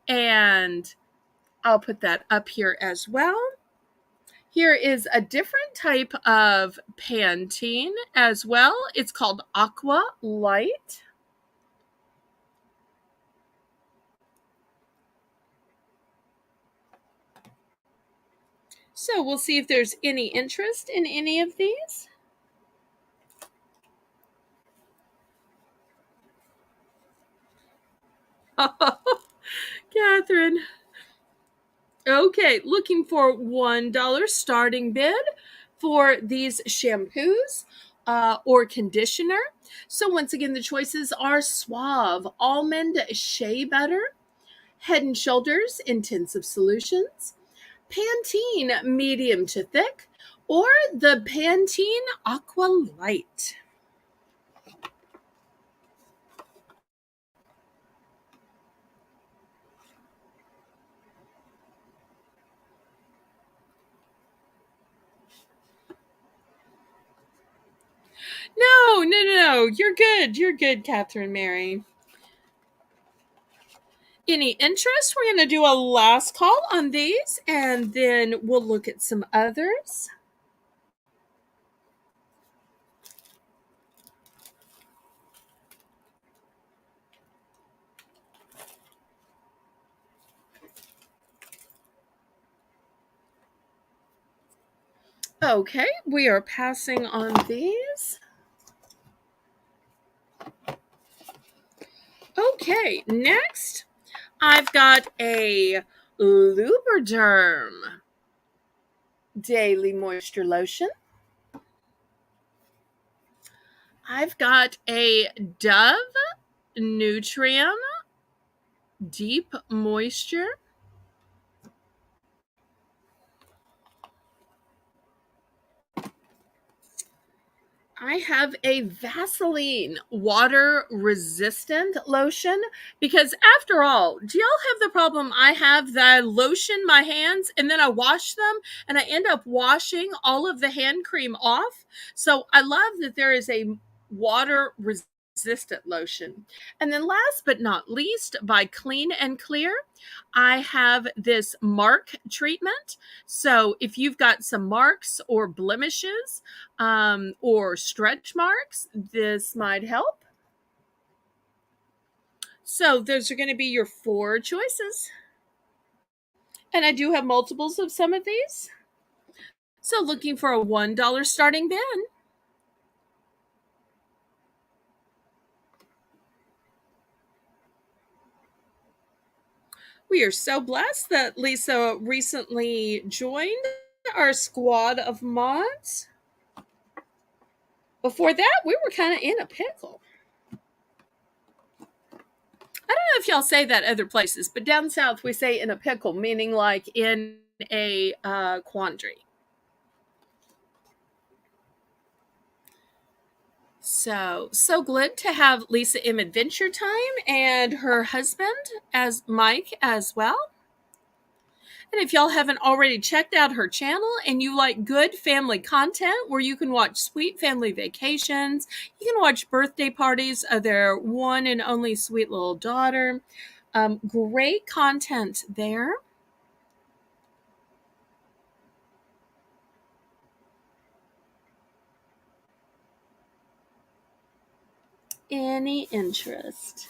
and I'll put that up here as well. Here is a different type of Pantene as well. It's called Aqua Light. So we'll see if there's any interest in any of these. Catherine. Okay, looking for $1 starting bid for these shampoos or conditioner. So once again, the choices are Suave, Almond Shea Butter, Head and Shoulders Intensive Solutions, Pantene Medium to Thick, or the Pantene Aqua Light. No. You're good. You're good, Catherine Mary. Any interest? We're going to do a last call on these and then we'll look at some others. Okay, we are passing on these. Okay, next I've got a Lubriderm Daily Moisture Lotion. I've got a Dove Nutrium Deep Moisture. I have a Vaseline water resistant lotion because, after all, do y'all have the problem I have that I lotion my hands and then I wash them and I end up washing all of the hand cream off? So I love that there is a water resistant resistant lotion. And then last but not least, by Clean and Clear, I have this mark treatment. So if you've got some marks or blemishes or stretch marks, this might help. So those are going to be your 4 choices. And I do have multiples of some of these. So looking for a $1 starting bin. We are so blessed that Lisa recently joined our squad of mods. Before that, we were kind of in a pickle. I don't know if y'all say that other places, but down south we say in a pickle, meaning like in a quandary. So glad to have Lisa in Adventure Time and her husband as Mike as well. And if y'all haven't already checked out her channel and you like good family content where you can watch sweet family vacations, you can watch birthday parties of their one and only sweet little daughter. Great content there. Any interest?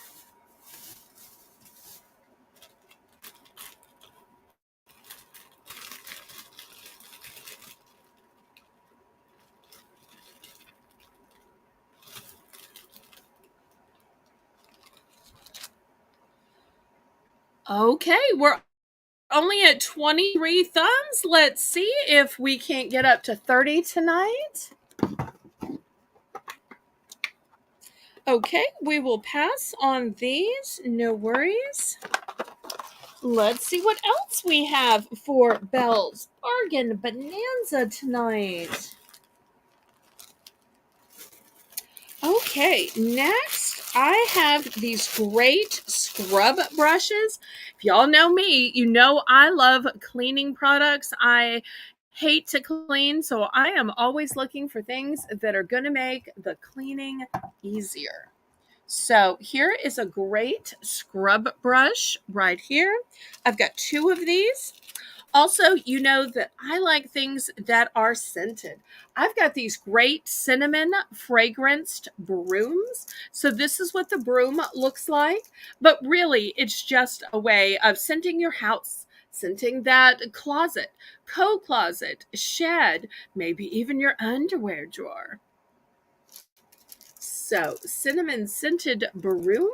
Okay, we're only at 23 thumbs. Let's see if we can't get up to 30 tonight. Okay, we will pass on these. No worries. Let's see what else we have for Belle's Bargain Bonanza tonight. Okay, next I have these great scrub brushes. If y'all know me, you know I love cleaning products. I hate to clean, so I am always looking for things that are going to make the cleaning easier. So here is a great scrub brush right here. I've got 2 of these. Also, you know that I like things that are scented. I've got these great cinnamon fragranced brooms. So this is what the broom looks like, but really it's just a way of scenting your house, scenting that closet, co-closet, shed, maybe even your underwear drawer. So cinnamon scented broom.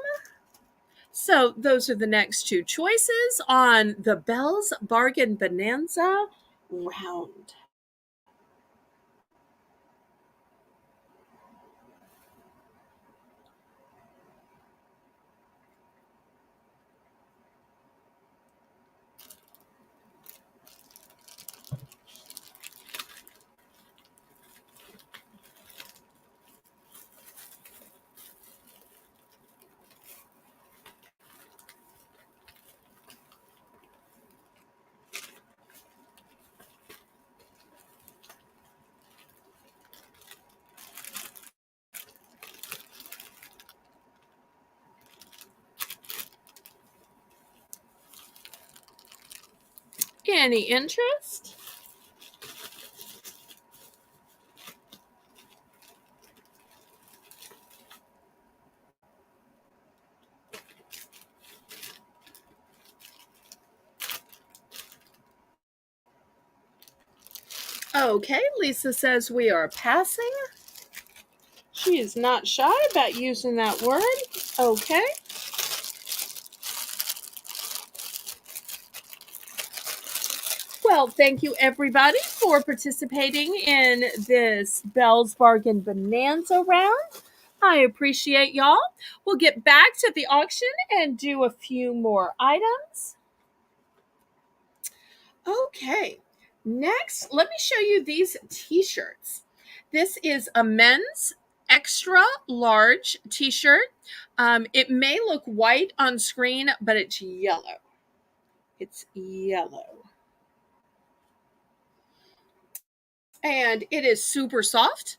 So those are the next 2 choices on the Belle's Bargain Bonanza round. Any interest? Okay, Lisa says we are passing. She is not shy about using that word. Okay. Well, thank you everybody for participating in this Belle's Bargain Bonanza round. I appreciate y'all. We'll get back to the auction and do a few more items. Okay, next, let me show you these t-shirts. This is a men's extra large t-shirt. It may look white on screen, but it's yellow. It's yellow. And it is super soft.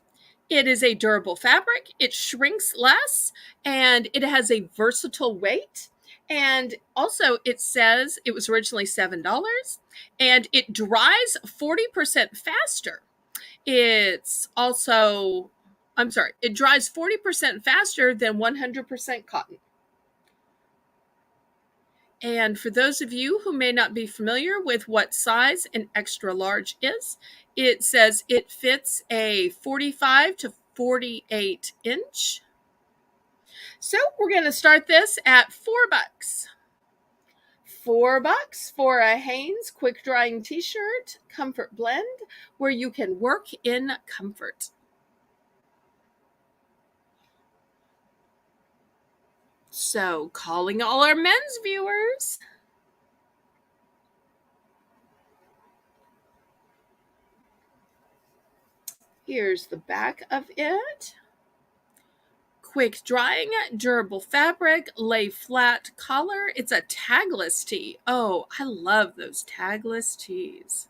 It is a durable fabric, it shrinks less, and it has a versatile weight. And also, it says it was originally $7, and it dries 40% faster. It's also, I'm sorry, it dries 40% faster than 100% cotton. And for those of you who may not be familiar with what size an extra large is, it says it fits a 45 to 48 inch. So we're going to start this at $4. $4 for a Hanes quick drying t-shirt comfort blend where you can work in comfort. So calling all our men's viewers. Here's the back of it. Quick drying, durable fabric, lay flat collar. It's a tagless tee. Oh, I love those tagless tees.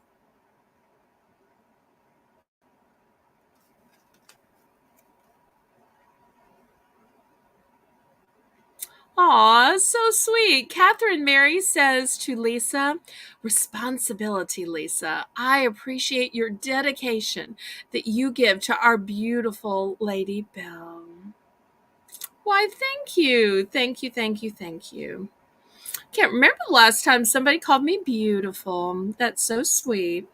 Aw, so sweet. Catherine Mary says to Lisa, responsibility, Lisa. I appreciate your dedication that you give to our beautiful Lady Belle. Why, thank you. Thank you, thank you, thank you. Can't remember the last time somebody called me beautiful. That's so sweet.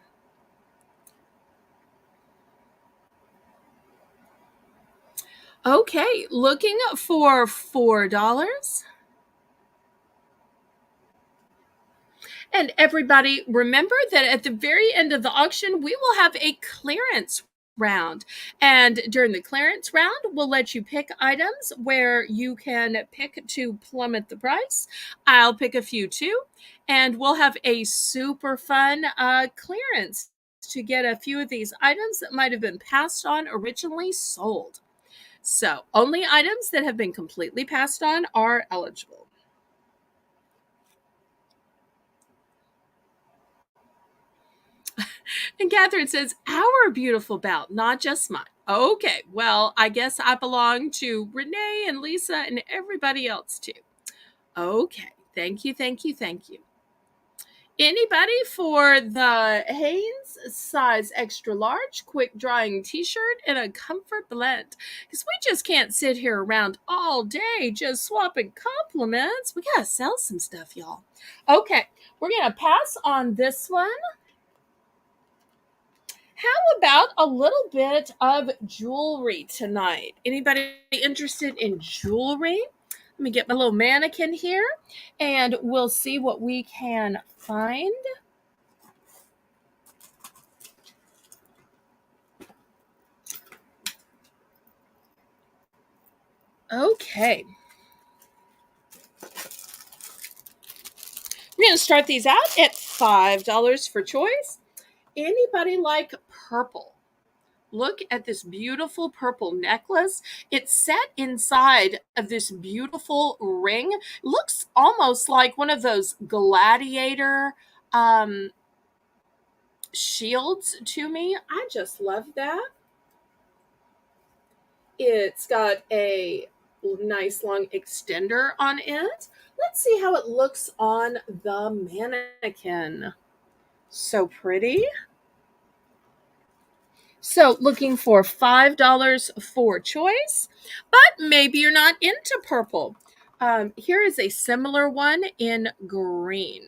Okay, looking for $4. And everybody, remember that at the very end of the auction, we will have a clearance round. And during the clearance round, we'll let you pick items where you can pick to plummet the price. I'll pick a few too. And we'll have a super fun clearance to get a few of these items that might have been passed on originally sold. So only items that have been completely passed on are eligible. And Catherine says, our beautiful belt, not just mine. Okay, well, I guess I belong to Renee and Lisa and everybody else too. Okay, thank you, thank you, thank you. Anybody for the Hanes size extra large quick drying t-shirt in a comfort blend? Because we just can't sit here around all day just swapping compliments. We gotta sell some stuff, y'all. Okay, we're gonna pass on this one. How about a little bit of jewelry tonight? Anybody interested in jewelry? Let me get my little mannequin here and we'll see what we can find. Okay. We're going to start these out at $5 for choice. Anybody like purple? Look at this beautiful purple necklace. It's set inside of this beautiful ring. Looks almost like one of those gladiator shields to me. I just love that. It's got a nice long extender on it. Let's see how it looks on the mannequin. So pretty. So looking for $5 for choice, but maybe you're not into purple. Here is a similar one in green.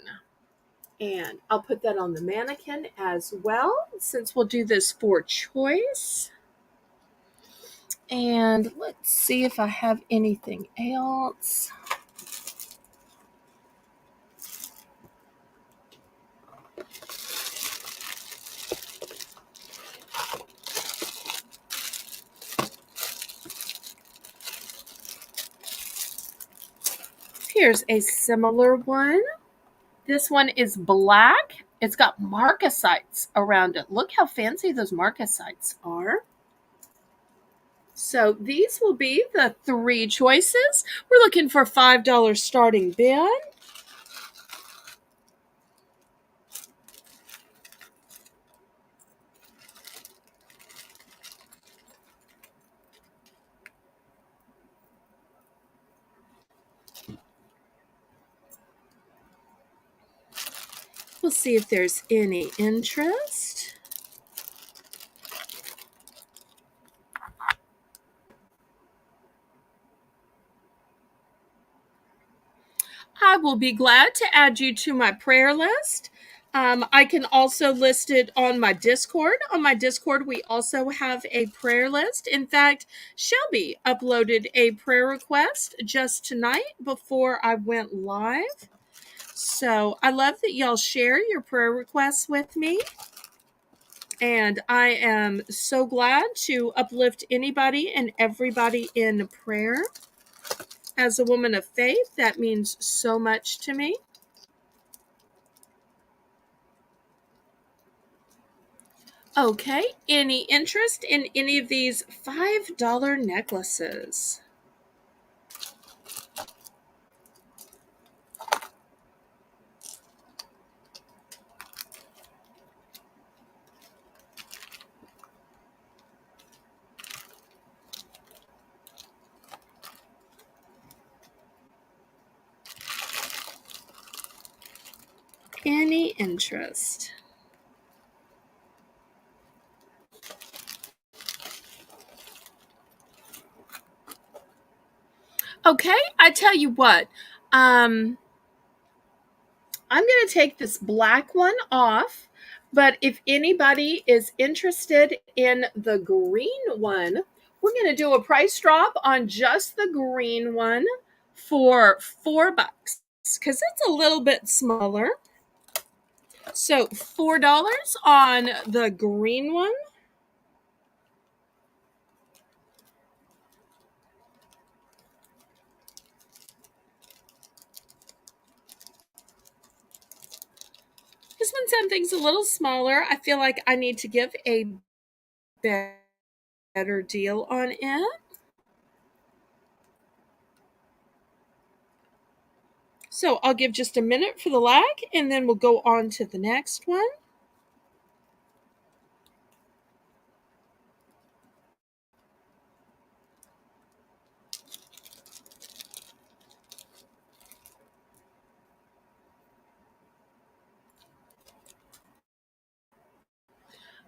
And I'll put that on the mannequin as well, since we'll do this for choice. And let's see if I have anything else. Here's a similar one. This one is black. It's got marcasites around it. Look how fancy those marcasites are. So these will be the three choices. We're looking for $5 starting bid. We'll see if there's any interest. I will be glad to add you to my prayer list. I can also list it on my Discord. On my Discord, we also have a prayer list. In fact, Shelby uploaded a prayer request just tonight before I went live. So I love that y'all share your prayer requests with me. And I am so glad to uplift anybody and everybody in prayer. As a woman of faith, that means so much to me. Okay, any interest in any of these $5 necklaces? Any interest? Okay, I tell you what, I'm going to take this black one off, but if anybody is interested in the green one, we're going to do a price drop on just the green one for $4 because it's a little bit smaller. So $4 on the green one. This one something's a little smaller. I feel like I need to give a better deal on it. So I'll give just a minute for the lag and then we'll go on to the next one.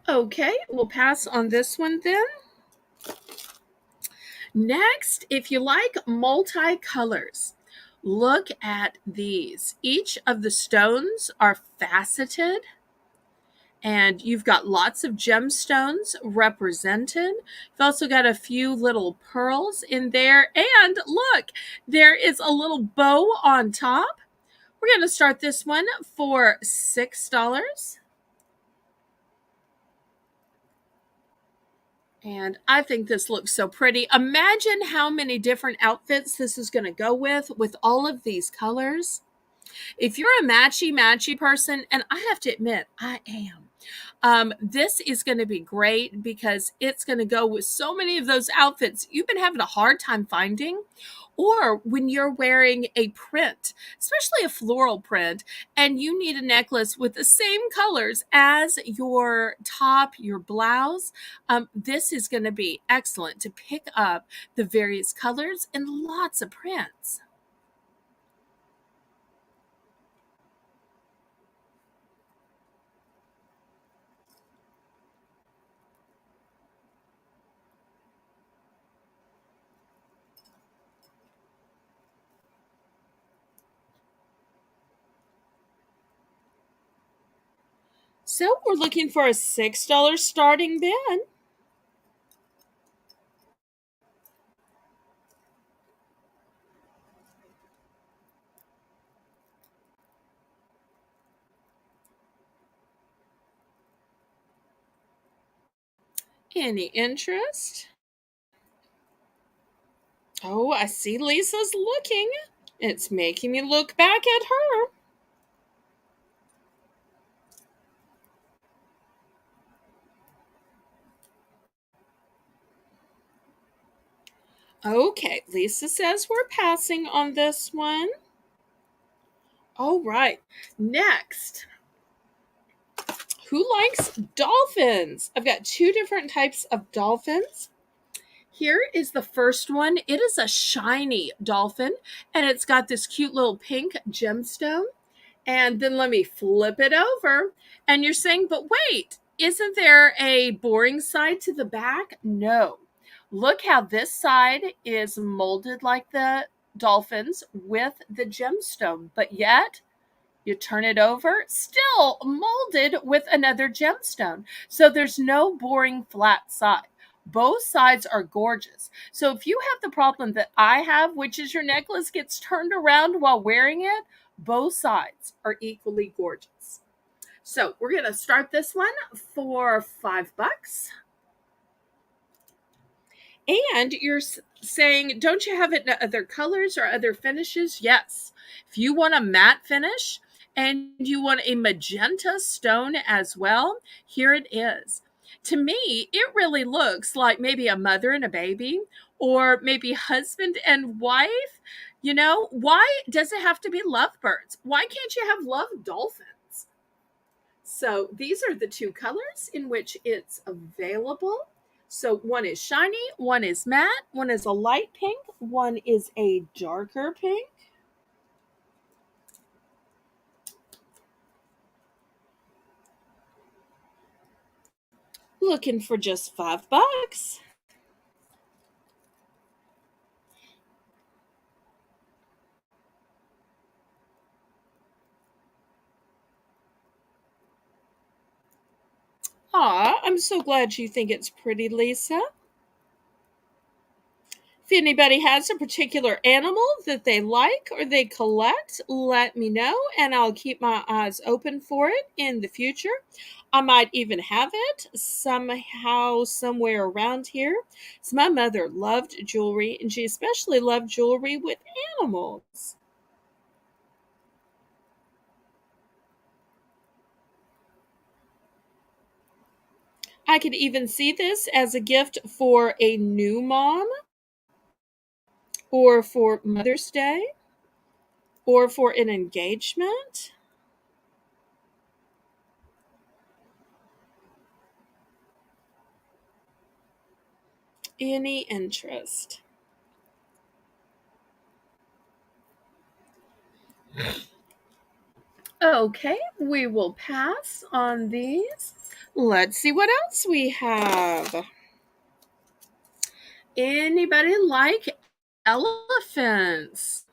Okay, we'll pass on this one then. Next, if you like multicolors, look at these. Each of the stones are faceted and you've got lots of gemstones represented. You've also got a few little pearls in there. And look, there is a little bow on top. We're going to start this one for $6. And I think this looks so pretty. Imagine how many different outfits this is going to go with all of these colors. If you're a matchy person, and I have to admit, I am. This is going to be great because it's going to go with so many of those outfits you've been having a hard time finding. Or when you're wearing a print, especially a floral print, and you need a necklace with the same colors as your top, your blouse, this is going to be excellent to pick up the various colors and lots of prints. So we're looking for a $6 starting bid. Any interest? Oh, I see Lisa's looking. It's making me look back at her. Okay, Lisa says we're passing on this one. All right, next. Who likes dolphins? I've got two different types of dolphins. Here is the first one. It is a shiny dolphin, and it's got this cute little pink gemstone. And then let me flip it over. And you're saying, but wait, isn't there a boring side to the back? No. Look how this side is molded like the dolphins with the gemstone, but yet you turn it over, still molded with another gemstone. So there's no boring flat side. Both sides are gorgeous. So if you have the problem that I have, which is your necklace gets turned around while wearing it, both sides are equally gorgeous. So we're going to start this one for $5. And you're saying, don't you have it in other colors or other finishes? Yes. If you want a matte finish and you want a magenta stone as well, here it is. To me, it really looks like maybe a mother and a baby, or maybe husband and wife. You know, why does it have to be lovebirds? Why can't you have love dolphins? So these are the two colors in which it's available. So one is shiny, one is matte, one is a light pink, one is a darker pink. Looking for just $5. Aw, I'm so glad you think it's pretty, Lisa. If anybody has a particular animal that they like or they collect, let me know and I'll keep my eyes open for it in the future. I might even have it somehow, somewhere around here. So my mother loved jewelry, and she especially loved jewelry with animals. I could even see this as a gift for a new mom, or for Mother's Day, or for an engagement. Any interest? Okay, we will pass on these. Let's see what else we have. Anybody like elephants?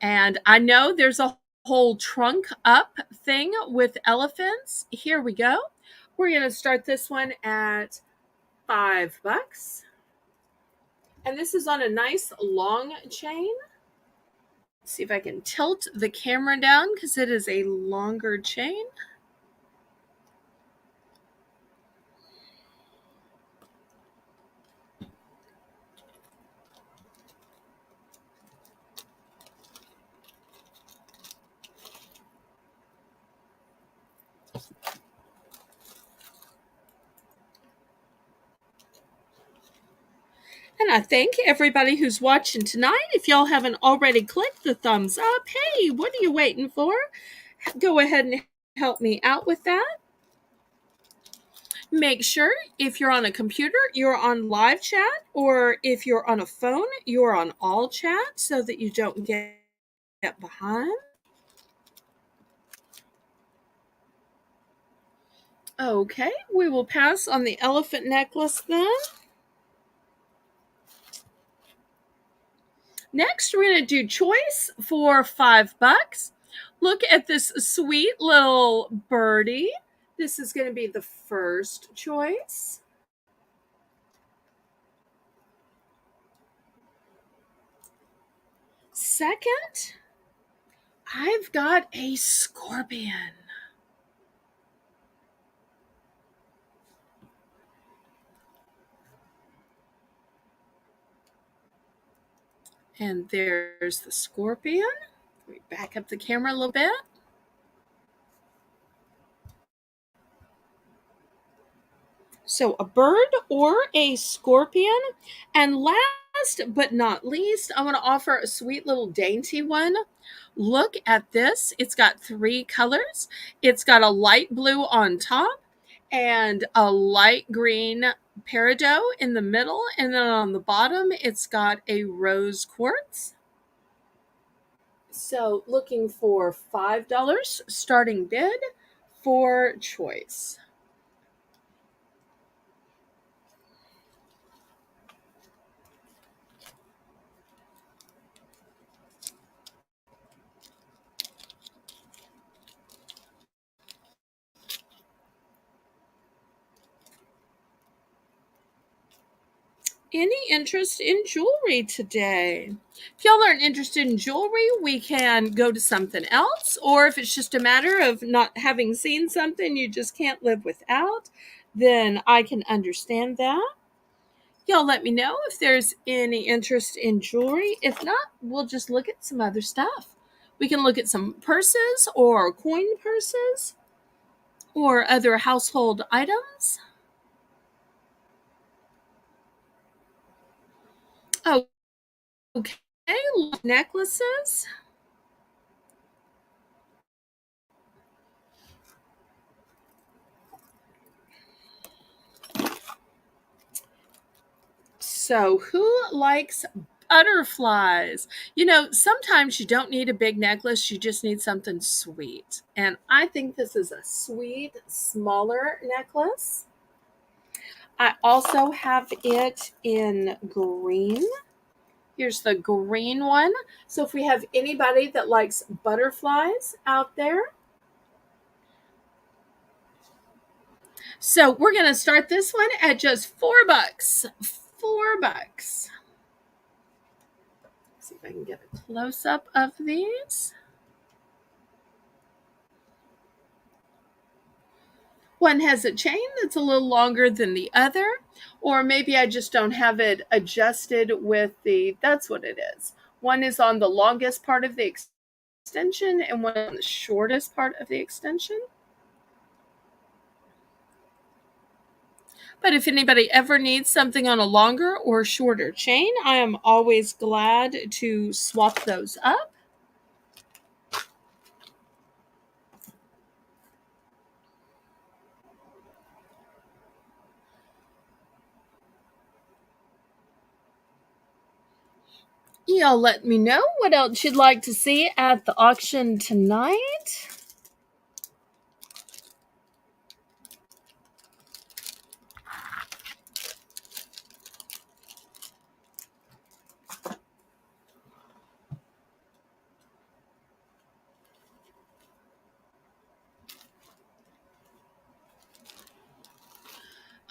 And I know there's a whole trunk up thing with elephants. Here we go. We're going to start this one at $5. And this is on a nice long chain. Let's see if I can tilt the camera down because it is a longer chain. And I thank everybody who's watching tonight. If y'all haven't already clicked the thumbs up, hey, what are you waiting for? Go ahead and help me out with that. Make sure if you're on a computer, you're on live chat, or if you're on a phone, you're on all chat so that you don't get behind. Okay, we will pass on the elephant necklace then. Next, we're going to do choice for $5. Look at this sweet little birdie. This is going to be the first choice. Second, I've got a scorpion. And there's the scorpion. Let me back up the camera a little bit. So a bird or a scorpion. And last but not least, I want to offer a sweet little dainty one. Look at this. It's got 3 colors. It's got a light blue on top and a light green peridot in the middle. And then on the bottom, it's got a rose quartz. So looking for $5 starting bid for choice. Any interest in jewelry today? If y'all aren't interested in jewelry, we can go to something else. Or if it's just a matter of not having seen something you just can't live without, then I can understand that. Y'all let me know if there's any interest in jewelry. If not, we'll just look at some other stuff. We can look at some purses or coin purses or other household items. Oh, okay. Necklaces. So, who likes butterflies? Sometimes you don't need a big necklace, you just need something sweet. And I think this is a sweet, smaller necklace. I also have it in green. Here's the green one. So, if we have anybody that likes butterflies out there, so we're going to start this one at just $4. $4. See if I can get a close up of these. One has a chain that's a little longer than the other, or maybe I just don't have it adjusted with that's what it is. One is on the longest part of the extension and one on the shortest part of the extension. But if anybody ever needs something on a longer or shorter chain, I am always glad to swap those up. Y'all let me know what else you'd like to see at the auction tonight.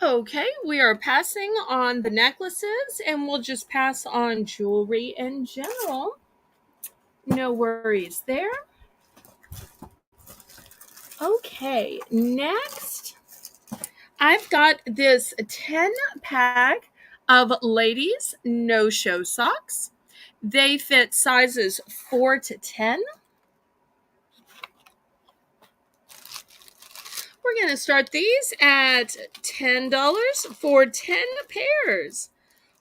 Okay, we are passing on the necklaces and we'll just pass on jewelry in general. No worries there. Okay, next I've got this 10 pack of ladies no-show socks. They fit sizes 4 to 10. We're going to start these at $10 for 10 pairs.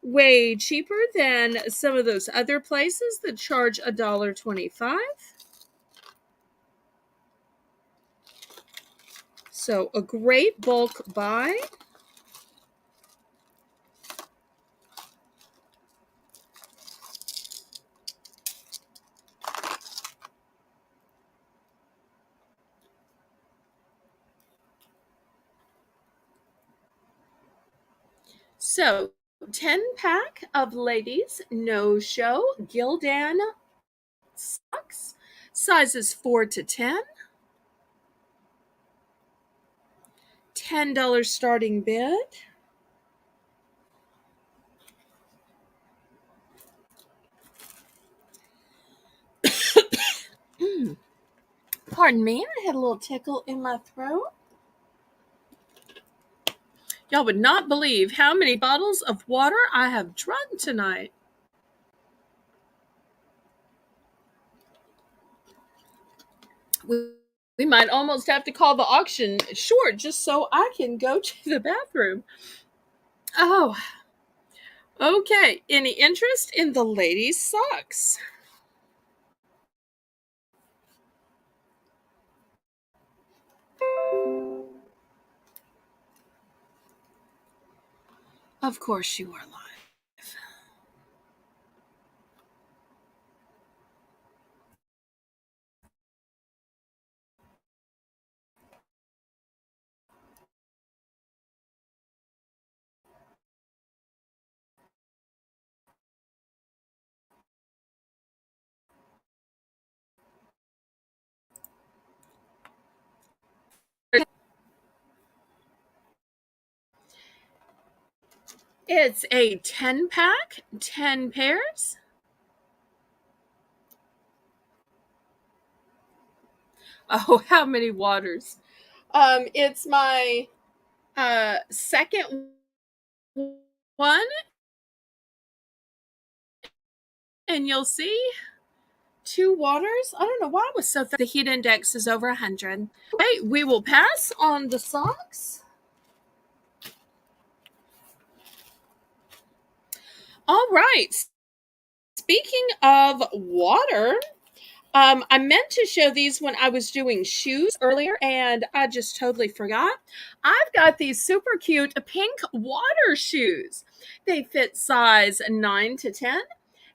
Way cheaper than some of those other places that charge $1.25. So a great bulk buy. So 10 pack of ladies no-show Gildan socks, sizes 4 to 10. $10 starting bid. Pardon me, I had a little tickle in my throat. Y'all would not believe how many bottles of water I have drunk tonight. We might almost have to call the auction short just so I can go to the bathroom. Oh, okay. Any interest in the ladies' socks? Of course you are live. It's a 10 pack, 10 pairs. Oh, how many waters? It's my second one, and you'll see two waters. I don't know why I was so the heat index is over 100. Okay, we will pass on the socks. All right. Speaking of water, I meant to show these when I was doing shoes earlier, and I just totally forgot. I've got these super cute pink water shoes. They fit size 9 to 10.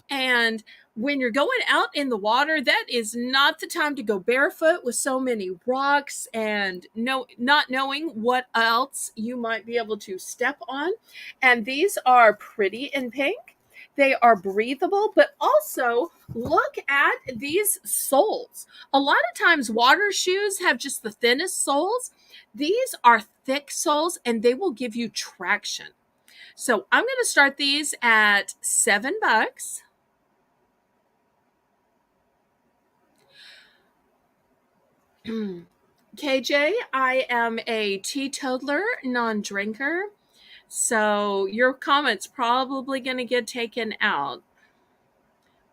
And when you're going out in the water, that is not the time to go barefoot with so many rocks and not knowing what else you might be able to step on. And these are pretty in pink. They are breathable, but also look at these soles. A lot of times, water shoes have just the thinnest soles. These are thick soles and they will give you traction. So I'm going to start these at $7. KJ, I am a teetotaler, non drinker. So your comment's probably going to get taken out.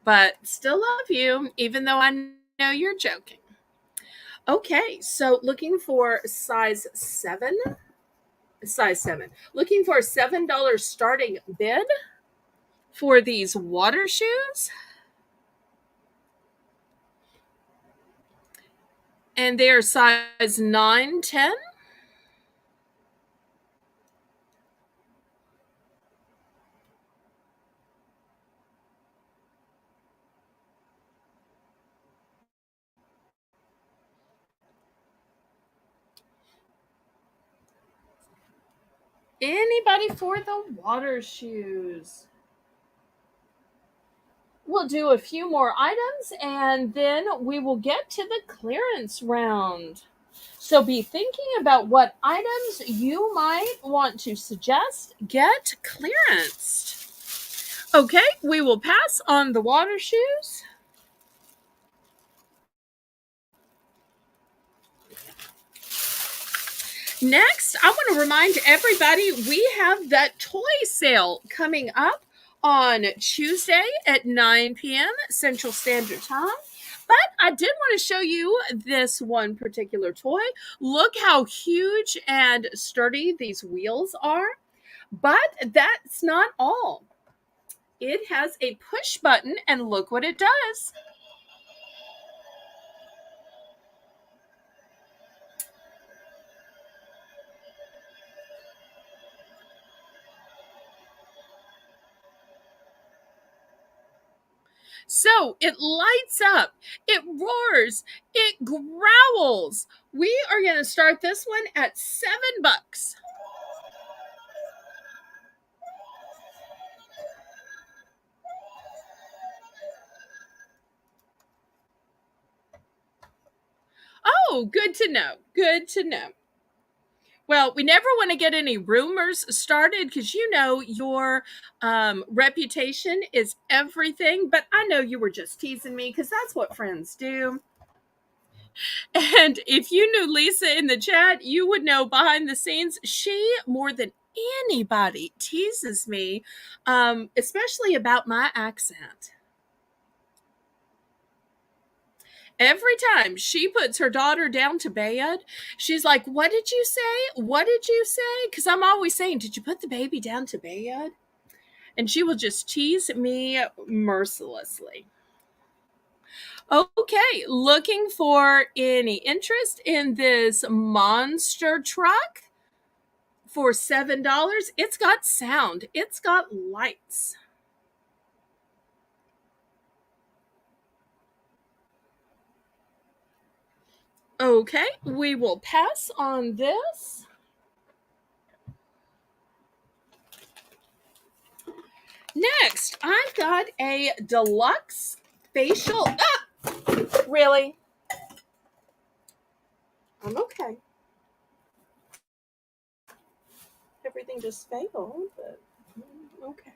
But still love you, even though I know you're joking. Okay, so looking for size 7. Size 7. Looking for a $7 starting bid for these water shoes. And they are size 9, 10. Anybody for the water shoes? We'll do a few more items and then we will get to the clearance round. So be thinking about what items you might want to suggest get clearanced. Okay, we will pass on the water shoes. Next, I want to remind everybody we have that toy sale coming up on Tuesday at 9 p.m. Central Standard Time. But I did want to show you this one particular toy. Look how huge and sturdy these wheels are. But that's not all. It has a push button, and look what it does. So it lights up, it roars, it growls. We are going to start this one at $7. Oh, good to know. Good to know. Well, we never want to get any rumors started because you know your reputation is everything. But I know you were just teasing me because that's what friends do. And if you knew Lisa in the chat, you would know behind the scenes, she more than anybody teases me, especially about my accent. Every time she puts her daughter down to bed, she's like, "What did you say? What did you say?" Because I'm always saying, "Did you put the baby down to bed?" And she will just tease me mercilessly. Okay, looking for any interest in this monster truck for $7? It's got sound, it's got lights. Okay, we will pass on this. Next, I've got a deluxe facial. Ah! Really? I'm okay. Everything just failed, but Okay.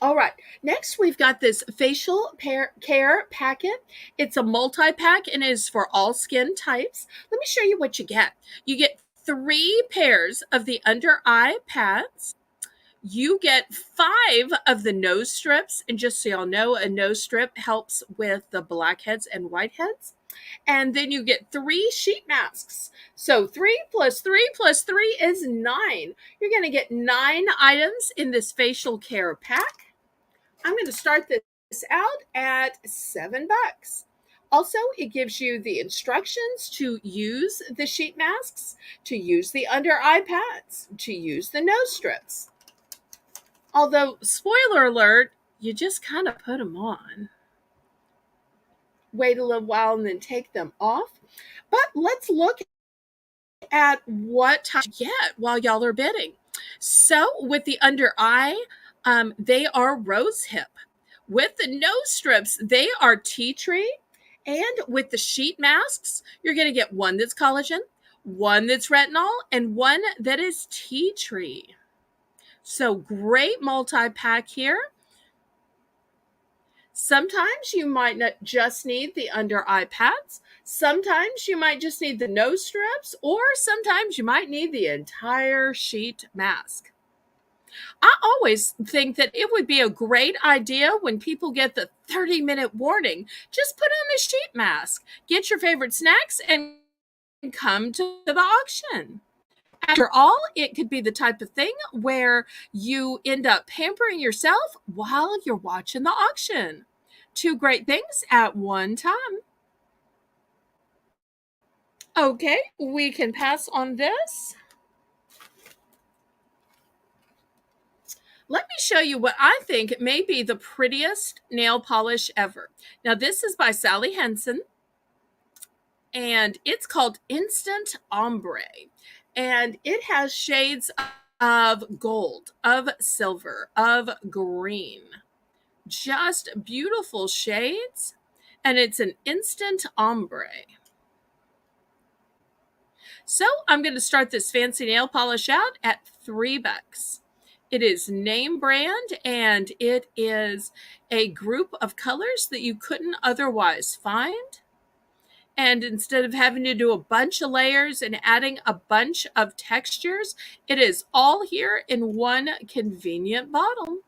All right. Next, we've got this facial care packet. It's a multi-pack and is for all skin types. Let me show you what you get. You get 3 pairs of the under eye pads. You get 5 of the nose strips. And just so y'all know, a nose strip helps with the blackheads and whiteheads. And then you get 3 sheet masks. So 3 plus 3 plus 3 is 9. You're going to get 9 items in this facial care pack. I'm going to start this out at $7. Also, it gives you the instructions to use the sheet masks, to use the under eye pads, to use the nose strips. Although, spoiler alert, you just kind of put them on. Wait a little while and then take them off. But let's look at what type you get while y'all are bidding. So with the under eye, they are rose hip. With the nose strips, they are tea tree. And with the sheet masks, you're going to get one that's collagen, one that's retinol, and one that is tea tree. So great multi-pack here. Sometimes you might not just need the under eye pads. Sometimes you might just need the nose strips, or sometimes you might need the entire sheet mask. I always think that it would be a great idea when people get the 30-minute warning. Just put on a sheet mask, get your favorite snacks, and come to the auction. After all, it could be the type of thing where you end up pampering yourself while you're watching the auction. 2 great things at one time. Okay, we can pass on this. Let me show you what I think may be the prettiest nail polish ever. Now, this is by Sally Henson, and it's called Instant Ombre. And it has shades of gold, of silver, of green. Just beautiful shades, and it's an instant ombre. So I'm going to start this fancy nail polish out at $3. It is name brand, and it is a group of colors that you couldn't otherwise find. And instead of having to do a bunch of layers and adding a bunch of textures, it is all here in one convenient bottle.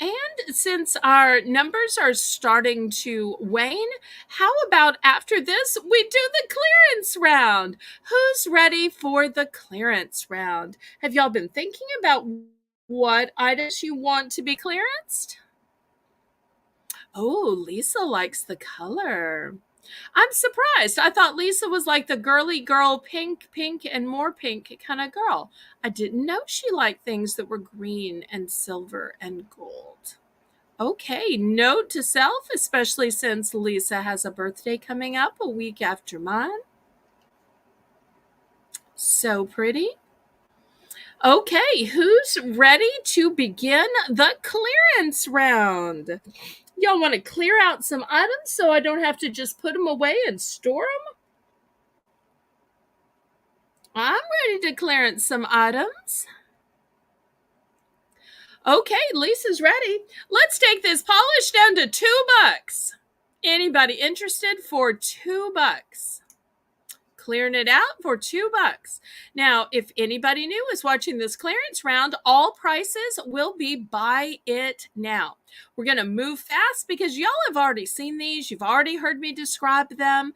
And since our numbers are starting to wane, how about after this, we do the clearance round? Who's ready for the clearance round? Have y'all been thinking about what items you want to be clearanced? Oh, Lisa likes the color. I'm surprised. I thought Lisa was like the girly girl, pink, pink, and more pink kind of girl. I didn't know she liked things that were green and silver and gold. Okay, note to self, especially since Lisa has a birthday coming up a week after mine. So pretty. Okay, who's ready to begin the clearance round? Y'all want to clear out some items so I don't have to just put them away and store them? I'm ready to clearance some items. Okay, Lisa's ready. Let's take this polish down to $2. Anybody interested for $2? Clearing it out for $2. Now, if anybody new is watching this clearance round, all prices will be buy it now. We're going to move fast because y'all have already seen these. You've already heard me describe them.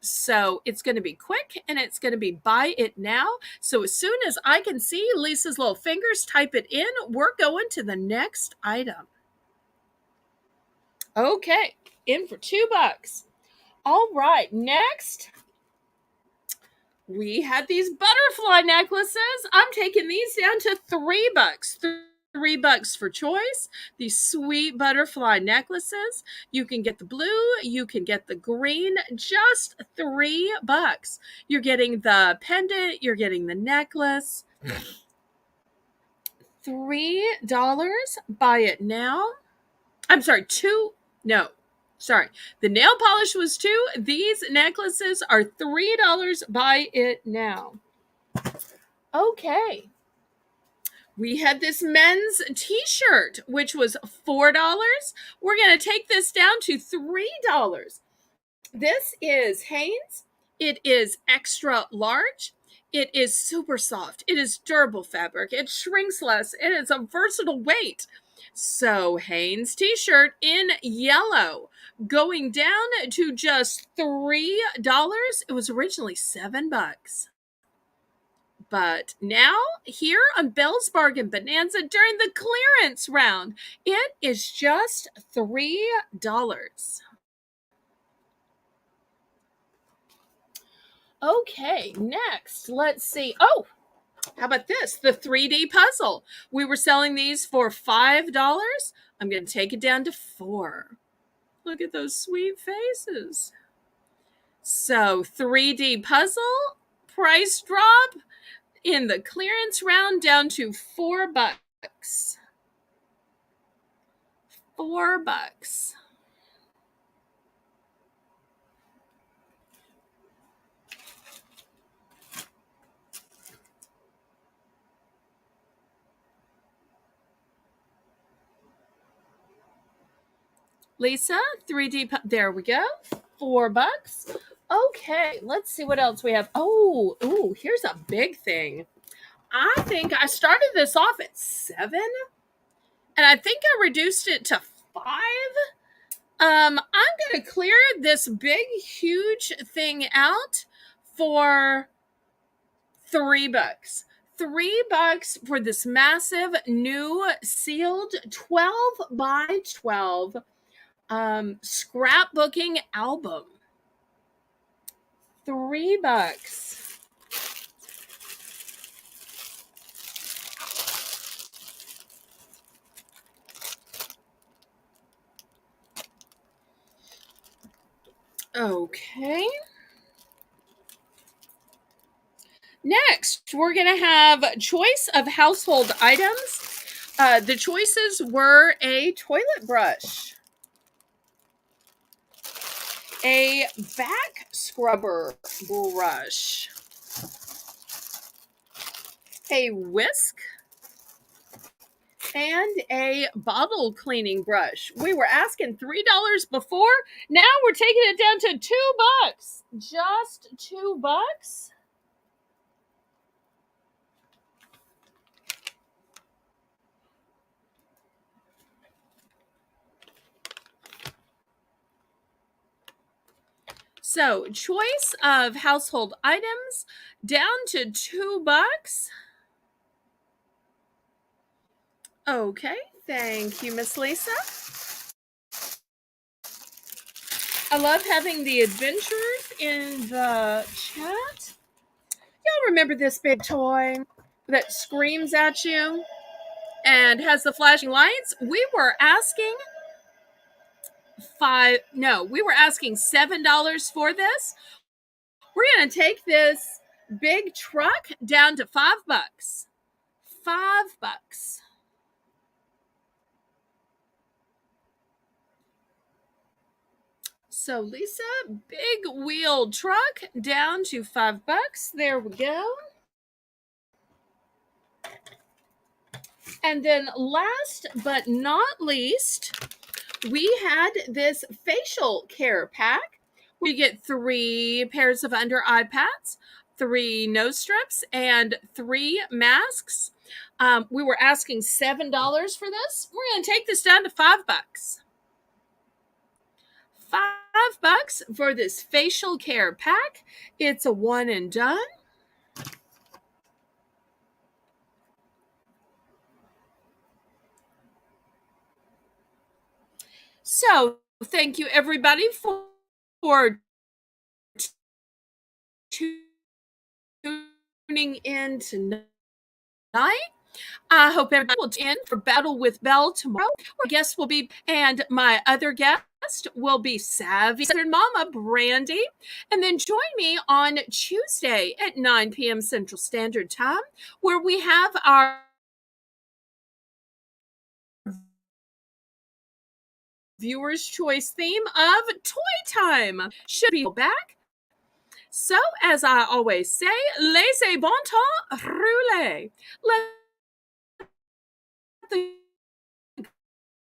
So it's going to be quick and it's going to be buy it now. So as soon as I can see Lisa's little fingers type it in, we're going to the next item. Okay, in for $2. All right, next, we had these butterfly necklaces. I'm taking these down to $3. $3 for choice. These sweet butterfly necklaces. You can get the blue, you can get the green, just $3. You're getting the pendant, you're getting the necklace. $3. Buy it now. I'm sorry, two. No, sorry. The nail polish was $2. These necklaces are $3. Buy it now. Okay. We had this men's t-shirt, which was $4. We're going to take this down to $3. This is Hanes. It is extra large. It is super soft. It is durable fabric. It shrinks less. It is a versatile weight. So Hanes t-shirt in yellow going down to just $3. It was originally $7. But now, here on Belle's Bargain Bonanza during the clearance round, it is just $3. Okay, next, let's see. Oh, how about this? The 3D puzzle. We were selling these for $5. I'm going to take it down to $4. Look at those sweet faces. So, 3D puzzle, price drop in the clearance round down to $4. $4. Lisa, 3D. There we go. $4. Okay, let's see what else we have. Oh, ooh, here's a big thing. I think I started this off at 7, and I think I reduced it to 5. I'm gonna clear this big, huge thing out for $3. $3 for this massive new sealed 12 by 12 scrapbooking album. $3. Okay. Next, we're going to have choice of household items. The choices were a toilet brush, a back scrubber brush, a whisk, and a bottle cleaning brush. We were asking $3 before. Now we're taking it down to $2. Just $2. So, choice of household items down to $2. Okay, thank you, Miss Lisa. I love having the adventurers in the chat. Y'all remember this big toy that screams at you and has the flashing lights? We were asking $7 for this. We're going to take this big truck down to $5. $5. So Lisa, big wheel truck down to $5. There we go. And then last but not least, we had this facial care pack. We get 3 pairs of under eye pads, 3 nose strips, and 3 masks. We were asking $7 for this. We're going to take this down to $5. $5 for this facial care pack. It's a one and done. So thank you everybody for tuning in tonight. I hope everybody will tune in for Battle with Belle tomorrow. Our guest will be, and my other guest will be Savvy Southern Mama Brandy. And then join me on Tuesday at 9 p.m. Central Standard Time, where we have our viewer's choice theme of toy time. Should be back. So, as I always say, laissez bon temps rouler. Let the